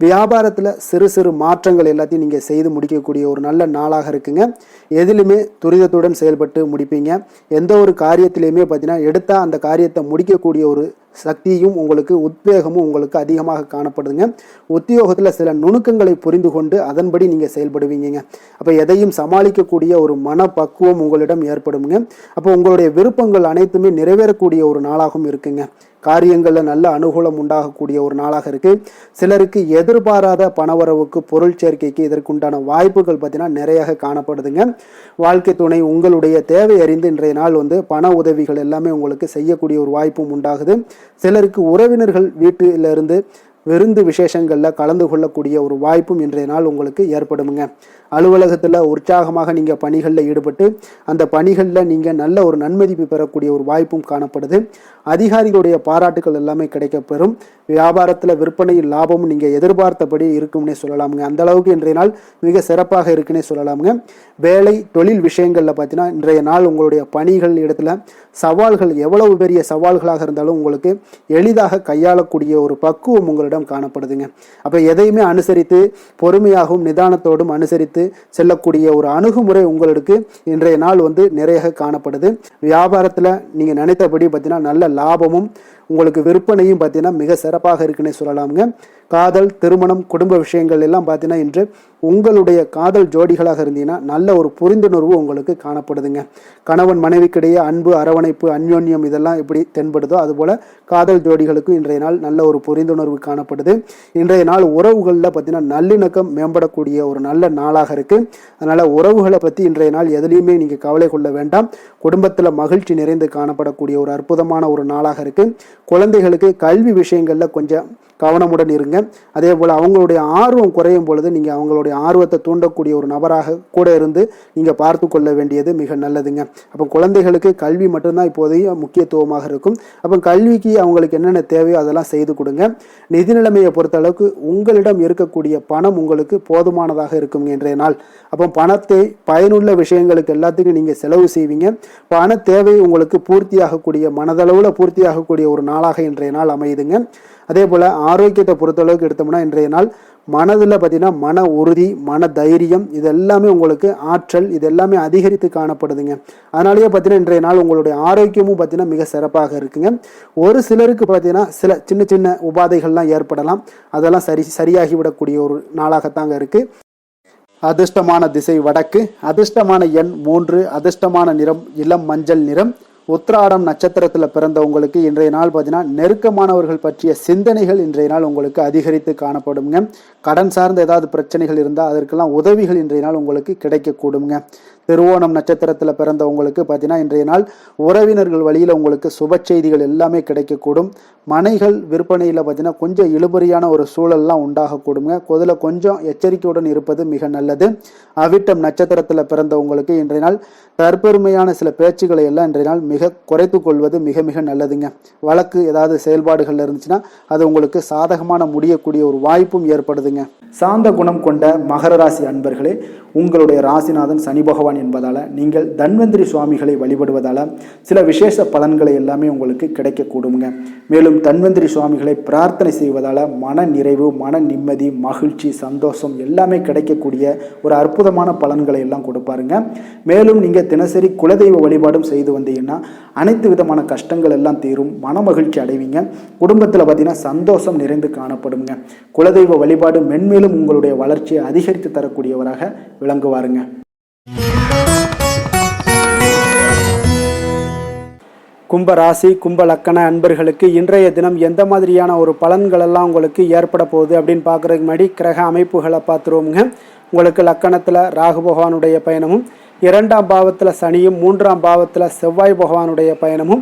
வியாபாரத்தில் சிறு சிறு மாற்றங்கள் எல்லாத்தையும் நீங்கள் செய்து முடிக்கக்கூடிய ஒரு நல்ல நாளாக இருக்குங்க. எதிலுமே துரிதத்துடன் செயல்பட்டு முடிப்பீங்க. எந்த ஒரு காரியத்திலையுமே பார்த்தீங்கன்னா எடுத்தால் அந்த காரியத்தை முடிக்கக்கூடிய ஒரு சக்தியும் உங்களுக்கு உத்வேகமும் உங்களுக்கு அதிகமாக காணப்படுதுங்க. உத்தியோகத்தில் சில நுணுக்கங்களை புரிந்து கொண்டு அதன்படி நீங்கள் செயல்படுவீங்க. அப்போ எதையும் சமாளிக்கக்கூடிய ஒரு மனப்பக்குவம் உங்களிடம் ஏற்படுங்க. அப்போ உங்களுடைய விருப்பங்கள் அனைத்துமே நிறைவேறக்கூடிய ஒரு நாளாகவும் இருக்குங்க. காரியங்களில் நல்ல அனுகூலம் உண்டாகக்கூடிய ஒரு நாளாக இருக்குது. சிலருக்கு எதிர்பாராத பணவரவுக்கு பொருள் சேர்க்கைக்கு இதற்குண்டான வாய்ப்புகள் பார்த்தீங்கன்னா நிறைய காணப்படுதுங்க. வாழ்க்கை துணை உங்களுடைய தேவை அறிந்து இன்றைய நாள் பண உதவிகள் எல்லாமே உங்களுக்கு செய்யக்கூடிய ஒரு வாய்ப்பும் உண்டாகுது. சிலருக்கு உறவினர்கள் வீட்டிலிருந்து விருந்து விசேஷங்களில் கலந்து கொள்ளக்கூடிய ஒரு வாய்ப்பும் இன்றைய நாள் உங்களுக்கு ஏற்படுமுங்க. அலுவலகத்தில் உற்சாகமாக நீங்கள் பணிகளில் ஈடுபட்டு அந்த பணிகளில் நீங்கள் நல்ல ஒரு நன்மதிப்பு பெறக்கூடிய ஒரு வாய்ப்பும் காணப்படுது. அதிகாரிகளுடைய பாராட்டுகள் எல்லாமே கிடைக்கப்பெறும். வியாபாரத்தில் விற்பனையில் லாபமும் நீங்கள் எதிர்பார்த்தபடி இருக்கும்னே சொல்லலாமுங்க. அந்த அளவுக்கு இன்றைய நாள் மிக சிறப்பாக இருக்குன்னே சொல்லலாமுங்க. வேலை தொழில் விஷயங்களில் பார்த்தீங்கன்னா இன்றைய நாள் உங்களுடைய பணிகள் இடத்துல சவால்கள் எவ்வளவு பெரிய சவால்களாக இருந்தாலும் உங்களுக்கு எளிதாக கையாளக்கூடிய ஒரு பக்குவம் உங்களிடம் காணப்படுதுங்க. அப்போ எதையுமே அனுசரித்து பொறுமையாகவும் நிதானத்தோடும் அனுசரித்து செல்லக்கூடிய ஒரு அணுகுமுறை உங்களுக்கு இன்றைய நாள் நிறைய காணப்படுது. வியாபாரத்தில் நீங்கள் நினைத்தபடி பார்த்தீங்கன்னா நல்ல லாபமும் உங்களுக்கு விற்பனையும் பார்த்தீங்கன்னா மிக சிறப்பாக இருக்குன்னே சொல்லலாமுங்க. காதல், திருமணம், குடும்ப விஷயங்கள் எல்லாம் பார்த்தீங்கன்னா இன்று உங்களுடைய காதல் ஜோடிகளாக இருந்தீங்கன்னா நல்ல ஒரு புரிந்துணர்வு உங்களுக்கு காணப்படுதுங்க. கணவன் மனைவிக்கிடையே அன்பு, அரவணைப்பு, அந்யோன்யம் இதெல்லாம் எப்படி தென்படுதோ அதுபோல் காதல் ஜோடிகளுக்கும் இன்றைய நாள் நல்ல ஒரு புரிந்துணர்வு காணப்படுது. இன்றைய நாள் உறவுகளில் பார்த்தீங்கன்னா நல்லிணக்கம் மேம்படக்கூடிய ஒரு நல்ல நாளாக இருக்குது. அதனால் உறவுகளை பற்றி இன்றைய நாள் எதுலேயுமே நீங்கள் கவலை கொள்ள வேண்டாம். குடும்பத்தில் மகிழ்ச்சி நிறைந்து காணப்படக்கூடிய ஒரு அற்புதமான ஒரு நாளாக இருக்குது. குழந்தைகளுக்கு கல்வி விஷயங்களில் கொஞ்சம் கவனமுடன் இருங்க. அதே போல் அவங்களுடைய ஆர்வம் குறையும் பொழுது நீங்கள் அவங்களுடைய ஆர்வத்தை தூண்டக்கூடிய ஒரு நபராக கூட இருந்து நீங்கள் பார்த்து கொள்ள வேண்டியது மிக நல்லதுங்க. அப்போ குழந்தைகளுக்கு கல்வி மட்டும்தான் இப்போதைய முக்கியத்துவமாக இருக்கும். அப்போ கல்விக்கு அவங்களுக்கு என்னென்ன தேவையோ அதெல்லாம் செய்து கொடுங்க. நிதி நிலைமையை பொறுத்தளவுக்கு உங்களிடம் இருக்கக்கூடிய பணம் உங்களுக்கு போதுமானதாக இருக்கும் இன்றைய நாள். அப்போ பணத்தை பயனுள்ள விஷயங்களுக்கு எல்லாத்துக்கும் நீங்கள் செலவு செய்வீங்க. பண தேவை உங்களுக்கு பூர்த்தியாகக்கூடிய, மனதளவில் பூர்த்தியாகக்கூடிய ஒரு நாளாக இன்றைய நாள் அமையுதுங்க. அதே போல் ஆரோக்கியத்தை பொறுத்தளவுக்கு எடுத்தோம்னா இன்றைய நாள் மனதில் பார்த்தீங்கன்னா மன உறுதி, மன தைரியம் இது எல்லாமே உங்களுக்கு ஆற்றல் இது எல்லாமே அதிகரித்து காணப்படுதுங்க. அதனாலேயே பார்த்தீங்கன்னா இன்றைய நாள் உங்களுடைய ஆரோக்கியமும் பார்த்தீங்கன்னா மிக சிறப்பாக இருக்குங்க. ஒரு சிலருக்கு பார்த்தீங்கன்னா சில சின்ன சின்ன உபாதைகள்லாம் ஏற்படலாம். அதெல்லாம் சரியாகிவிடக்கூடிய ஒரு நாளாகத்தாங்க இருக்குது. அதிர்ஷ்டமான திசை வடக்கு, அதிர்ஷ்டமான எண் 3, அதிர்ஷ்டமான நிறம் இளம் மஞ்சள் நிறம். உத்திராடம் நட்சத்திரத்தில் பிறந்தவங்களுக்கு இன்றைய நாள் பார்த்தீங்கன்னா நெருக்கமானவர்கள் பற்றிய சிந்தனைகள் இன்றைய நாள் உங்களுக்கு அதிகரித்து காணப்படுங்க. கடன் சார்ந்த ஏதாவது பிரச்சனைகள் இருந்தால் அதற்கெல்லாம் உதவிகள் இன்றைய நாள் உங்களுக்கு கிடைக்கக்கூடுங்க. திருவோணம் நட்சத்திரத்தில் பிறந்தவங்களுக்கு பார்த்தீங்கன்னா இன்றைய நாள் உறவினர்கள் வழியில் உங்களுக்கு சுப செய்திகள் எல்லாமே கிடைக்கக்கூடும். மனைகள் விற்பனையில் பார்த்தீங்கன்னா கொஞ்சம் இழுபறியான ஒரு சூழல்லாம் உண்டாகக்கூடுங்க. அதில் கொஞ்சம் எச்சரிக்கையுடன் இருப்பது மிக நல்லது. அவிட்டம் நட்சத்திரத்தில் பிறந்தவங்களுக்கு இன்றைய நாள் தற்பெருமையான சில பேச்சுக்களை எல்லாம் இன்றைய நாள் மிக குறைத்து கொள்வது மிக மிக நல்லதுங்க. வழக்கு ஏதாவது செயல்பாடுகள் இருந்துச்சுன்னா அது உங்களுக்கு சாதகமான முடியக்கூடிய ஒரு வாய்ப்பும் ஏற்படுதுங்க. சாந்த குணம் கொண்ட மகர ராசி அன்பர்களே, உங்களுடைய ராசிநாதன் சனி பகவான் என்பதால் நீங்கள் தன்வந்திரி சுவாமிகளை வழிபடுவதால் சில விசேஷ பலன்களை எல்லாமே உங்களுக்கு கிடைக்கக்கூடுங்க. மேலும் தன்வந்திரி சுவாமிகளை பிரார்த்தனை செய்வதால் மன நிறைவு, மன நிம்மதி, மகிழ்ச்சி, சந்தோஷம் எல்லாமே கிடைக்கக்கூடிய ஒரு அற்புதமான பலன்களை எல்லாம் கொடுப்பாருங்க. மேலும் நீங்கள் தினசரி குலதெய்வ வழிபாடும் செய்து வந்தீங்கன்னா அனைத்து விதமான கஷ்டங்கள் எல்லாம் தீரும், மன மகிழ்ச்சி அடைவீங்க. குடும்பத்தில் பார்த்தீங்கன்னா சந்தோஷம் நிறைந்து காணப்படுங்க. குலதெய்வ வழிபாடு மென்மேலும் உங்களுடைய வளர்ச்சியை அதிகரித்து தரக்கூடியவராக விளங்குவாருங்க. கும்ப ராசி, கும்ப லக்கண அன்பர்களுக்கு இன்றைய தினம் எந்த மாதிரியான ஒரு பலன்கள் எல்லாம் உங்களுக்கு ஏற்பட போகுது அப்படின்னு பார்க்குறதுக்கு முன்னாடி கிரக அமைப்புகளை பார்த்துருவோங்க. உங்களுக்கு லக்கணத்தில் ராகு பகவானுடைய பயணமும், 2ஆம் பாவத்தில் சனியும், 3ஆம் பாவத்தில் செவ்வாய் பகவானுடைய பயணமும்,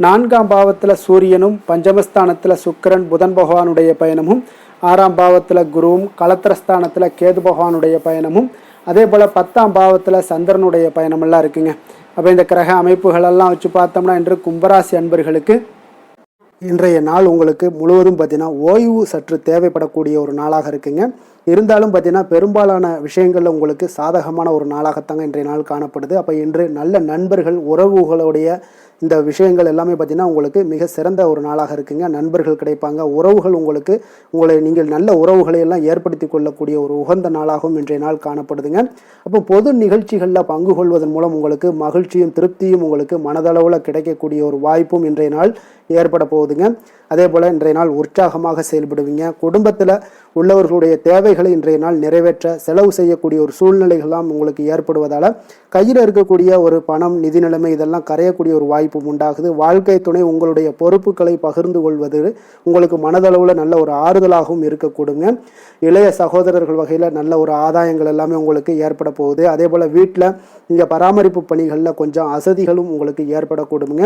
4ஆம் பாவத்தில் சூரியனும், பஞ்சமஸ்தானத்தில் சுக்கிரன் புதன் பகவானுடைய பயணமும், 6ஆம் பாவத்தில் குருவும், களத்திரஸ்தானத்தில் கேது பகவானுடைய பயணமும், அதே போல் 10ஆம் பாவத்தில் சந்திரனுடைய பயணமெல்லாம் இருக்குங்க. அப்போ இந்த கிரக அமைப்புகளெல்லாம் வச்சு பார்த்தோம்னா இன்று கும்பராசி அன்பர்களுக்கு இன்றைய நாள் உங்களுக்கு முழுவதும் பார்த்தீங்கன்னா ஓய்வு சற்று தேவைப்படக்கூடிய ஒரு நாளாக இருக்குங்க. இருந்தாலும் பார்த்தீங்கன்னா பெரும்பாலான விஷயங்களில் உங்களுக்கு சாதகமான ஒரு நாளாகத்தாங்க இன்றைய நாள் காணப்படுது. அப்போ இன்று நல்ல நண்பர்கள், உறவுகளுடைய இந்த விஷயங்கள் எல்லாமே பார்த்தீங்கன்னா உங்களுக்கு மிக சிறந்த ஒரு நாளாக இருக்குங்க. நண்பர்கள் கிடைப்பாங்க, உறவுகள் நீங்கள் நல்ல உறவுகளை எல்லாம் ஏற்படுத்தி கொள்ளக்கூடிய ஒரு உகந்த நாளாகவும் இன்றைய நாள் காணப்படுதுங்க. அப்போ பொது நிகழ்ச்சிகளில் பங்கு கொள்வதன் மூலம் உங்களுக்கு மகிழ்ச்சியும் திருப்தியும் உங்களுக்கு மனதளவில் கிடைக்கக்கூடிய ஒரு வாய்ப்பும் இன்றைய நாள் ஏற்பட போகுதுங்க. அதே போல் இன்றைய நாள் உற்சாகமாக செயல்படுவீங்க. குடும்பத்தில் உள்ளவர்களுடைய தேவைகளை இன்றைய நாள் நிறைவேற்ற செலவு செய்யக்கூடிய ஒரு சூழ்நிலைகள்லாம் உங்களுக்கு ஏற்படுவதால் கையில் இருக்கக்கூடிய ஒரு பணம், நிதி நிலைமை இதெல்லாம் கரையக்கூடிய ஒரு வாய்ப்பும் உண்டாகுது. வாழ்க்கை துணை உங்களுடைய பொறுப்புகளை பகிர்ந்து கொள்வது உங்களுக்கு மனதளவில் நல்ல ஒரு ஆறுதலாகவும் இருக்கக்கூடுங்க. இளைய சகோதரர்கள் வகையில் நல்ல ஒரு ஆதாயங்கள் எல்லாமே உங்களுக்கு ஏற்பட போகுது. அதே போல் வீட்டில் இங்கே பராமரிப்பு பணிகளில் கொஞ்சம் அசதிகளும் உங்களுக்கு ஏற்படக்கூடுங்க.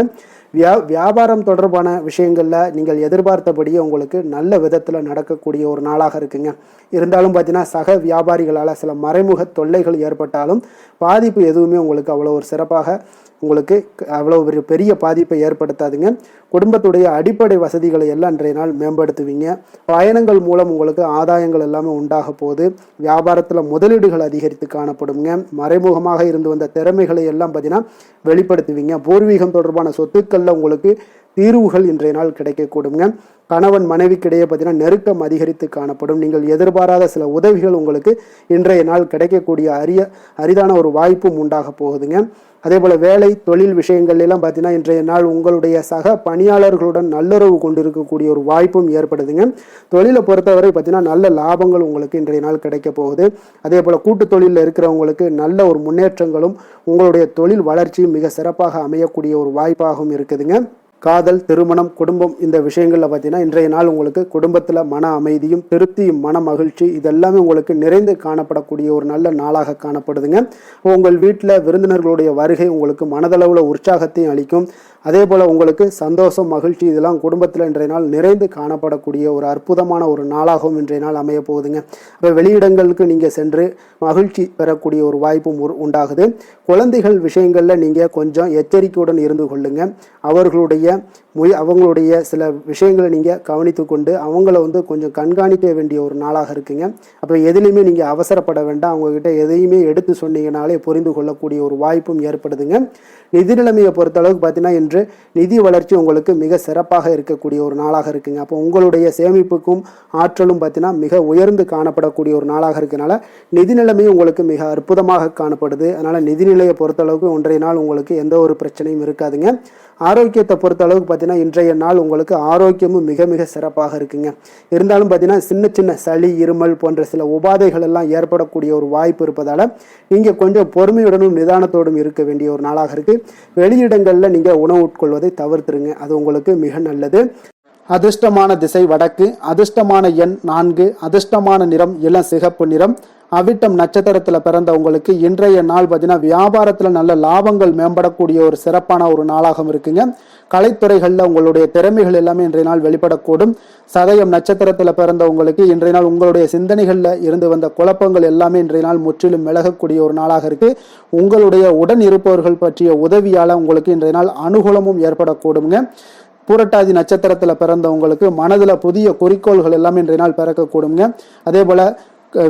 வியாபாரம் தொடர்பான விஷயங்களில் நீங்கள் எதிர்பார்த்தபடியே உங்களுக்கு நல்ல விதத்தில் நடக்கக்கூடிய ஒரு நாளாக இருக்குங்க. இருந்தாலும் பார்த்தீங்கன்னா சக வியாபாரிகளால் சில மறைமுக தொல்லைகள் ஏற்பட்டாலும் பாதிப்பு எதுவுமே உங்களுக்கு அவ்வளோ ஒரு சிறப்பாக உங்களுக்கு அவ்வளோ ஒரு பெரிய பாதிப்பை ஏற்படுத்தாதுங்க. குடும்பத்துடைய அடிப்படை வசதிகளை எல்லாம் இன்றைய நாள் மேம்படுத்துவீங்க. பயணங்கள் மூலம் உங்களுக்கு ஆதாயங்கள் எல்லாமே உண்டாக போகுது. வியாபாரத்தில் முதலீடுகள் அதிகரித்து காணப்படுங்க. மறைமுகமாக இருந்து வந்த திறமைகளை எல்லாம் பார்த்தீங்கன்னா வெளிப்படுத்துவீங்க. பூர்வீகம் தொடர்பான சொத்துக்களில் உங்களுக்கு தீர்வுகள் இன்றைய நாள் கிடைக்கக்கூடுங்க. கணவன் மனைவிக்கிடையே பார்த்தீங்கன்னா நெருக்கம் அதிகரித்து காணப்படும். நீங்கள் எதிர்பாராத சில உதவிகள் உங்களுக்கு இன்றைய நாள் கிடைக்கக்கூடிய அரிதான ஒரு வாய்ப்பும் உண்டாக போகுதுங்க. அதே போல் வேலை தொழில் விஷயங்கள் எல்லாம் பார்த்தீங்கன்னா இன்றைய நாள் உங்களுடைய சக பணியாளர்களுடன் நல்லுறவு கொண்டு இருக்கக்கூடிய ஒரு வாய்ப்பும் ஏற்படுதுங்க. தொழிலை பொறுத்தவரை பார்த்தீங்கன்னா நல்ல லாபங்கள் உங்களுக்கு இன்றைய நாள் கிடைக்க போகுது. அதே போல் கூட்டு தொழிலில் இருக்கிறவங்களுக்கு நல்ல ஒரு முன்னேற்றங்களும் உங்களுடைய தொழில் வளர்ச்சியும் மிக சிறப்பாக அமையக்கூடிய ஒரு வாய்ப்பாகவும் இருக்குதுங்க. காதல், திருமணம், குடும்பம் இந்த விஷயங்களில் பார்த்தீங்கன்னா இன்றைய நாள் உங்களுக்கு குடும்பத்தில் மன அமைதியும் திருப்தியும் மன மகிழ்ச்சி இதெல்லாமே உங்களுக்கு நிறைந்து காணப்படக்கூடிய ஒரு நல்ல நாளாக காணப்படுதுங்க. உங்கள் வீட்டில் விருந்தினர்களுடைய வருகை உங்களுக்கு மனதளவில் உற்சாகத்தையும் அளிக்கும். அதே போல் உங்களுக்கு சந்தோஷம் மகிழ்ச்சி இதெல்லாம் குடும்பத்தில் இன்றைய நாள் நிறைந்து காணப்படக்கூடிய ஒரு அற்புதமான ஒரு நாளாகவும் இன்றைய நாள் அமைய போகுதுங்க. இப்போ வெளியிடங்களுக்கு நீங்கள் சென்று மகிழ்ச்சி பெறக்கூடிய ஒரு வாய்ப்பும் உண்டாகுது. குழந்தைகள் விஷயங்களில் நீங்கள் கொஞ்சம் எச்சரிக்கையுடன் இருந்து கொள்ளுங்க. அவங்களுடைய சில விஷயங்களை நீங்கள் கவனித்து கொண்டு அவங்கள கொஞ்சம் கண்காணிக்க வேண்டிய ஒரு நாளாக இருக்குங்க. அப்போ எதுலையுமே நீங்கள் அவசரப்பட வேண்டாம். அவங்கக்கிட்ட எதையுமே எடுத்து சொன்னீங்கனாலே புரிந்து கொள்ளக்கூடிய ஒரு வாய்ப்பும் ஏற்படுதுங்க. நிதி நிலைமையை பொறுத்தளவுக்கு பார்த்தீங்கன்னா இன்று நிதி வளர்ச்சி உங்களுக்கு மிக சிறப்பாக இருக்கக்கூடிய ஒரு நாளாக இருக்குங்க. அப்போ உங்களுடைய சேமிப்புக்கும் ஆற்றலும் பார்த்தீங்கன்னா மிக உயர்ந்து காணப்படக்கூடிய ஒரு நாளாக இருக்கனால நிதி நிலைமையும் உங்களுக்கு மிக அற்புதமாக காணப்படுது. அதனால் நிதிநிலையை பொறுத்தளவுக்கு இன்றைய நாள் உங்களுக்கு எந்த ஒரு பிரச்சனையும் இருக்காதுங்க. ஆரோக்கியத்தை பொறுத்த அளவுக்கு பார்த்தீங்கன்னா இன்றைய நாள் உங்களுக்கு ஆரோக்கியமும் மிக மிக சிறப்பாக இருக்குங்க. இருந்தாலும் பார்த்தீங்கன்னா சின்ன சின்ன சளி, இருமல் போன்ற சில உபாதைகள் எல்லாம் ஏற்படக்கூடிய ஒரு வாய்ப்பு இருப்பதால் நீங்கள் கொஞ்சம் பொறுமையுடனும் நிதானத்தோடும் இருக்க வேண்டிய ஒரு நாளாக இருக்குது. வெளியிடங்களில் நீங்கள் உணவு உட்கொள்வதை தவிர்த்துருங்க. அது உங்களுக்கு மிக நல்லது. அதிர்ஷ்டமான திசை வடக்கு, அதிர்ஷ்டமான எண் 4, அதிர்ஷ்டமான நிறம் இளம் சிகப்பு நிறம். அவிட்டம் நட்சத்திரத்தில் பிறந்தவங்களுக்கு இன்றைய நாள் பார்த்தீங்கன்னா வியாபாரத்தில் நல்ல லாபங்கள் மேம்படக்கூடிய ஒரு சிறப்பான ஒரு நாளாகவும் இருக்குங்க. கலைத்துறைகளில் உங்களுடைய திறமைகள் எல்லாமே இன்றைய நாள் வெளிப்படக்கூடும். சதயம் நட்சத்திரத்தில் பிறந்தவங்களுக்கு இன்றைய நாள் உங்களுடைய சிந்தனைகளில் இருந்து வந்த குழப்பங்கள் எல்லாமே இன்றைய நாள் முற்றிலும் விலகக்கூடிய ஒரு நாளாக இருக்கு. உங்களுடைய உடன் இருப்பவர்கள் பற்றிய உதவியால் உங்களுக்கு இன்றைய நாள் அனுகூலமும் ஏற்படக்கூடுங்க. பூரட்டாதி நட்சத்திரத்தில் பிறந்தவங்களுக்கு மனதில் புதிய குறிக்கோள்கள் எல்லாமே இன்றைய நாள் பிறக்கக்கூடுங்க. அதே போல்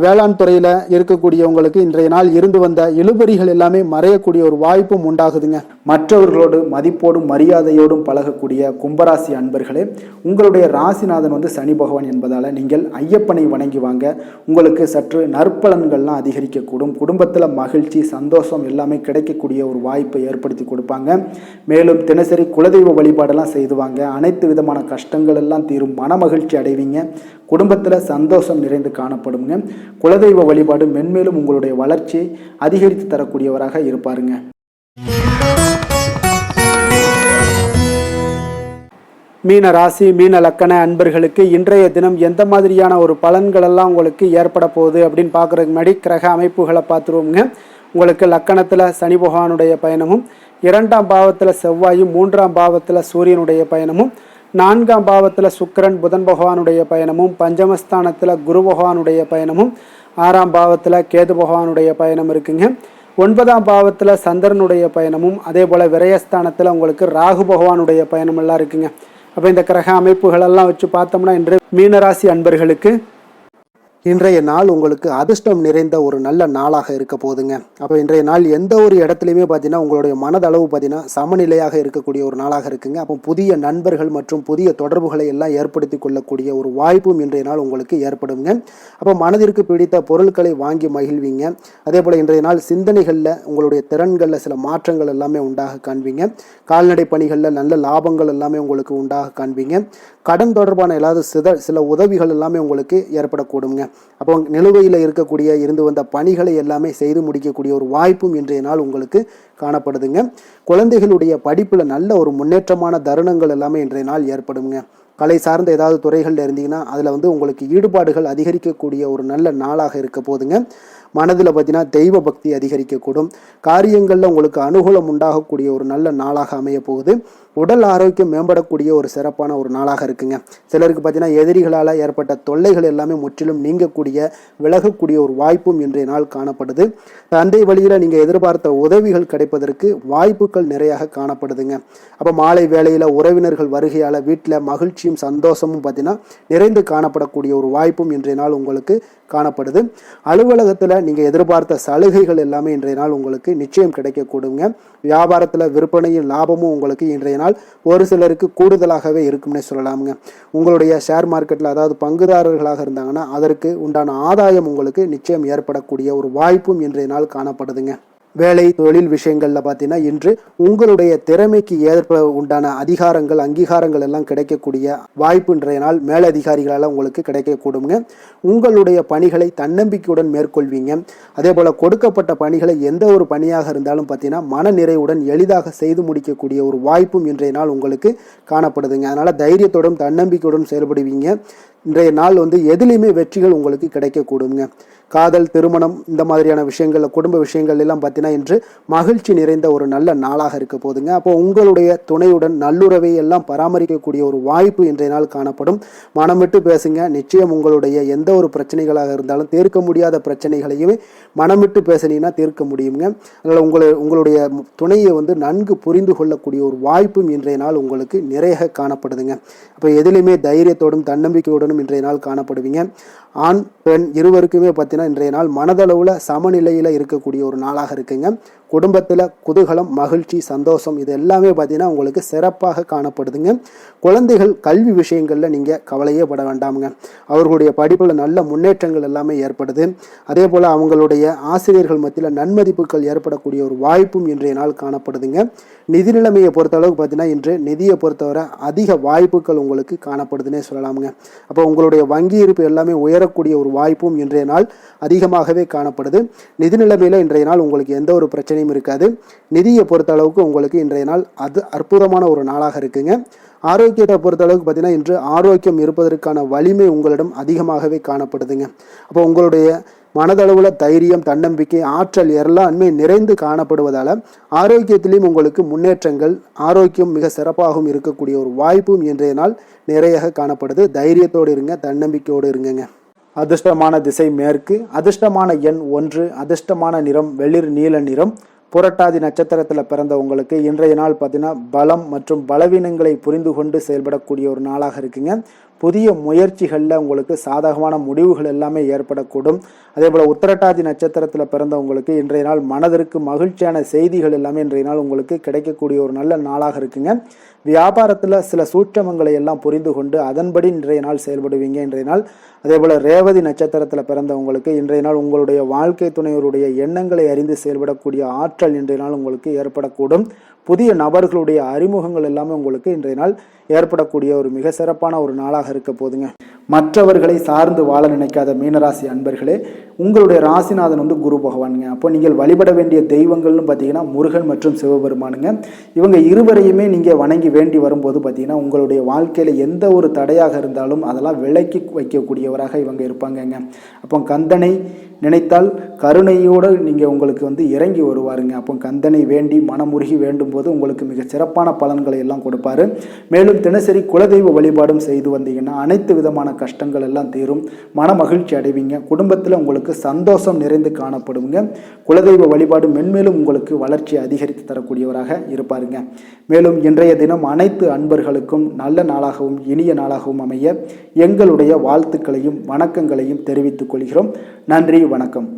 வேளாண் துறையில் இருக்கக்கூடியவங்களுக்கு இன்றைய நாள் இருந்து வந்த இழுபறிகள் எல்லாமே மறையக்கூடிய ஒரு வாய்ப்பும் உண்டாகுதுங்க. மற்றவர்களோடு மதிப்போடும் மரியாதையோடும் பழகக்கூடிய கும்பராசி அன்பர்களே, உங்களுடைய ராசிநாதன் சனி பகவான் என்பதால் நீங்கள் ஐயப்பனை வணங்கி வாங்க. உங்களுக்கு சற்று நற்பலன்கள்லாம் அதிகரிக்கக்கூடும். குடும்பத்தில் மகிழ்ச்சி, சந்தோஷம் எல்லாமே கிடைக்கக்கூடிய ஒரு வாய்ப்பை ஏற்படுத்தி கொடுப்பாங்க. மேலும் தினசரி குலதெய்வ வழிபாடெல்லாம் செய்துவாங்க. அனைத்து விதமான கஷ்டங்கள் எல்லாம் தீரும். மன மகிழ்ச்சி அடைவீங்க. குடும்பத்தில் சந்தோஷம் நிறைந்து காணப்படுங்க. குலதெய்வ வழிபாடு மென்மேலும் உங்களுடைய வளர்ச்சியை அதிகரித்து தரக்கூடியவராக இருப்பாருங்க. மீன ராசி, மீன லக்கண அன்பர்களுக்கு இன்றைய தினம் எந்த மாதிரியான ஒரு பலன்கள் எல்லாம் உங்களுக்கு ஏற்பட போகுது அப்படின்னு பார்க்குறதுக்கு முன்னாடி கிரக அமைப்புகளை பார்த்துருவோங்க. உங்களுக்கு லக்கணத்தில் சனி பகவானுடைய பயணமும், 2ஆம் பாவத்தில் செவ்வாயும், 3ஆம் பாவத்தில் சூரியனுடைய பயணமும், 4ஆம் பாவத்தில் சுக்கிரன் புதன் பகவானுடைய பயணமும், பஞ்சமஸ்தானத்தில் குரு பகவானுடைய பயணமும், 6ஆம் பாவத்தில் கேது பகவானுடைய பயணம் இருக்குங்க. 9ஆம் பாவத்தில் சந்திரனுடைய பயணமும், அதே போல் விரயஸ்தானத்தில் உங்களுக்கு ராகு பகவானுடைய பயணம் எல்லாம் இருக்குங்க. அப்போ இந்த கிரக அமைப்புகளெல்லாம் வச்சு பார்த்தோம்னா இன்று மீனராசி அன்பர்களுக்கு இன்றைய நாள் உங்களுக்கு அதிர்ஷ்டம் நிறைந்த ஒரு நல்ல நாளாக இருக்க போகுதுங்க. அப்போ இன்றைய நாள் எந்த ஒரு இடத்துலையுமே பார்த்தீங்கன்னா உங்களுடைய மனதளவு பார்த்தீங்கன்னா சமநிலையாக இருக்கக்கூடிய ஒரு நாளாக இருக்குங்க. அப்போ புதிய நண்பர்கள் மற்றும் புதிய தொடர்புகளை எல்லாம் ஏற்படுத்தி கொள்ளக்கூடிய ஒரு வாய்ப்பும் இன்றைய நாள் உங்களுக்கு ஏற்படுங்க. அப்போ மனதிற்கு பிடித்த பொருட்களை வாங்கி மகிழ்வீங்க. அதே போல் இன்றைய நாள் சிந்தனைகளில் உங்களுடைய திறன்களில் சில மாற்றங்கள் எல்லாமே உண்டாக காண்பீங்க. கால்நடை பணிகளில் நல்ல லாபங்கள் எல்லாமே உங்களுக்கு உண்டாக காண்பீங்க. கடன் தொடர்பான ஏதாவது சில உதவிகள் எல்லாமே உங்களுக்கு ஏற்படக்கூடுங்க. அப்போ நிலுவையில் இருந்து வந்த பணிகளை எல்லாமே செய்து முடிக்கக்கூடிய ஒரு வாய்ப்பும் இன்றைய நாள் உங்களுக்கு காணப்படுதுங்க. குழந்தைகளுடைய படிப்பில் நல்ல ஒரு முன்னேற்றமான தருணங்கள் எல்லாமே இன்றைய நாள் ஏற்படுங்க. கலை சார்ந்த ஏதாவது துறைகளில் இருந்தீங்கன்னா அதில் உங்களுக்கு ஈடுபாடுகள் அதிகரிக்கக்கூடிய ஒரு நல்ல நாளாக இருக்க போதுங்க. மனதில் பார்த்தீங்கன்னா தெய்வ பக்தி அதிகரிக்கக்கூடும். காரியங்களில் உங்களுக்கு அனுகூலம் உண்டாகக்கூடிய ஒரு நல்ல நாளாக அமைய போகுது. உடல் ஆரோக்கியம் மேம்படக்கூடிய ஒரு சிறப்பான ஒரு நாளாக இருக்குங்க. சிலருக்கு பார்த்தீங்கன்னா எதிரிகளால் ஏற்பட்ட தொல்லைகள் எல்லாமே முற்றிலும் நீங்கக்கூடிய விலகக்கூடிய ஒரு வாய்ப்பும் இன்றைய நாள் காணப்படுது. தந்தை வழியில் நீங்கள் எதிர்பார்த்த உதவிகள் கிடைப்பதற்கு வாய்ப்புகள் நிறையாக காணப்படுதுங்க. அப்போ மாலை வேளையில் உறவினர்கள் வருகையால் வீட்டில் மகிழ்ச்சியும் சந்தோஷமும் பார்த்தீங்கன்னா நிறைந்து காணப்படக்கூடிய ஒரு வாய்ப்பும் இன்றைய நாள் உங்களுக்கு காணப்படுது. அலுவலகத்தில் நீங்கள் எதிர்பார்த்த சலுகைகள் எல்லாமே இன்றைய நாள் உங்களுக்கு நிச்சயம் கிடைக்கக்கூடுங்க. வியாபாரத்தில் விற்பனையும் லாபமும் உங்களுக்கு இன்றைய நாள் நாள் ஒரு சிலருக்கு கூடுதலாகவே இருக்கும்னே சொல்லலாமுங்க. உங்களுடைய ஷேர் மார்க்கெட்டில் அதாவது பங்குதாரர்களாக இருந்தாங்கன்னா அதற்கு உண்டான ஆதாயம் உங்களுக்கு நிச்சயம் ஏற்படக்கூடிய ஒரு வாய்ப்பும் இன்றைய நாள் காணப்படுதுங்க. வேலை தொழில் விஷயங்கள்ல பார்த்தீங்கன்னா இன்று உங்களுடைய திறமைக்கு ஏற்ப உண்டான அதிகாரங்கள் அங்கீகாரங்கள் எல்லாம் கிடைக்கக்கூடிய வாய்ப்பு இன்றைய நாள் மேலதிகாரிகளால் உங்களுக்கு கிடைக்கக்கூடுங்க. உங்களுடைய பணிகளை தன்னம்பிக்கையுடன் மேற்கொள்வீங்க. அதே போல கொடுக்கப்பட்ட பணிகளை எந்த ஒரு பணியாக இருந்தாலும் பார்த்தீங்கன்னா மன நிறைவுடன் எளிதாக செய்து முடிக்கக்கூடிய ஒரு வாய்ப்பும் இன்றைய நாள் உங்களுக்கு காணப்படுதுங்க. அதனால தைரியத்தோடும் தன்னம்பிக்கையுடன் செயல்படுவீங்க. இன்றைய நாள் எதுலையுமே வெற்றிகள் உங்களுக்கு கிடைக்கக்கூடுங்க. காதல், திருமணம் இந்த மாதிரியான விஷயங்கள்ல குடும்ப விஷயங்கள் எல்லாம் பார்த்தீங்கன்னா இன்று மகிழ்ச்சி நிறைந்த ஒரு நல்ல நாளாக இருக்க போதுங்க. அப்போ உங்களுடைய துணையுடன் நல்லுறவை எல்லாம் பராமரிக்கக்கூடிய ஒரு வாய்ப்பு இன்றைய நாள் காணப்படும். மனம் விட்டு பேசுங்க. நிச்சயம் உங்களுடைய எந்த ஒரு பிரச்சனைகளாக இருந்தாலும் தீர்க்க முடியாத பிரச்சனைகளையுமே மனம் விட்டு பேசினீங்கன்னா தீர்க்க முடியுங்க. அதனால் உங்களுடைய துணையை நன்கு புரிந்து கொள்ளக்கூடிய ஒரு வாய்ப்பும் இன்றைய நாள் உங்களுக்கு நிறைய காணப்படுதுங்க. அப்போ எதிலுமே தைரியத்தோடும் தன்னம்பிக்கையுடனும் இன்றைய நாள் காணப்படுவீங்க. ஆண் பெண் இருவருக்குமே பார்த்தீங்கன்னா இன்றைய நாள் மனதளவில் சமநிலையில் இருக்கக்கூடிய ஒரு நாளாக இருக்குங்க. குடும்பத்தில் குதூகலம், மகிழ்ச்சி, சந்தோஷம் இது எல்லாமே பார்த்தீங்கன்னா உங்களுக்கு சிறப்பாக காணப்படுதுங்க. குழந்தைகள் கல்வி விஷயங்களில் நீங்கள் கவலையே பட வேண்டாமுங்க. அவர்களுடைய படிப்பில் நல்ல முன்னேற்றங்கள் எல்லாமே ஏற்படுது. அதே போல் அவங்களுடைய ஆசிரியர்கள் மத்தியில் நன்மதிப்புகள் ஏற்படக்கூடிய ஒரு வாய்ப்பும் இன்றைய நாள் காணப்படுதுங்க. நிதி நிலைமையை பொறுத்தளவுக்கு பார்த்தீங்கன்னா இன்று நிதியை பொறுத்தவரை அதிக வாய்ப்புகள் உங்களுக்கு காணப்படுதுன்னே சொல்லலாமுங்க. அப்போ உங்களுடைய வங்கி இருப்பு எல்லாமே உயரக்கூடிய ஒரு வாய்ப்பும் இன்றைய நாள் அதிகமாகவே காணப்படுது. நிதி நிலைமையில் இன்றைய நாள் உங்களுக்கு எந்த ஒரு பிரச்சனையும் இருக்காது. நிதியை பொறுத்த அளவுக்கு உங்களுக்கு இன்றைய நாள் அது அற்புதமான ஒரு நாளாக இருக்குங்க. ஆரோக்கியத்தை பொறுத்த அளவுக்கு பார்த்தீங்கன்னா இன்று ஆரோக்கியம் இருப்பதற்கான வலிமை உங்களிடம் அதிகமாகவே காணப்படுதுங்க. அப்போ உங்களுடைய மனதளவில் தைரியம், தன்னம்பிக்கை, ஆற்றல் எல்லாமே நிறைந்து காணப்படுவதால் ஆரோக்கியத்திலையும் உங்களுக்கு முன்னேற்றங்கள், ஆரோக்கியம் மிக சிறப்பாகவும் இருக்கக்கூடிய ஒரு வாய்ப்பும் இன்றைய நாள் நிறைய காணப்படுது. தைரியத்தோடு இருங்க, தன்னம்பிக்கையோடு இருங்க. அதிர்ஷ்டமான திசை மேற்கு, அதிர்ஷ்டமான எண் 1, அதிர்ஷ்டமான நிறம் வெளிர் நீல நிறம். புரட்டாதி நட்சத்திரத்தில் பிறந்த உங்களுக்கு இன்றைய நாள் பார்த்தீங்கன்னா பலம் மற்றும் பலவீனங்களை புரிந்து கொண்டு செயல்படக்கூடிய ஒரு நாளாக இருக்குங்க. புதிய முயற்சிகளில் உங்களுக்கு சாதகமான முடிவுகள் எல்லாமே ஏற்படக்கூடும். அதே போல் உத்திரட்டாதி நட்சத்திரத்தில் பிறந்தவங்களுக்கு இன்றைய நாள் மனதிற்கு மகிழ்ச்சியான செய்திகள் எல்லாமே இன்றைய நாள் உங்களுக்கு கிடைக்கக்கூடிய ஒரு நல்ல நாளாக இருக்குங்க. வியாபாரத்தில் சில சூட்சமங்களை எல்லாம் புரிந்து கொண்டு அதன்படி இன்றைய நாள் செயல்படுவீங்க இன்றைய நாள். அதே போல் ரேவதி நட்சத்திரத்தில் பிறந்தவங்களுக்கு இன்றைய நாள் உங்களுடைய வாழ்க்கை துணைவருடைய எண்ணங்களை அறிந்து செயல்படக்கூடிய ஆற்றல் இன்றைய நாள் உங்களுக்கு ஏற்படக்கூடும். புதிய நபர்களுடைய அறிமுகங்கள் எல்லாமே உங்களுக்கு இன்றைய நாள் ஏற்படக்கூடிய ஒரு மிக சிறப்பான ஒரு நாளாக இருக்க போதுங்க. மற்றவர்களை சார்ந்து வாழ நினைக்காத மீனராசி அன்பர்களே, உங்களுடைய ராசிநாதன் குரு பகவானுங்க. அப்போ நீங்கள் வழிபட வேண்டிய தெய்வங்கள்னு பார்த்தீங்கன்னா முருகன் மற்றும் சிவபெருமானுங்க. இவங்க இருவரையுமே நீங்கள் வணங்கி வேண்டி வரும்போது பார்த்தீங்கன்னா உங்களுடைய வாழ்க்கையில் எந்த ஒரு தடையாக இருந்தாலும் அதெல்லாம் விலக்கி வைக்கக்கூடியவராக இவங்க இருப்பாங்கங்க. அப்போ கந்தனை நினைத்தால் கருணையோடு நீங்கள் உங்களுக்கு இறங்கி வருவாருங்க. அப்போ கந்தனை வேண்டி மனமுருகி வேண்டும் போது உங்களுக்கு மிக சிறப்பான பலன்களை எல்லாம் கொடுப்பாரு. மேலும் தினசரி குலதெய்வ வழிபாடும் செய்து வந்தீங்கன்னா அனைத்து விதமான கஷ்டங்கள் எல்லாம் தீரும், மன மகிழ்ச்சி அடைவீங்க. குடும்பத்தில் உங்களுக்கு சந்தோஷம் நிறைந்து காணப்படுங்க. குலதெய்வ வழிபாடு மென்மேலும் உங்களுக்கு வளர்ச்சி அதிகரித்து தரக்கூடியவராக இருப்பாருங்க. மேலும் இன்றைய தினம் அனைத்து அன்பர்களுக்கும் நல்ல நாளாகவும் இனிய நாளாகவும் அமைய எங்களுடைய வாழ்த்துக்களையும் வணக்கங்களையும் தெரிவித்துக் கொள்கிறோம். நன்றி, வணக்கம்.